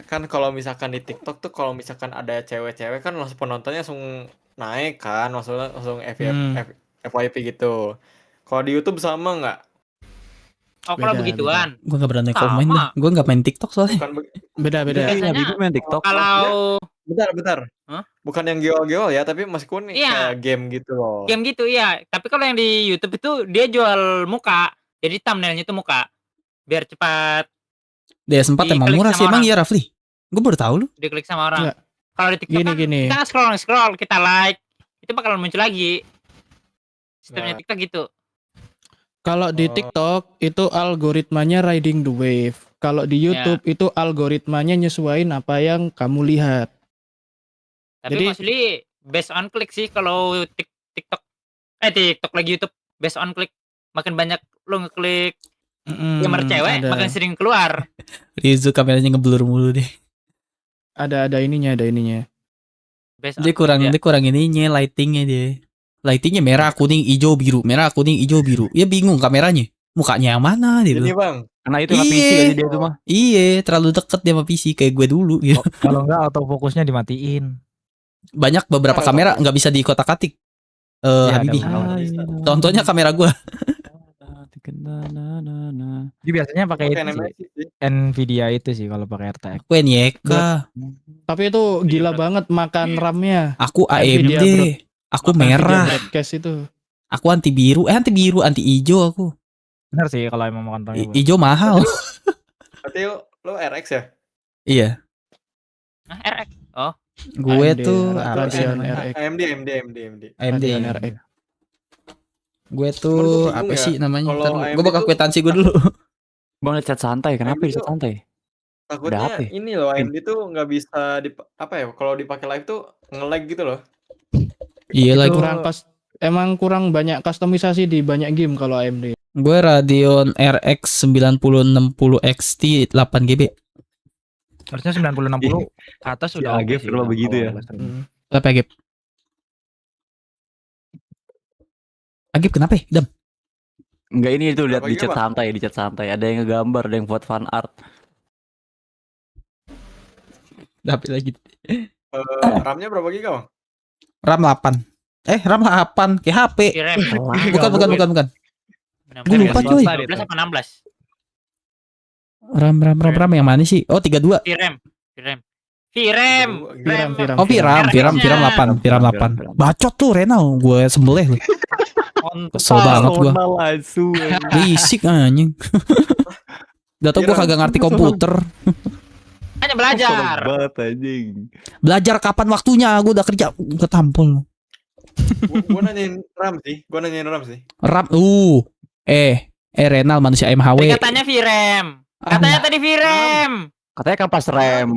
Kan kalau misalkan di TikTok tuh kalau misalkan ada cewek-cewek kan langsung penontonnya langsung naik kan, maksudnya langsung FYP gitu. Kalau di YouTube sama nggak? Oh, kalau Beda, begituan. Gue gak berani Sama. komen dah. Gue gak main TikTok soalnya. Bukan Beda-beda. Iya, Biasanya Habibi main TikTok. Kalau Bentar. Hah? Bukan yang geol-geol ya, tapi Mas Kun nih Iya. kayak game gitu loh. Game gitu iya. Tapi kalau yang di YouTube itu dia jual muka. Jadi thumbnailnya itu muka. Biar cepat DS4 emang Diklik murah sama sih emang orang. iya Rafli. Gue baru tahu lu. diklik sama orang. Nggak. Kalau di TikTok Gini. kan kita scroll, kita like, itu bakalan muncul lagi. Sistemnya Nah. TikTok gitu. Kalau di Oh. TikTok itu algoritmanya riding the wave. Kalau di YouTube itu algoritmanya nyesuaiin apa yang kamu lihat. Tapi Jadi- mostly based on click sih kalau TikTok lagi YouTube based on click. Makin banyak lo ngeklik gamer cewek, ada. makin sering keluar. Rizu kameranya ngeblur mulu deh. Ada ininya. Based on Dia kurang click, ya. dia kurang ininya lightingnya dia. Lightingnya merah, kuning, hijau, biru. Merah, kuning, hijau, biru. Ya bingung kameranya. Mukanya yang mana dia Ini bilang. Bang, Karena itu nggak PC Iya. kan dia tuh mah. Iya, terlalu deket dia sama PC kayak gue dulu gitu. Kalau enggak autofokusnya dimatiin. Banyak beberapa Nah, kamera otomatis. nggak bisa dikotak-atik. Iya, Habibi. ada beberapa. Contohnya kamera gua. Jadi biasanya pakai oke itu sih. animasi sih. Nvidia itu sih kalau pakai RTX. Aku NYK, Tapi itu gila banget makan RAM-nya. aku Nvidia AMD, aku merah, Broadcast itu. aku anti biru, anti hijau aku. Benar sih kalau emang makan RAM. Hijau mahal. Berarti lo RX ya? Iya, Nah, RX. Oh, gue AMD, tuh Radeon apa sih? RX. AMD. AMD. Radeon RX. Gue Cuman tuh gua apa bingung sih ya, namanya? kalau Ntar AMD gue bakal tuh- kwitansi gue dulu. Bang lihat chat santai, kenapa AMD di chat tuh- santai? Takutnya Ada apa ya? ini loh AMD tuh nggak bisa apa ya? Kalau dipakai live tuh nge-lag gitu loh. Iya Itu- lagi. Emang kurang banyak kustomisasi di banyak game kalau AMD. Gue Radeon RX 9060 XT 8 GB. Harusnya 9060 ke atas Si udah Agif sih, kenapa kalau begitu ya? streaming. Apa Agip? Agip kenapa ya? Dam? Enggak, ini itu lihat Apa di gitu, chat Bang? santai, di chat santai. Ada yang ngegambar, ada yang buat fan art. Tapi lagi. RAM-nya berapa giga Bang? RAM 8. RAM 8 kayak HP. VRAM. Bukan. Gue lupa, coy. 12 apa 16? RAM yang mana sih? Oh 32. VRAM. VRAM. Oh VRAM 8. VRAM 8. Bacot tuh Renal, gue sembelih lu. Kesel banget gue. langsung. Berisik anjing. Udah tau gue VRAM. kagak ngerti komputer. Hanya belajar. banget anjing. Belajar kapan waktunya? Gue udah kerja ketampol. Gua nanyain RAM sih. RAM Renal manusia MHW. Dia katanya VRAM. Katanya tadi VRAM. Katanya kapas rem.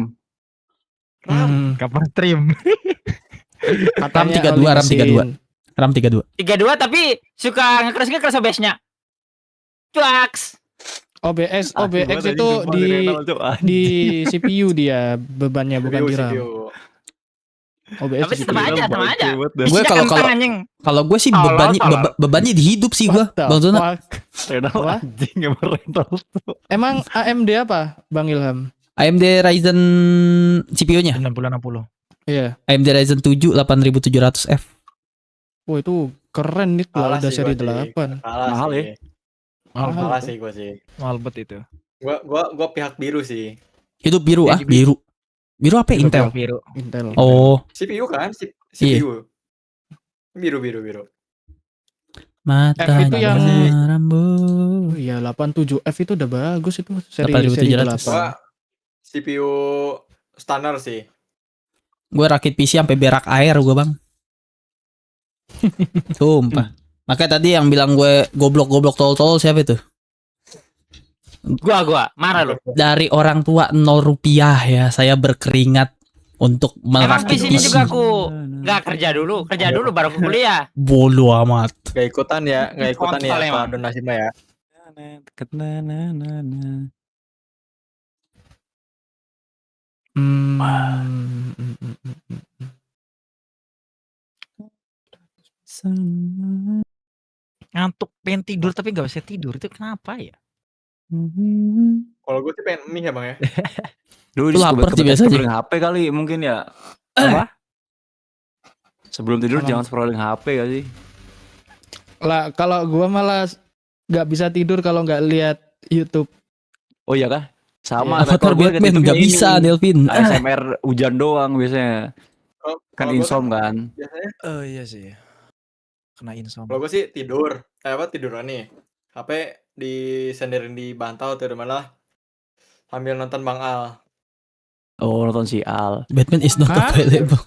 Kapan stream? RAM 32. RAM 32. 32 tapi suka ngekeras OBS-nya. Cuaks. OBS itu di CPU dia bebannya bukan di RAM. OBS Tapi di sama CPU. aja. Gue Isinya kalau kentang, anjing. kalau gue sih Tolol. bebannya di hidup sih gue. What the Bang Zona. fuck? Apa? anjing emang rental. Emang AMD apa, Bang Ilham? AMD Ryzen CPU-nya. 9060. Iya. AMD Ryzen 7 8700F. Oh itu keren nih kalau Kalah udah sih seri gua sih. 8. Mahal ya? Kalah sih gua sih. Mahal bet itu. Gua pihak biru sih. Hidup biru Ya, biru. Biru apa ya? Intel? Biru. Intel. Oh, CPU kan? Iya. CPU. Biru. mata F itu yang- rambut. Oh iya 87F itu udah bagus itu seri 8700. 8. Gua CPU standar sih. Gue rakit PC sampai berak air gue bang. Sumpah. Makanya tadi yang bilang gue goblok tol siapa itu? Gua marah lu. Dari orang tua 0 rupiah ya. Saya berkeringat untuk Emang merakit PC-nya PC. juga aku nggak kerja dulu baru ke kuliah. Bolu amat. Gak ikutan ya Kontol Pak emang. donasi mah ya. Ngantuk pengen tidur tapi nggak bisa tidur itu kenapa ya? Kalau gue sih pengen mie ya Bang ya. Dulu Lu lapar sih biasanya. scrolling HP kali mungkin ya. Apa? Sebelum tidur Emang. jangan scrolling HP gak sih? Lah kalau gua malah nggak bisa tidur kalau nggak lihat YouTube. Oh iya kah? Sama Avatar rekor gue Batman ketiknya nggak ini. bisa Delvin. ASMR hujan doang biasanya. Kalau Kan gua insom kan. biasanya Oh iya sih. Kena insomnia. kalau gue sih tidur. Tiduran nih. HP disenderin di bantal tuh malah sambil nonton Bang Al. Oh, nonton si Al. Batman is not Hah? available.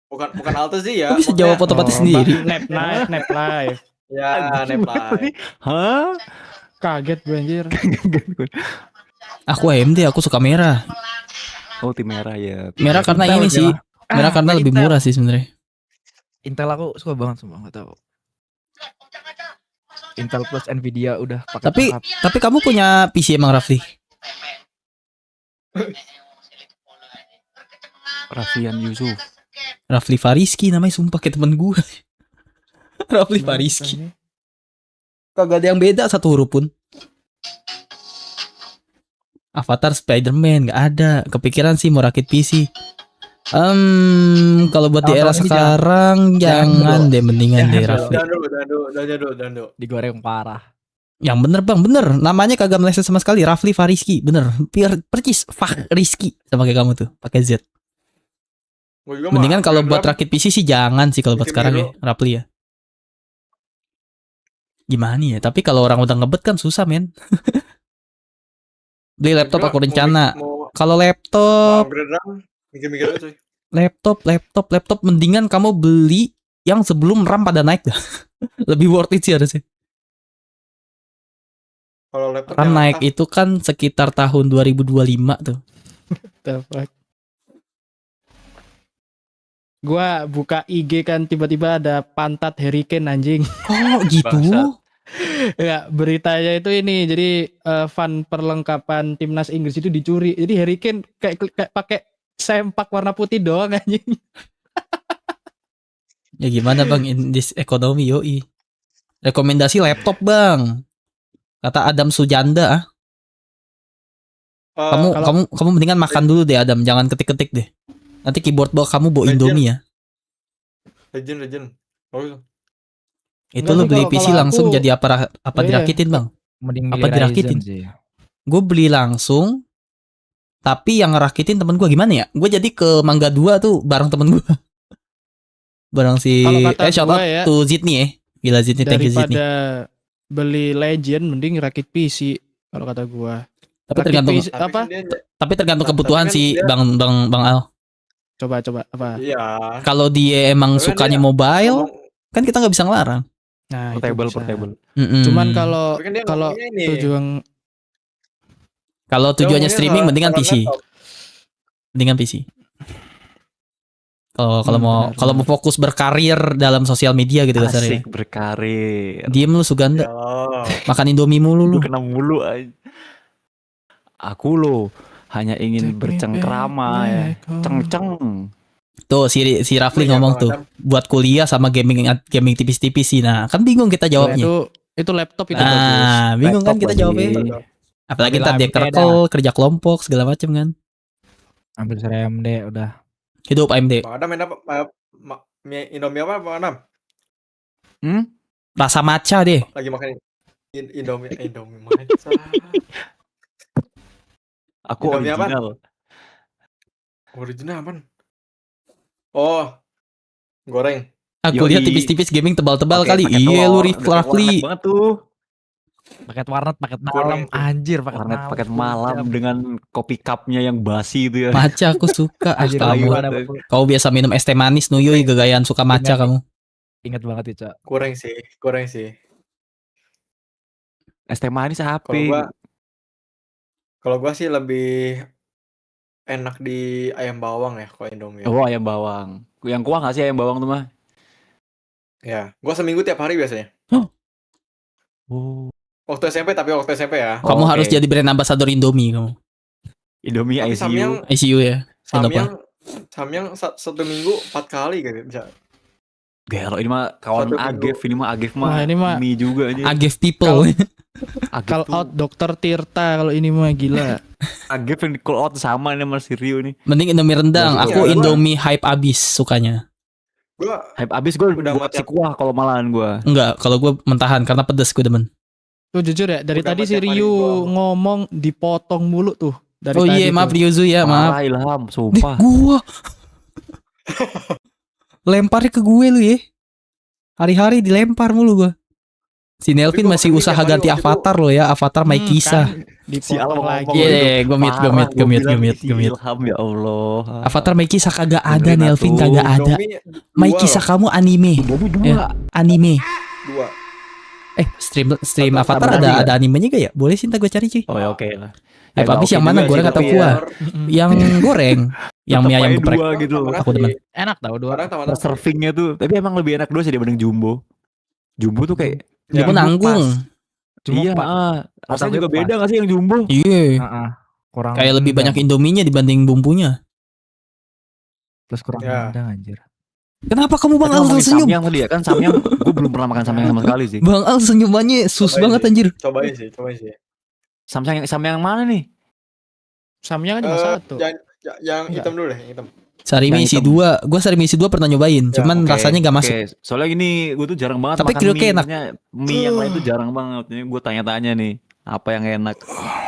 Bukan Alto sih ya. Kok bisa maksudnya- jawab otomatis sendiri? Nap live. Ya, nap live. Hah? Kaget gue anjir. Aku AMD, aku suka merah. Oh, tim merah ya. Merah karena Intel ini aja sih. lah. Merah karena main lebih Intel. murah sih sebenarnya. Intel aku suka banget semua, nggak tahu. Intel plus Nvidia udah pakai Tapi lengkap. tapi kamu punya PC emang Rafli? Raffian Yusuf. Rafli Fariski namanya sumpah kayak temen gue. Rafli Fariski. Kagak ada yang beda satu huruf pun. Avatar Spider-Man nggak ada. Kepikiran sih mau rakit PC. Kalau buat di era Tahun-tahun ini sekarang jangan deh, mendingan deh Rafli. Jangan dulu. Digoreng parah. Yang bener bang, bener. Namanya kagak meleset sama sekali. Rafli Fariski, bener. Percis Fariski sama kayak kamu tuh, pakai Z. Gua juga Mendingan mah, kalau buat Instagram rakit PC sih jangan sih kalau buat Bikin sekarang ya, dulu. Rafli ya. Gimana ya? Tapi kalau orang udah ngebet kan susah men. Beli laptop juga aku rencana. mau Kalau mau laptop, upgrade RAM, mikir-mikir aja cuy. laptop, mendingan kamu beli yang sebelum RAM pada naik dah. Lebih worth it sih harusnya. Kalau laptop RAM yang naik atas, itu kan sekitar tahun 2025 tuh. The fuck? Gua buka IG kan tiba-tiba ada pantat Hurricane anjing. Oh gitu. Bangsat. Ya, beritanya itu ini. Jadi fan perlengkapan timnas Inggris itu dicuri. Jadi Hurricane kayak pakai sempak warna putih doang anjing. Ya gimana bang in this economy yoi. Rekomendasi laptop bang. Kata Adam Sujanda ah. Kamu kalau- kamu mendingan makan dulu deh Adam, jangan ketik-ketik deh. Nanti keyboard kamu bawa Legend. Indomie ya. Legend. Bagus. Itu Enggak lu sih, beli kalau PC aku- langsung jadi apa Iya. dirakitin bang? Mending Apa milih dirakitin? Ryzen sih. Gue beli langsung. Tapi yang ngerakitin temen gue gimana ya? Gue jadi ke Mangga 2 tuh bareng temen gue. Bareng si Kalau kata shout gua out ya, to Zidni ya. Gila Zidni, thank you Zidni. daripada beli Legend mending rakit PC kalau kata gua. Tapi rakit tergantung PC, Tapi apa? kan dia, tapi tergantung Tapi kebutuhan kan sih dia- Bang Al. Coba apa? iya. Kalau dia emang Tapi kan sukanya dia mobile, ngomong- kan kita nggak bisa ngelarang. Nah, itu Portable, bisa. portable. Mm-mm. Cuman kalau Tapi kan dia kalau ngomongnya ini. tujuan Kalau tujuannya ngomongnya streaming soal- mendingan soal PC. laptop. Mendingan PC. Kalau mau benar, kalau mau fokus berkarir dalam sosial media gitu kasarnya. Asik berkarir. Diem lu Suganda, Ya. makan Indomie mulu lu. Lu kena mulu aja. Aku lo hanya ingin bercengkrama ya. Ceng-ceng. Tuh si Rafli Iya, ngomong Bang tuh Adam. buat kuliah sama gaming tipis-tipis sih. Nah, kan bingung kita jawabnya. itu laptop itu bagus. Nah, bingung kan Laptop kita lagi. jawabnya. Apalagi Ambil ntar dia AMD dah. kerkel, kerja kelompok segala macem kan. Ambil AMD udah. Hidup AMD. Bang Adam main apa? Mie Indomie apa Bang Adam? Rasa matcha deh. Lagi makan Indomie main. Aku Indomie apa? original. Original apaan? Oh. Goreng. Aku Yoi. lihat tipis-tipis gaming tebal-tebal Pakai- kali. pakai Iya telur, lu udah kayak Rafli. warnet banget tuh. Paket warnet, paket Goreng malam, tuh. anjir, paket Warnet malam. paket malam dengan kopi cupnya yang basi itu ya. Matcha aku suka. Ah, Anjir, Astaga. kamu. Kau biasa minum es teh manis Nuyuy gagayaan suka matcha Ingat. kamu. Ingat banget itu, Cak. Goreng sih. Es teh manis Kalau HP. gua sih lebih enak di ayam bawang ya kalau Indomie. Oh, ayam bawang. Yang kuah gak sih ayam bawang tuh mah? Ya, gua seminggu tiap hari biasanya. Oh. Waktu SMP ya. Kamu Oke. harus jadi brand ambassador Indomie kamu. Indomie Tapi ICU. ICU ya. Kenapa? Samyang satu minggu 4 kali gitu bisa. Gelo ini mah kawan Satu Agef, ini mah Agef Wah, mah. ini mah mie juga aja. Agif people. Agef call tuh. out Dokter Tirta kalau ini mah gila. Agef yang di call out sama ini sama si Rio nih. Mending Indomie rendang. Iya, Aku gua- Indomie hype abis sukanya. Gua Hype abis gue Udah buat mati. si kuah kalau malahan gue. Enggak, kalau gue mentahan karena pedes gue demen. Tuh jujur ya, dari Udah tadi mah si tiap hari Ryu gua- ngomong dipotong mulu tuh. Dari Oh tadi iya, maaf tuh. Ryuzu ya, maaf. Parah Ilham, Deh, sumpah. gua lemparnya ke gue lu ya. Hari-hari dilempar mulu gua. Si Nelvin gua masih makan mie usaha tiap hari ganti waktu itu. avatar loh ya, avatar Mai Kisah. Kan Si Al dipotong mau lagi. ngomong Iya, itu. iya, gemit, Parah, gemit, gua gemit, bilang gemit, si gemit. Ilham ya Allah. Avatar Mai Kisah kagak ada, Dengerin Nelvin atuh. kagak ada. Indomie Mai dua Kisah loh, kamu anime. Indomie Ya, anime. 2. Stream Avatar Avatar Avatar ada nggak? ada animenya gak ya? Boleh sih, ntar gue cari cuy. Oh ya oke lah. Ya, nggak habis oke yang mana juga gue sih, nggak tahu tapi kuah. Yang goreng, yang tetep mie ayam aja geprek. dua gitu. Aku demen. Enak tau dua. Kadang tambah Per nasi. servingnya tuh, tapi emang lebih enak dua sih dibanding Jumbo. Jumbo tuh kayak Dia Ya, nanggung. Cuma iya, rasanya juga beda gak sih yang Jumbo? Iya. Kurang Kayak lebih banyak Indominya dibanding bumbunya. Terus kurang Ya. nendang anjir. Kenapa kamu Bang Tapi Al ngomongin senyum? samyang tadi ya kan samyang, gue belum pernah makan samyang sama sekali sih. Bang Al senyumannya sus Cobain banget sih. anjir. Cobain sih. Samyang mana nih? Samnya kan cuma satu. Yang hitam dulu deh, yang hitam. Sarimi Yang isi hitam. 2. Gue sarimi isi 2 pernah nyobain, cuman Oke, rasanya gak masuk. oke. Soalnya gini, gue tuh jarang banget Tapi makan kriuknya mie. enak. Maksudnya mie yang lain tuh jarang banget. Jadi gue tanya-tanya nih, apa yang enak?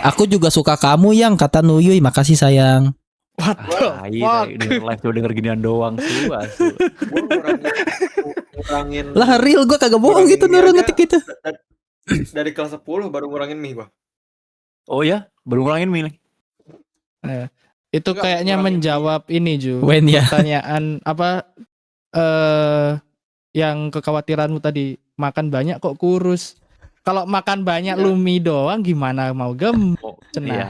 Aku juga suka kamu yang kata Nuyuy, makasih sayang. Ah, iya, denger live tuh denger ginian doang. Gua ngurangin Lah real gue kagak bohong Ngurangin gitu mie nurun aja. ngetik gitu. dari kelas 10 baru ngurangin mie gua. Oh ya, baru ngurangin mie nih. Itu Enggak, kayaknya kurangin. menjawab ini Ju. When ya. Pertanyaan apa yang kekhawatiranmu tadi, makan banyak kok kurus. Kalau makan banyak Iya. lu mie doang gimana mau gemuk? Oh, Cenah. iya.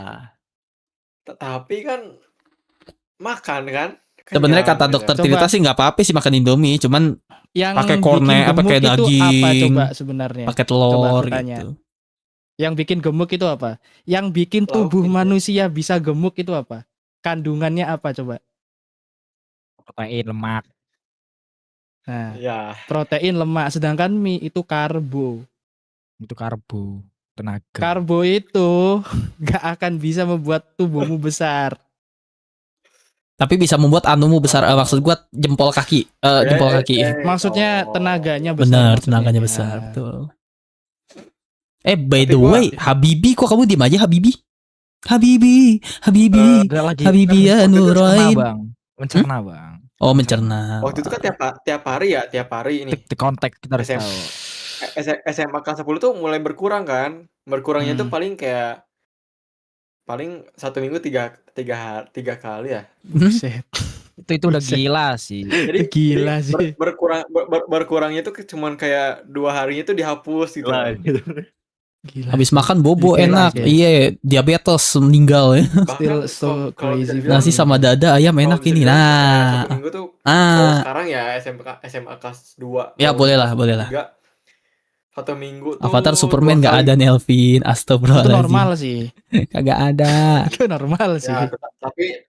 Tapi kan makan kan. Sebenarnya Kenyang, kata gitu. dokter Coba. Tirta sih nggak apa-apa sih makan Indomie, cuman Yang Pakai bikin kornet, gemuk pakai itu apa daging, coba sebenarnya? pakai Coba telur aku tanya. gitu. Yang bikin gemuk itu apa? Yang bikin Lauk tubuh gitu. manusia bisa gemuk itu apa? Kandungannya apa coba? Protein, lemak. Nah, Ya, protein, lemak, sedangkan mie itu karbo. Itu karbo. Tenaga. Karbo itu gak akan bisa membuat tubuhmu besar. Tapi bisa membuat anumu besar. Maksud gua jempol kaki, jempol kaki. Maksudnya oh. tenaganya besar. Benar, maksudnya. tenaganya besar, Nah, betul. By Tapi the gua- way, Habibi kok kamu diem aja Habibi? Habibi. Udah lagi Habibi ya waktu itu Nurain. mencerna, Bang. Mencerna, Bang. Oh, mencerna. Waktu itu kan tiap hari ini. Di kontak kita harus SM. tahu. SMA kelas 10 tuh mulai berkurang kan. Berkurangnya tuh Hmm. paling 1 minggu tiga kali ya. buset. Itu udah Buset. gila sih. Jadi Gila sih. berkurangnya tuh cuman kayak 2 harinya tuh dihapus gitu. Lah, gitu. Gila. Habis makan bobo Gila enak. sih. Iya, diabetes meninggal ya. Still Bahkan so kalau bisa crazy. dibilang- Nasi sama dada ayam kalau enak bisa ini. dibilang, Nah. 1 minggu tuh kalau Ah. sekarang ya SMA kelas 2. Ya, boleh lah, boleh lah. 1 minggu tuh Avatar Superman 2 nggak kali. ada Nelvin. Itu Astagfirullahaladzim. normal sih. Kagak ada. Itu normal sih. Ya,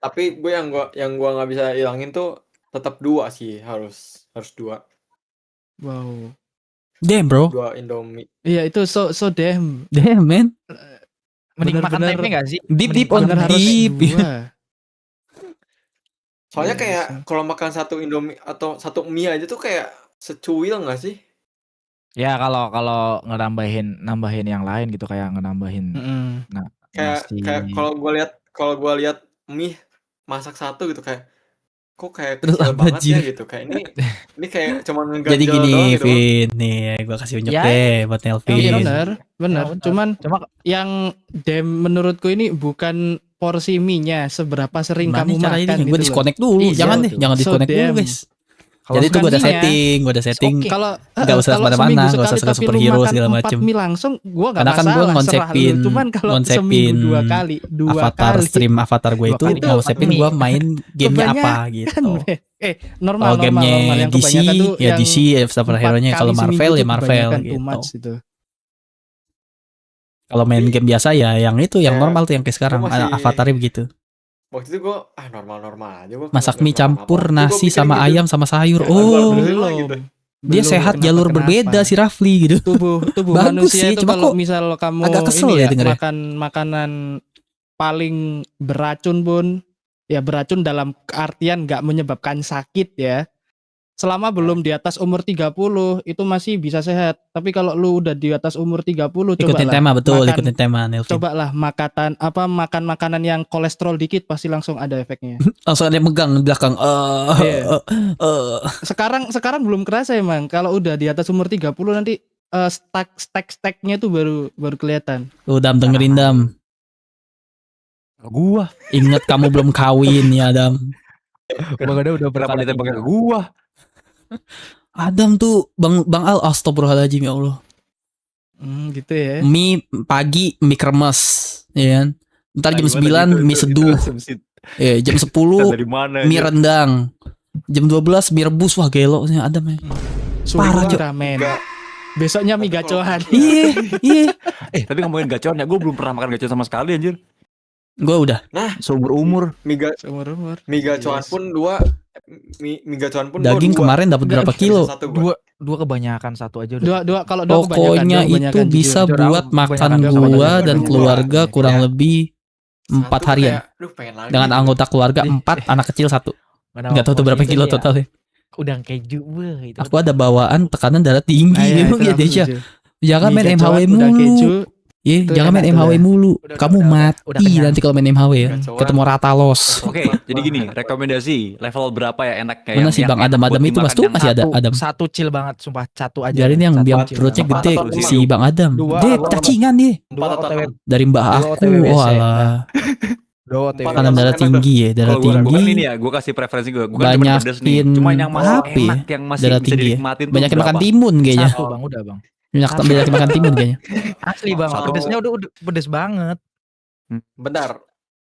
tapi gue yang gua nggak bisa hilangin tuh tetap 2 sih, harus 2 Wow. Damn bro. Indomie. Iya itu so damn. Damn man. Mending makan Bener-bener- tempe gak sih? Deep Mending deep on Bener harus deep. 2. Soalnya Iya, kayak bisa. kalau makan 1 Indomie atau 1 mie aja tuh kayak secuil nggak sih? Ya kalau nambahin yang lain gitu, kayak ngenambahin Kayak nasi. kalau gua lihat mie masak 1 gitu kayak kok kayak Terus kecil apa, banget ya Jir? gitu. Kayak ini kayak cuma ngeganjel Jadi gini doang gitu. Vin. Nih gua kasih unjuk Ya, deh buat Nelvin. Iya Vin. bener. Ya, Cuman cuma yang menurutku ini bukan porsi mie-nya seberapa sering Gimana kamu cara ini? makan Gue gitu loh. disconnect dulu. Iya, Jangan deh, betul. jangan So disconnect dulu damn. guys. kalau Jadi itu gue udah makan mie-nya, setting, gue udah setting. oke. Kalau Nggak usah kalau kemana-mana, seminggu nggak usah sekali suka tapi lu superhero makan segala 4 macem. mie langsung, gua nggak Karena kan masalah. gue serah ngonsepin, lu. Cuman kalau ngonsepin seminggu 2 kali, 2 avatar kali. stream avatar gue itu Dua kali ngonsepin mie. gue main gamenya apa Kan, gitu. normal, Kalau gamenya yang DC, kebanyakan tuh ya yang DC superhero-nya. 4 Kalau kali Marvel seminggu ya tuh Marvel kebanyakan too gitu. much gitu. Kalau main Tapi- game biasa ya yang itu, yang Ya, normal tuh yang kayak sekarang. gua masih- Avatarnya begitu. Waktu itu gue normal aja gua Masak nggak mie ngapa-ngapain. campur Gua nasi mikir sama gitu. ayam sama sayur. Ya, Oh, belum gitu. dia Belum sehat kenapa-kenapa. jalur berbeda si Rafli gitu. tubuh Bagus manusia sih, itu cuma kalau kok misal kamu agak kesel ini ya ya, dengernya. makan makanan paling beracun pun ya beracun dalam artian nggak menyebabkan sakit ya, selama belum di atas umur 30 itu masih bisa sehat. Tapi kalau lu udah di atas umur 30 Ikutin cobalah tema betul, makan, ikutin tema Nelvin. cobalah makan makanan yang kolesterol dikit pasti langsung ada efeknya. Langsung ada yang megang di belakang. Iya. Sekarang belum kerasa emang. Kalau udah di atas umur 30 nanti stack-stacknya tuh baru kelihatan. Dam dengerin Dam. Gua. Ingat kamu belum kawin ya Dam. Bang Ada udah Kenapa berkali ditembak ke gua? Adam tuh Bang Al, astagfirullahaladzim ya Allah. Gitu ya. Mie pagi mie kremes, ya kan? Ntar jam 9 mie seduh. Ya, jam 10 Dari mana? mie rendang. Jam 12 mie rebus, wah geloknya Adam ya. Parah, Cok. ramen. Besoknya mie gacoan. Iya. Tapi ngomongin gacoan ya, gua belum pernah makan gacoan sama sekali anjir. Gue udah. Seumur umur. Mie gacoan pun dua. Mie gacoan pun Daging dua. kemarin dapat berapa kilo? dua kebanyakan, satu aja udah. Dua kalau dua Pokoknya itu bisa jujur. buat makan Kebanyakan gua kebanyakan dan dua. keluarga kurang Ya. lebih 4 harian. Dengan anggota keluarga 4, anak kecil 1. Enggak tahu tuh berapa kilo totalnya. Udang keju, itu. Aku ada bawaan tekanan darah tinggi. Emang ya Desya. Jangan main MHW udah mulu. keju. Iya, Itu jangan enak main tuh MHW ya. mulu. Kamu udah mati kenyang. nanti kalau main MHW ya. Gacoan. Ketemu rata los. Oke, jadi gini, rekomendasi level berapa ya enak kayak Mana sih Bang Adam itu Mas tuh masih ada Adam. Satu chill banget, sumpah. Satu aja. Jadi yang Satu biang chill perutnya banget. gede Empat atau si Bang Adam. Dua Dia atau cacingan dia. Dua OTW. Dari mbak Dua aku. OTW Oh biasa. alah. Dua OTW. Tekanan darah tinggi ya, darah Kalau gue kan tinggi. ini ya, gue kasih preferensi gue. Gue kan cuma pedes nih. Banyakin Cuma yang masih apa ya? enak, yang masih Darah bisa tinggi ya. dinikmatin tuh Banyakin makan berapa? timun kayaknya. Satu Bang, udah Bang. Banyakin makan timun kayaknya. Asli Bang, Satu. pedesnya udah pedes banget. Bentar,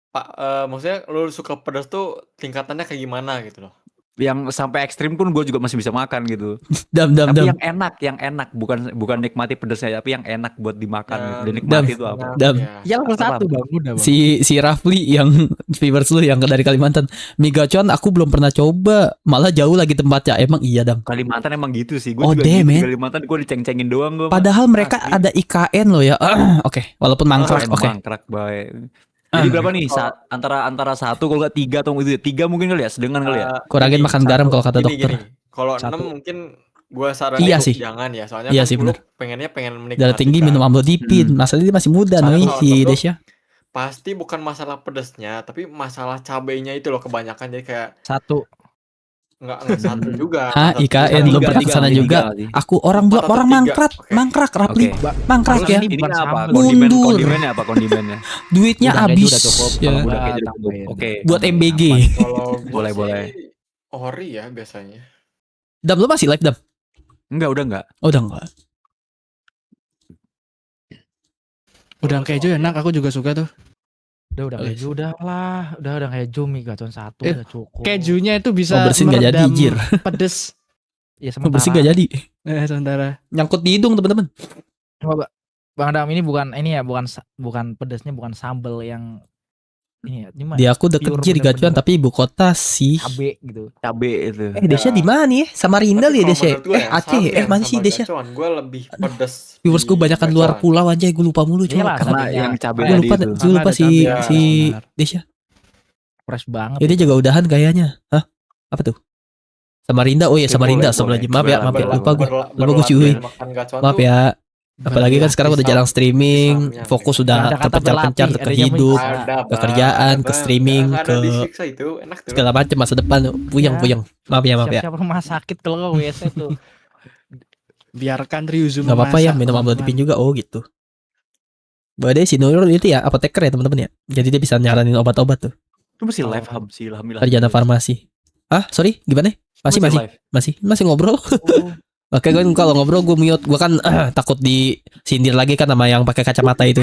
Pak, maksudnya lu suka pedas tuh tingkatannya kayak gimana gitu loh? Yang sampai ekstrim pun gue juga masih bisa makan gitu. Dam. Tapi yang enak, bukan nikmati pedesnya, tapi yang enak buat dimakan. Ya, gitu. Dan nikmati itu apa? Dam. Ya level Apa, 1 Bang, udah Bang. Si Rafli yang viewers lu yang dari Kalimantan, mie gacoan aku belum pernah coba, malah jauh lagi tempatnya. Emang iya Dam. Kalimantan emang gitu sih. Gue Oh, juga damn, gitu di man. Kalimantan gue diceng-cengin doang gue. Padahal mereka Asli. ada IKN loh ya. Oke, walaupun mangkrak. Oke. Mangkrak baik. Jadi berapa nih? Antara 1 kalau nggak 3 atau itu 3 mungkin kali ya, sedengan kali ya. Kurangin makan garam kalau kata dokter. Kalau Satu. 6 mungkin gua saranin Iya untuk sih. jangan ya, soalnya Iya kan sih, lu bener. pengen menikmati. Darah tinggi minum amlodipin. Masalahnya dia masih muda Satu, nih si satu. Desya. Pasti bukan masalah pedesnya, tapi masalah cabenya itu loh kebanyakan, jadi kayak Satu. enggak satu juga. Hah, Satu- IKN satu- belum pernah tiga, kesana tiga. juga. Aku orang Empat atau orang tiga. mangkrak, Oke. mangkrak Rafli. Oke. Mangkrak Terus ya. ini Ini bukan apa? sambal. Mundur. Kondimennya apa kondimennya? Duitnya Udah keju habis. udah cukup. Ya. Kalau Udah kayak Udah, jadi cukup. tambahin. Oke. Buat MBG. Kalau gua Boleh, sih boleh. ori ya biasanya. Dam lu masih live Dam? Enggak, udah enggak. Oh, udah enggak. Udang keju enak, aku juga suka tuh. Udah keju udah lah. Udah keju mie gacoan satu Eh, udah cukup. Kejunya itu bisa Oh, bersin nggak jadi, meredam jir. pedes. Ya Bersih sementara. gak jadi. Sementara. Nyangkut di hidung teman-teman. Coba Bang Adam ini bukan bukan pedesnya, bukan sambel yang ini ya. Cuma Di aku deket pure Jir bener-bener gacuan tapi ibu kota sih. cabe gitu. Cabe itu. Desya di mana nih? Samarinda Tapi ya kalau Desya? menurut gua ya, Aceh. sambil Mana sih sama Desya? gacoan, gua lebih pedes. Viewers gue di banyakan luar gacoan. pulau aja, gue lupa mulu coy. Iyalah, Karena satunya yang cabe Gue tadi lupa, itu. gue lupa Ada si cabe, si benar. Desya. Fresh banget. Ya dia juga udahan kayaknya. Hah? Apa tuh? Samarinda. Oh iya Samarinda. Boleh, Astagfirullahaladzim. Maaf ya, boleh. maaf ya. Berla- Lupa gue. berla- Lupa gue cuy. berlatih makan gacoan Maaf tuh ya. Apalagi kan sekarang udah jarang streaming, Bisa, fokus bisa. udah Ada kata terpencar-pencar berlatih, ke adanya hidup, bisa. ada, ke kerjaan, Bang. ke streaming, Ada ke disiksa itu enak tuh. segala macam masa depan. Puyeng. Maaf ya, maaf ya. Siap-siap rumah sakit kalau ke WC tuh. Biarkan Ryuzu Gak apa-apa ya, memasak, minum teman-teman. amlodipin juga. Oh gitu. Bahwa si Nurul itu ya apoteker ya teman-teman ya. Jadi dia bisa nyaranin obat-obat tuh. Itu masih live hub sih, alhamdulillah. Sarjana farmasi. Ah, sorry, gimana? Masih ngobrol. Oke, kan kalau ngobrol gue mute. Gue kan takut disindir lagi kan sama yang pakai kacamata itu.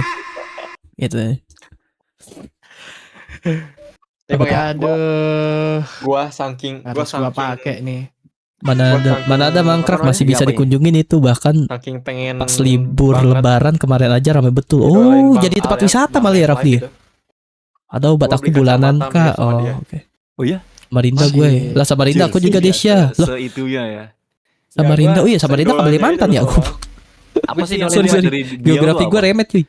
Gitu. Ya, Bang, ya, Aduh, gua saking harus gua pakai nih. Mana ada mangkrak masih bisa dikunjungin itu, bahkan saking pengen pas libur banget lebaran kemarin aja ramai betul. ngidolain Oh, Bang jadi tempat Al ya, wisata Bang malah ya Live Rafli. gitu. Ada obat Gua aku beli bulanan kacamata kak. ambil sama Oh, dia. oke. Oh iya? Samarinda Masih. gue. Lah Samarinda aku juga Desya. Loh, Seitunya ya. Samarinda. gua Oh iya Samarinda ke seidolanya Kalimantan itu ya loh, aku. Bang. Apa sih yang Sorry, lu lihat sorry. dari dia Geografi lu gue apa? remet cuy.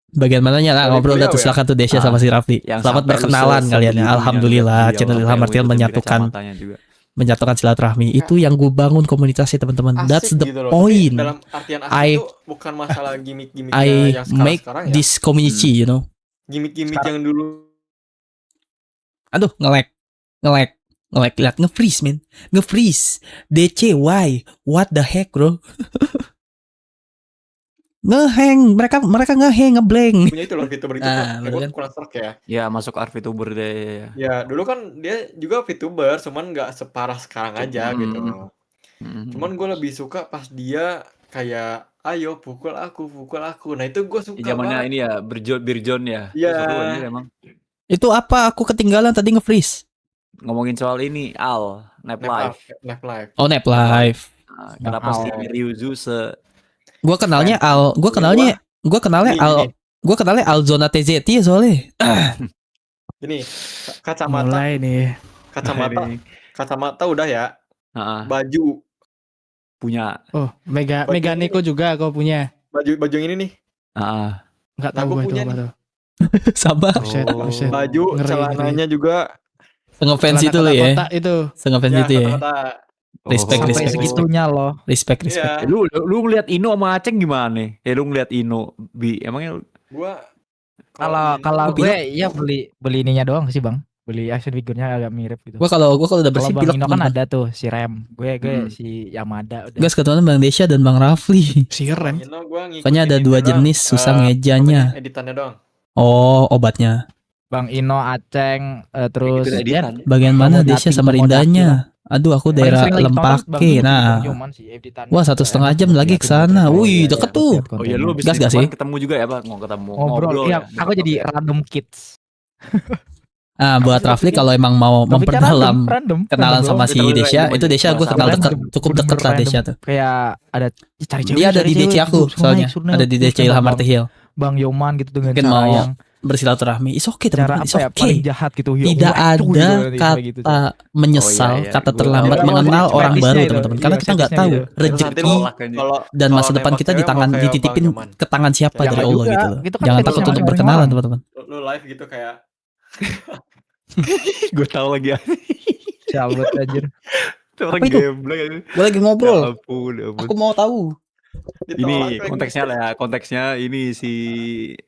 Bagian mananya lah Dari ngobrol dah beliau tuh, ya? silakan tuh Desya sama si Rafli. Yang Selamat sampai lu berkenalan kalian ya. sebegitunya Alhamdulillah ngeliat channel beliau Ilham sampai Martial ngikutin menyatukan kacamatanya juga. silaturahmi. Itu yang gue bangun komunitasnya teman-teman. That's Asik the gitu loh. point. Tapi dalam artian asik I- itu bukan masalah gimmick-gimmicknya I yang make sekarang ya. this community, you know. Gimmick-gimmick yang dulu Aduh, nge-lag. Lihat nge-freeze, man. Nge-freeze. DC, why? What the heck, bro? Ngehang, mereka ngehang, ngeblank. punya itu loh VTuber itu Ah, kan bener kan? kurang serak ya. Ya masuk VTuber deh. Ya dulu kan dia juga VTuber, cuman nggak separah sekarang aja Hmm. gitu. Cuman gue lebih suka pas dia kayak ayo pukul aku. Nah itu gue suka Zamannya banget. ini ya Birjon ya. Iya. Seru anjir emang. Itu apa? Aku ketinggalan tadi nge-freeze. Ngomongin soal ini Nap Life. Nap Life. Oh, Nap Live. Nah, kenapa Al. si Ryuzu Gua kenalnya Alzona TZT ya soalnya. Ini kacamata Mulai nih. kacamata udah ya. Heeh, Baju punya. Oh, Mega Neko juga kau punya. baju yang ini nih. Heeh. Enggak Nah, tahu gua gua itu punya apa nih. tuh. Sabar. Buset. Baju Ngeri, celananya juga Ngefans Celana itu lo ya. kotak-kotak itu. Ngefans ya itu ya. kata-kata. Respect, Sampai respect. segitunya loh. Respect. Iya. Lu ngeliat Ino sama Aceng gimana nih? Lu ngeliat Ino emangnya Gua Kalau Gua gue ya beli ininya doang sih bang. Beli action figurnya agak mirip gitu. Gua kalau udah Kalau bersih Bang pilek Ino kan teman-teman. ada tuh si Rem. Gue Hmm. si Yamada udah. Guys, kebetulan Bang Desya dan Bang Rafli. Si Rem. Pokoknya ada dua jenis, susah ngejanya. Editannya doang. Oh, obatnya. Bang Ino, Aceng, terus Gitu editan. Bagian mana Komodati, Desya sama komodati Rindanya? Aduh, aku Paling daerah sering lagi tonton Bang Lempake. Ino, Nah, Bang Yoman sih, editannya wah juga 1,5 enak jam buat lagi ke liatin sana. konten. Wih, Iya, deket iya, tuh. Oh iya lu konten-kontennya. abis Gas gak sih? kemarin ketemu juga ya Pak? Ngobrol. Iya, ya? aku jadi random kids. Buat Tapi Rafli topiknya- kalau emang mau Topiknya memperdalam random kenalan sama doang. si Kita Desya, random itu aja. Desya gue Sama kenal random. dekat, cukup dekat lah Desya tuh. Kayak ada cari cewek. Dia ada cari di DC cewek, aku suruh soalnya, naik, suruh ada naik. di Terus DC kan Ilham Bang- Martial. Bang Yoman gitu dengan Mungkin cara mau yang bersilaturahmi. It's okay cara teman-teman, it's apa ya paling okay. jahat gitu. Ya, Tidak wah, itu ada gitu, kayak gitu. kata menyesal, Oh, iya, iya. kata Gua terlambat tahu. mengenal Iya, orang fetishnya baru itu. teman-teman. Iya, Karena kita nggak fetishnya tahu gitu. Terus nanti rezeki lu Kalau dan kalau masa depan nembak kita cewek di mau tangan kayak dititipin Bang Yoman. ke tangan siapa Jangan dari Allah juga, gitu loh. itu kan Jangan fetish takut sama untuk orang berkenalan orang. teman-teman. Lu live gitu kayak gue tahu lagi ya. Cabut anjir. Orang itu? geblek aja. Gue lagi Ya ngobrol. ampun, ya ampun. Aku mau tahu. Ini ditolak konteksnya lah ya, konteksnya ini si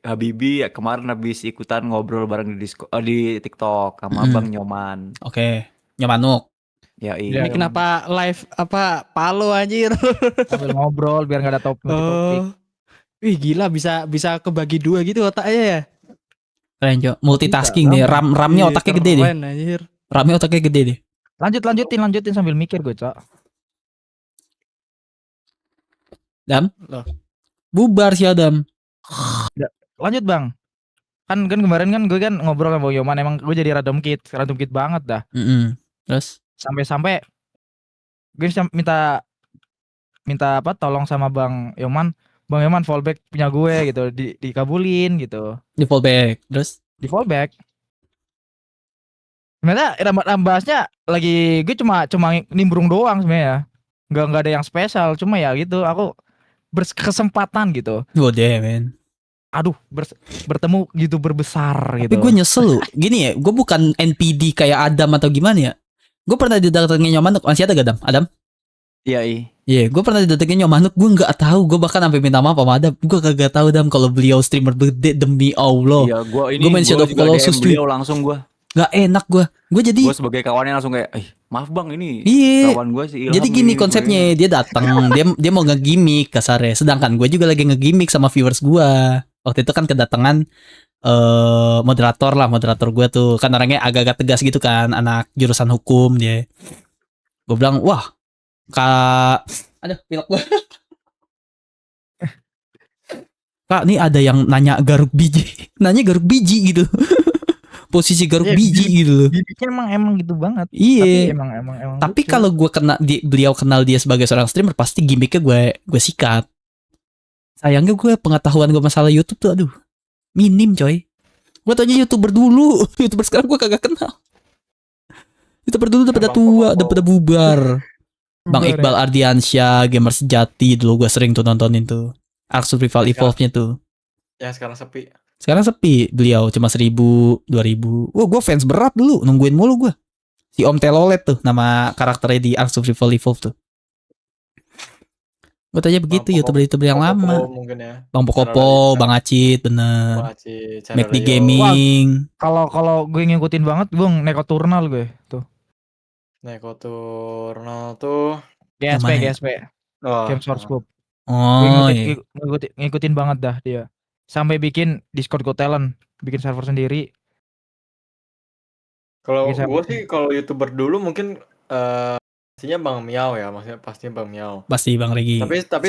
Habibie ya, kemarin habis ikutan ngobrol bareng di TikTok sama Mm-mm. Bang Nyoman. Oke, nyamanuk. Ya Ini iya. kenapa live apa Palo anjir? Sambil ngobrol biar nggak ada topik. Oh. Wih gila bisa kebagi dua gitu otaknya ya. Keren Jo, multitasking deh. RAM-nya Ih, otaknya gede deh. keren, anjir. RAM-nya otaknya gede deh. Lanjutin sambil mikir gue, Cok. Dam? Loh. Bubar si Adam. Lanjut, Bang. Kan kemarin kan gue kan ngobrol sama Bang Yoman, emang gue jadi random kid banget dah. Terus? Sampai gue minta apa tolong sama Bang Yoman fallback punya gue gitu, dikabulin gitu. Di fallback. Terus? Di fallback. Ternyata bahasnya lagi gue cuma nimbrung doang sebenarnya. Enggak ada yang spesial, cuma ya gitu aku berkesempatan gitu. Oh damn man. Aduh, bertemu YouTuber besar Tapi gitu. gue nyesel loh. Gini ya, gue bukan NPD kayak Adam atau gimana ya. Gue pernah didatengin Nyomanuk. Masih ada gak Adam? Iya, iya. Iya, gue pernah didatengin Nyomanuk. Gue gak tahu. Gue bahkan sampai minta maaf sama Adam. Gue kagak tahu Adam kalau beliau streamer gede demi Allah. Iya, gua main Shadow of juga Colossus, DM beliau langsung gua. Gak enak gue. Gue jadi Gua sebagai kawannya langsung kayak, maaf Bang ini iya. kawan gua sih Ilham Jadi gini nih, konsepnya, dia datang, dia mau nge-gimmick kasarnya. Sedangkan gue juga lagi nge-gimmick sama viewers gue. Waktu itu kan kedatangan moderator gue tuh kan orangnya agak-agak tegas gitu kan, anak jurusan hukum dia. Gue bilang, wah, aduh, pilek gue. Kak, nih ada yang nanya garuk biji gitu. Posisi garuk Iya, biji gitu loh. Gimiknya emang gitu banget. Iya. Tapi emang Tapi lucu. kalau gue beliau kenal dia sebagai seorang streamer, pasti gimmicknya gue sikat. Sayangnya gue pengetahuan gue masalah YouTube tuh aduh minim coy. Gue tanya YouTuber dulu, YouTuber sekarang gue kagak kenal. YouTuber dulu udah pada tua, udah pada bubar. Bang Bubar, Iqbal Ardiansyah, gamer sejati dulu gue sering tuh nontonin tuh. Ark Survival Evolve-nya tuh. Yang sekarang sepi. Sekarang sepi beliau cuma 1.000 2.000. Wah, gue fans berat dulu, nungguin mulu gue. Si Om Telolet tuh nama karakternya di Ark Survival Evolved tuh. Gue tanya begitu YouTuber yang lama. Mungkin ya. Bang Pokopo, Bang Acit, bener. Bang Acit, McD Leo. Gaming. Kalau gue ngikutin banget, Bang, Nekoturnal gue tuh. Nekoturnal tuh. GSP. Oh, Game Source Group. Oh, Gue ngikutin banget dah dia. Sampai bikin Discord Got Talent, bikin server sendiri. Kalau Bisa. gue sih kalau YouTuber dulu mungkin pastinya Bang Miao ya, maksudnya pastinya Bang Miao. pasti Bang Regi. Tapi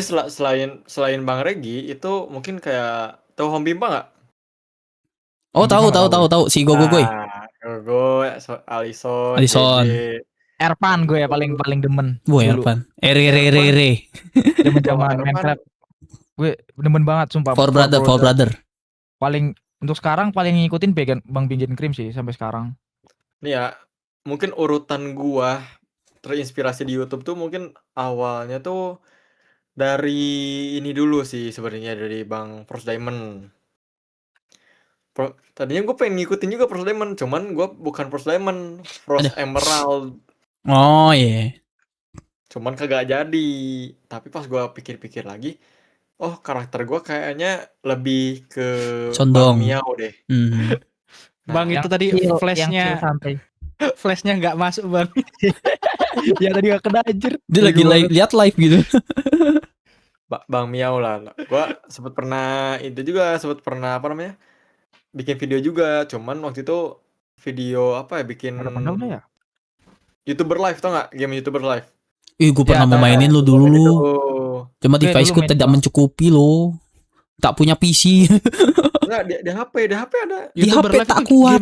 selain Bang Regi itu mungkin kayak tahu Home Bimpa nggak? Oh, tahu si Gogogoy. Gogo, Alison. JJ. Erpan gue ya paling demen. Wah, Erpan. Re. Zaman Minecraft. Gue demen banget sumpah. For brother. Paling untuk sekarang paling ngikutin Bang Bigen Krim sih sampai sekarang. Nih ya, mungkin urutan gua terinspirasi di YouTube tuh mungkin awalnya tuh dari ini dulu sih sebenarnya, dari Bang Pros Diamond. Tadinya gue pengen ngikutin juga Pros Diamond, cuman gue bukan Pros Diamond, Pros Emerald. Oh iya. Cuman kagak jadi. Tapi pas gue pikir-pikir lagi, oh karakter gue kayaknya lebih ke Condong. Bang Miao deh. Bang itu tadi flashnya flashnya nggak masuk bang. Ya tadi gak kena anjir. Dia lagi lihat live gitu. Bang Miao lah. Gua sempat pernah apa namanya? Bikin video juga, cuman waktu itu video apa ya, bikin Udah ya? YouTuber live, tau nggak? Game YouTuber live. Gue pernah mau mainin lu dulu lu. Cuma device-ku tidak mencukupi lo. Tak punya PC. Enggak, di HP ada. Di HP tak kuat.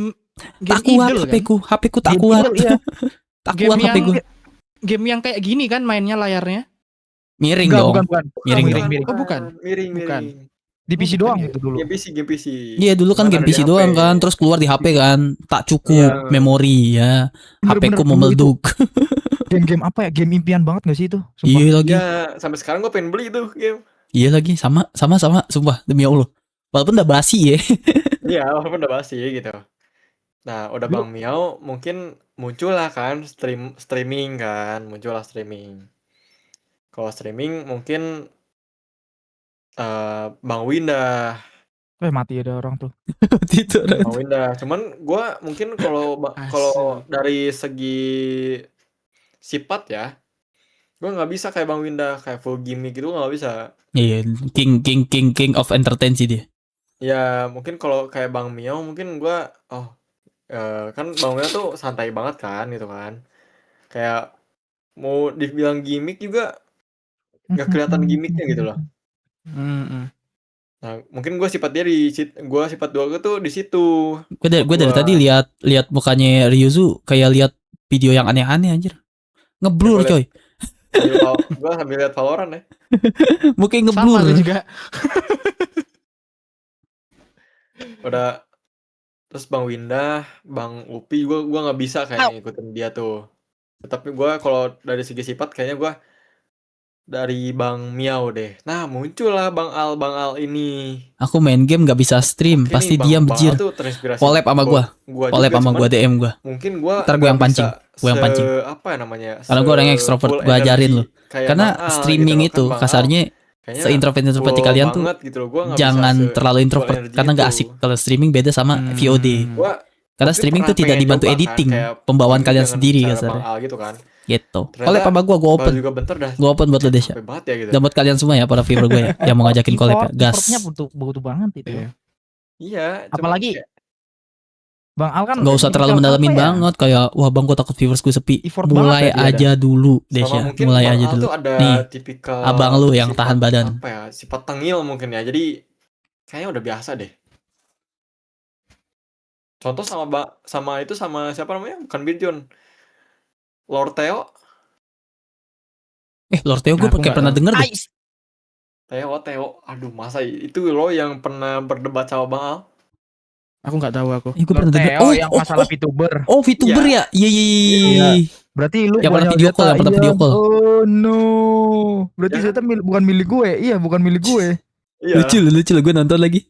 Tak kuat HP ku tak kuat. Tak kuat HP ku. Game yang kayak gini kan mainnya layarnya. Miring dong. Bukan. Miring dong. Oh bukan. Miring. Di PC doang itu dulu. Game PC. Iya dulu kan game PC doang kan, terus keluar di HP kan, tak cukup memori ya. HP ku memelduk. Game apa ya? Game impian banget gak sih itu? Sumpah. Iya lagi. Ya, sampai sekarang gue pengen beli itu game. Iya lagi, sama, sumpah demi Allah. Walaupun udah basi ya. Iya, walaupun udah basi gitu. Nah, udah Bang Miao mungkin muncul lah kan streaming kan, muncullah streaming. Kalau streaming mungkin Bang Winda. Mati ada orang tuh. Bang Winda. Cuman gua mungkin kalau dari segi sifat ya, gua nggak bisa kayak Bang Winda, kayak full gimmick gitu nggak bisa. Iya, king of entertain sih dia. Ya mungkin kalau kayak Bang Miao mungkin gua kan Bang Miao tuh santai banget kan gitu kan. Kayak mau dibilang gimmick juga nggak kelihatan gimmicknya gitu loh. Nah, mungkin gue sifat dua gue tuh di situ. Gue dari tadi lihat mukanya Ryuzu kayak lihat video yang aneh-aneh anjir. Ngeblur coy. Gue sambil lihat Valorant ya. Mukanya ngeblur juga. Udah. Terus Bang Winda, Bang Upi gue nggak bisa kayak ngikutin dia tuh. Tapi gue kalau dari segi sifat kayaknya gue dari Bang Miao deh. Nah muncullah Bang Al ini. Aku main game gak bisa stream. Pasti diam bejir. Collab sama gue. Collab sama gue DM gue. Mungkin gue ntar gue yang pancing. Apa namanya? Karena gue orangnya ekstrovert. Gue ajarin lo. Karena streaming gitu itu kasarnya seintrovert seperti kalian tuh gitu loh. Jangan terlalu introvert. Karena gak asik. Kalau streaming beda sama VOD. Karena streaming tuh tidak dibantu editing. Pembawaan kalian sendiri kasarnya. Gitu kan. Gitu. Collab sama gue open. Gue open buat lo Desya. Dan buat kalian semua ya para viewer gue ya yang mau ngajakin collab ya. Gas. Effortnya butuh banget itu. Iya. Apalagi Bang Al kan gak usah terlalu mendalamin banget kayak wah bang gue takut viewers gue sepi. Mulai aja dulu Desya. Mulai aja dulu. Nih abang lu yang tahan badan. Apa ya? Sifat tengil mungkin ya. Jadi kayaknya udah biasa deh. Contoh sama siapa namanya? Bukan Bijon. Lord Theo. Lord Theo gue kayak pernah denger deh. Theo. Aduh, masa itu lo yang pernah berdebat sama Bang Al? Aku nggak tahu aku. Gue pernah denger. Yang masalah VTuber. Oh, VTuber ya? Iya. Berarti lu yang pernah video call, Oh no. Berarti ternyata bukan milik gue. Iya, bukan milik gue. Iya. Lucu gue nonton lagi.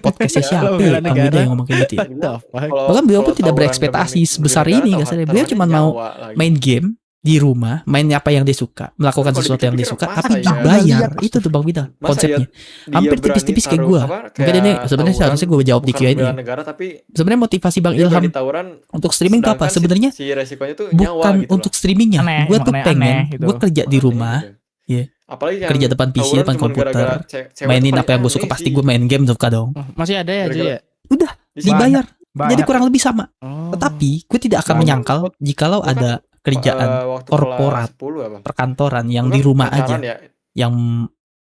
podcastnya Kalau siapa bela ya Bang Wida negara. yang ngomong kayak gitu ya. What the fuck? Kalau- Bahkan beliau pun kalau tidak tawuran berekspektasi demi sebesar negara ini apa? kasarnya. Beliau Taruhannya cuma mau nyawa lagi. main game di rumah main apa yang dia suka, melakukan Kalau sesuatu yang dia dipikir-pikir, suka, masa tapi ya? dibayar. Lihat, Itu tuh Bang Bidal Masa ya konsepnya. dia Hampir berani tipis-tipis kayak taruh gua. apa, Mungkin ini kayak sebenarnya tawuran, seharusnya gue jawab di bukan Q&A. membela negara tapi Sebenarnya motivasi Bang dia Ilham berani tawuran, untuk streaming tuh apa? sedangkan Sebenarnya si resikonya tuh nyawa bukan gitu untuk streamingnya. Aneh, Gue emang tuh aneh pengen gitu. gue kerja di Aneh rumah, gitu. Iya. Apalagi yang kerja depan PC, tawuran depan cuman gara-gara komputer, cewek mainin tuh apa yang gue paling suka. aneh Pasti sih. gue main game suka dong. Oh, masih ada ya Ji ya? Udah Di sini dibayar. Banyak. Jadi kurang lebih sama. Oh. Tetapi gue tidak akan Banyak. menyangkal jikalau Gua kan, ada kerjaan waktu korporat, kelas 10 apa? perkantoran yang Gua di kan rumah aja, pacaran ya. yang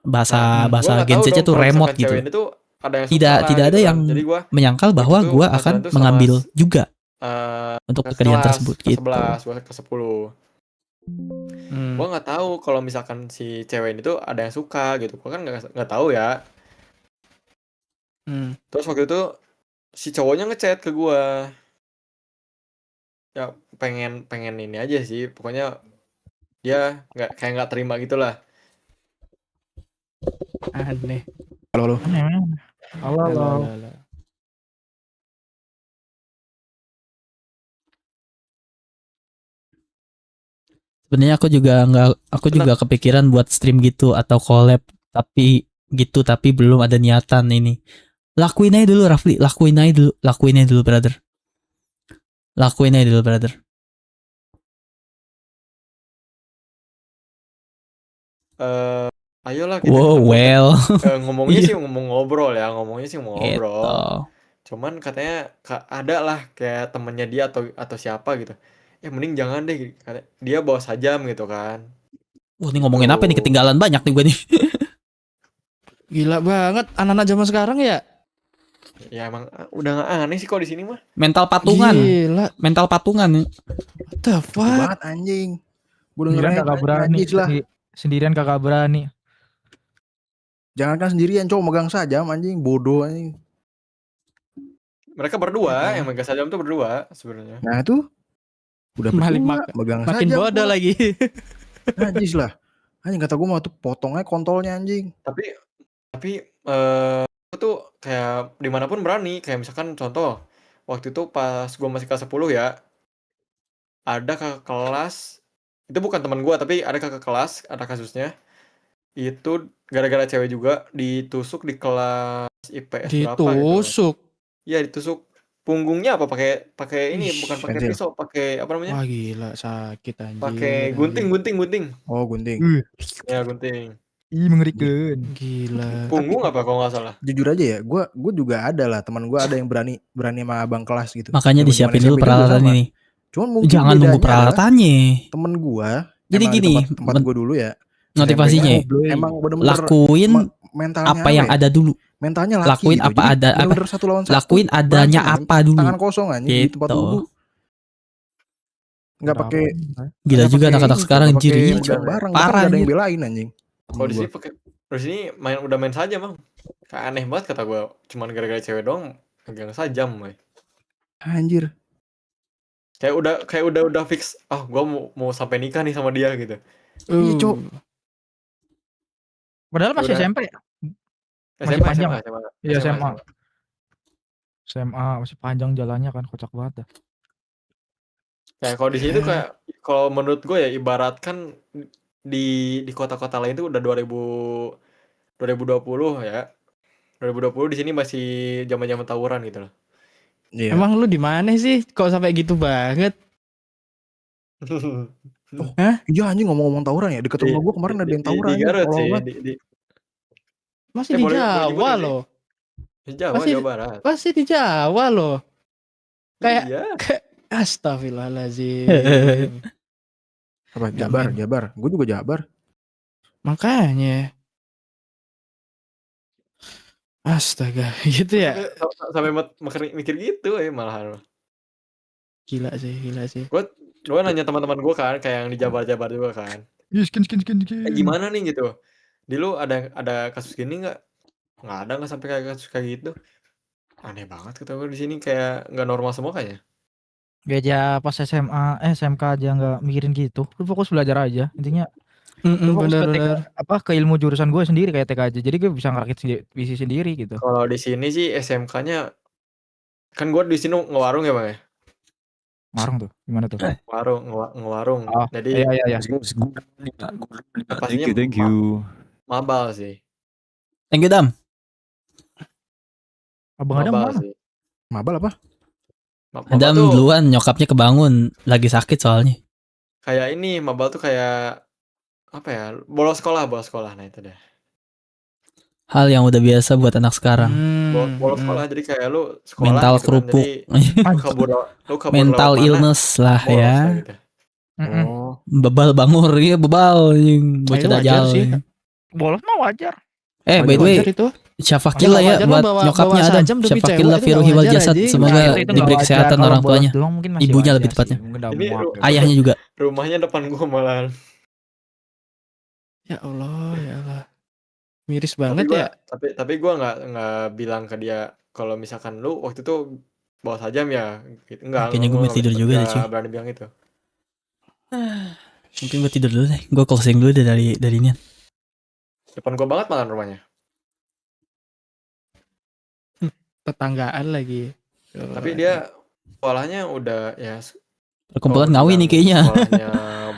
bahasa Gua bahasa nggak tahu Gen Z dong tuh kalau remote misalkan gitu. cewek ini tuh ada yang Tidak suka tidak gitu ada kan. yang Jadi gua menyangkal bahwa waktu itu gue pacaran akan tuh sama mengambil juga untuk kelas pekerjaan 11, tersebut kelas gitu. 11, gua ke 10. Gua nggak tahu kalau misalkan si cewek ini tuh ada yang suka gitu. Gua kan nggak tahu ya. Terus waktu itu si cowoknya ngechat ke gua. Ya pengen ini aja sih. Pokoknya dia nggak terima gitulah. Aneh. Halo. Aneh. Halo. Sebenarnya aku juga kepikiran buat stream gitu atau collab tapi belum ada niatan ini. Lakuin aja dulu Rafli, lakuin aja dulu brother. Ayolah kita Wow, ketemu. well. Ngomongnya Iya. sih ngomong ngobrol ya, ngomongnya sih ngomong ngobrol. Gitu. Cuman katanya ada lah kayak temennya dia atau siapa gitu. Mending jangan deh. Dia bawa sajam gitu kan. Wah, ini ngomongin apa nih? Ketinggalan banyak nih gue nih. Gila banget anak-anak zaman sekarang ya. Ya emang udah gak aneh sih kok di sini mah. Mental patungan. Gila. Mental patungan. What the Itu fuck? banget anjing. Gue Sendirian dengerin kagak berani. najis lah. Sendirian kagak berani. Jangankan sendirian cowok megang sajam anjing, bodoh anjing. Mereka berdua, yang megang sajam tuh berdua sebenarnya. Nah itu udah berdua, megang makin sajam. bodoh lagi. Najis lah. Anjing kata gue mau tuh potongnya kontolnya anjing. Tapi aku tuh kayak dimanapun berani. Kayak misalkan contoh waktu itu pas gue masih kelas 10 ya, ada kakak kelas, itu bukan teman gue tapi ada kakak kelas, ada kasusnya itu gara-gara cewek juga ditusuk di kelas IPS berapa gitu. Ditusuk. Iya ditusuk punggungnya apa pakai ini, bukan pakai pensil. pisau, pakai apa namanya? Wah gila sakit anjir. Pakai gunting. Oh gunting. Ya gunting. Ih mengerikan. Gila. Punggung apa kalau nggak salah? Jujur aja ya, gue juga ada lah teman gue ada yang berani sama abang kelas gitu. Makanya Zaman-zaman disiapin SMP dulu juga peralatan sama. ini. Cuman mungkin Jangan nunggu bedanya adalah peralatannya. temen gue. Jadi emang di gini, tempat gue dulu ya. motivasinya SMP-nya emang bener-bener lakuin mentalnya apa yang ada dulu. Mentalnya laki Lakuin gitu. apa Jadi ada bener-bener satu lawan satu. lakuin adanya berantem, apa dulu. Tangan kosong aja di tempat Gitu. dulu. Nggak pakai Gila nggak juga pakai anak-anak ini, sekarang nggak pakai jiri. ujian bareng, Parah, bahkan nggak ada yang anjir. belain anjing. Kalau di sini pakai, terus ini udah main saja bang. Kayak aneh banget kata gue. Cuman gara-gara cewek doang megang sajam, boy. Anjir. Kayak udah fix. Gue mau sampai nikah nih sama dia gitu. Iya, Cok. Padahal masih Udah. SMP. Masih SMA, panjang. SMA. Iya SMA. SMA masih panjang jalannya kan, kocak banget dah. Kayak kalau di sini tuh kayak kalau menurut gue ya ibaratkan di kota-kota lain tuh udah 2020 ya. 2020 di sini masih zaman-zaman tawuran gitu loh. Iya. Emang lu di mana sih? Kok sampai gitu banget? Iya anjing ngomong-ngomong tawuran ya. Dekat rumah gue kemarin ada yang tawuran. Di Garut sih. Masih di boleh Jawa gimana nih? loh. Di Jawa, Masih- Jawa Barat. Masih di Jawa loh. Kayak Iya. Astagfirullahaladzim. Apa? Jabar. Gue juga Jabar. Makanya. Astaga, gitu ya. Sampai mikir gitu malahan. Gila sih. Gue nanya teman-teman gue kan, kayak yang di Jabar juga kan. Skin. Gimana nih gitu? Di lu ada kasus gini nggak? Nggak ada, nggak sampai kayak kasus kayak gitu. Aneh banget kata gue di sini, kayak nggak normal semua kayaknya. Gue aja pas SMA, SMK aja nggak mikirin gitu. Lu fokus belajar aja. Intinya lu fokus Bener-bener. ke ilmu jurusan gue sendiri kayak TK aja. Jadi gue bisa ngerakit visi sendiri gitu. Kalau di sini sih SMK-nya kan gue di sini ngewarung ya bang ya. Warung tuh. Gimana tuh? Ngewarung. Oh, Jadi iya. pastinya Thank you. mabal sih. Thank you Dam. Abang Adam Mabal mana? sih. Mabal apa? Mabal Adam tuh duluan, nyokapnya kebangun, lagi sakit soalnya. kayak ini, mabal tuh kayak apa ya? Bolos sekolah. Nah, itu deh. Hal yang udah biasa buat anak sekarang. Bolos sekolah, jadi kayak lu sekolah Mental gitu kan. kerupuk. Jadi lu kabur Mental lewat mana, illness lah bolos ya. lah gitu. Oh. Bebal bangur, iya bebal. Bocah Ayo, wajar dajal. sih. Bolos mah wajar. By the way, Wajar itu. syafakillah ya Wajar lah buat bawa nyokapnya Adam. sajam demi Syafakillah cewek itu fi nggak ruhi wal wajar, jasad. anjing. Semoga Nah, itu nggak diberi wajar. kesehatan Kalau orang bolos tuanya. doang mungkin masih Ibunya wajar lebih sih. tepatnya. Mungkin udah Ini muak gitu. Ayahnya juga. Rumahnya depan gua malahan. Ya Allah. Miris Tapi banget gua ya. tapi gua nggak bilang ke dia kalau misalkan lu waktu itu bawa sajam ya. Gitu. Enggak, Kayaknya gue mau tidur juga deh, cuy. berani bilang itu. Mungkin gue tidur dulu deh. Gue closing dulu deh dari ini. Depan gua banget malah rumahnya. Tetanggaan lagi. Tapi dia sekolahnya udah ya Perkumpulan kalau ngawin nih bilang kayaknya. Sekolahnya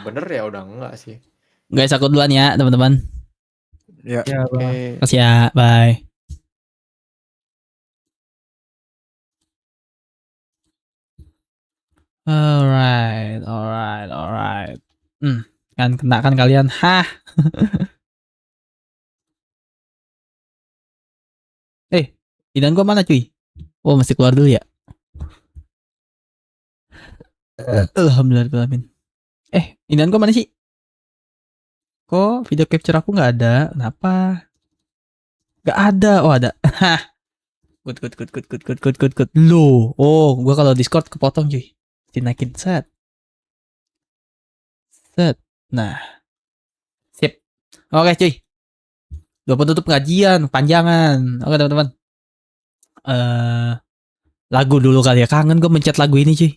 bener ya udah enggak sih. Guys, aku duluan ya teman-teman. Ya. Ya, Bang. Oke. Makasih ya, bye. Alright. Kan kena kan kalian. Hah. Idan gua mana cuy? Oh, mesti keluar dulu ya. Alhamdulillahirrahmanirrahim. Idan gua mana sih? Kok video capture aku nggak ada? Kenapa? Nggak ada. Oh, ada. Good. Loh. Oh, gua kalau Discord kepotong cuy. Dinaikin set. Nah. Sip. Oke cuy. Gua penutup pengajian panjangan. Oke teman-teman. Lagu dulu kali ya. Kangen gue mencet lagu ini cuy.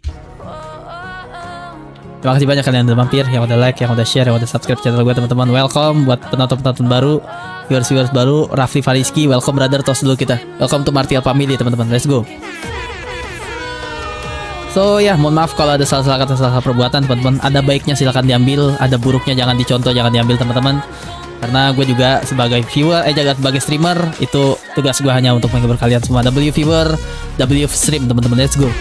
Terima kasih banyak kalian udah mampir, yang udah like, yang udah share, yang udah subscribe channel gue teman-teman. Welcome buat penonton-penonton baru, viewers baru. Rafli Fariski, welcome brother, tos dulu kita. Welcome to Martial Family teman-teman. Let's go. So ya, mohon maaf kalau ada salah-salah kata, salah perbuatan teman-teman. Ada baiknya silakan diambil, ada buruknya jangan dicontoh, jangan diambil teman-teman. Karena gue juga sebagai viewer, sebagai streamer, itu tugas gue hanya untuk menghibur kalian semua. W viewer, W stream teman-teman, let's go.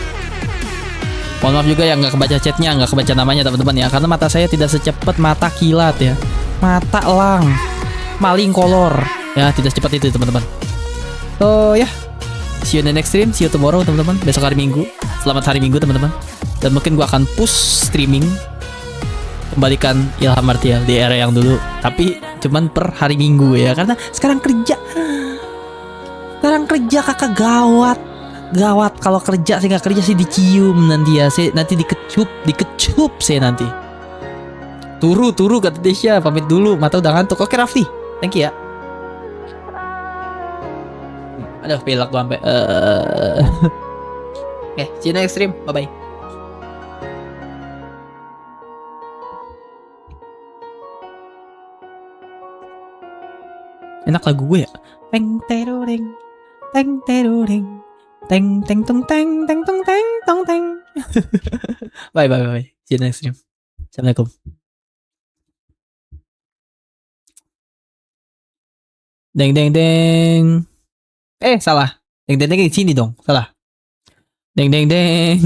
Mohon maaf juga yang nggak kebaca chatnya, nggak kebaca namanya teman-teman ya, karena mata saya tidak secepat mata kilat ya, mata elang, maling kolor ya, tidak secepat itu teman-teman. So ya, see you in the next stream, see you tomorrow teman-teman, besok hari Minggu, selamat hari Minggu teman-teman. Dan mungkin gue akan push streaming, kembalikan Ilham Martial di era yang dulu, tapi cuman per hari Minggu ya, karena sekarang kerja kakak gawat kalau kerja sih, nggak kerja sih dicium nanti ya, saya nanti dikecup saya nanti. Turu kata Desya, pamit dulu, mata udah ngantuk. Oke Rafli, thank you ya. Aduh pilek gua sampai Oke, see you next stream, bye bye. Enak lagu gue ya. Teng teruring, teng teruring, teng teng tong teng teng tong teng tong teng. Bye. See you next stream. Assalamualaikum. Deng. Salah. Deng di sini dong. Salah. Deng.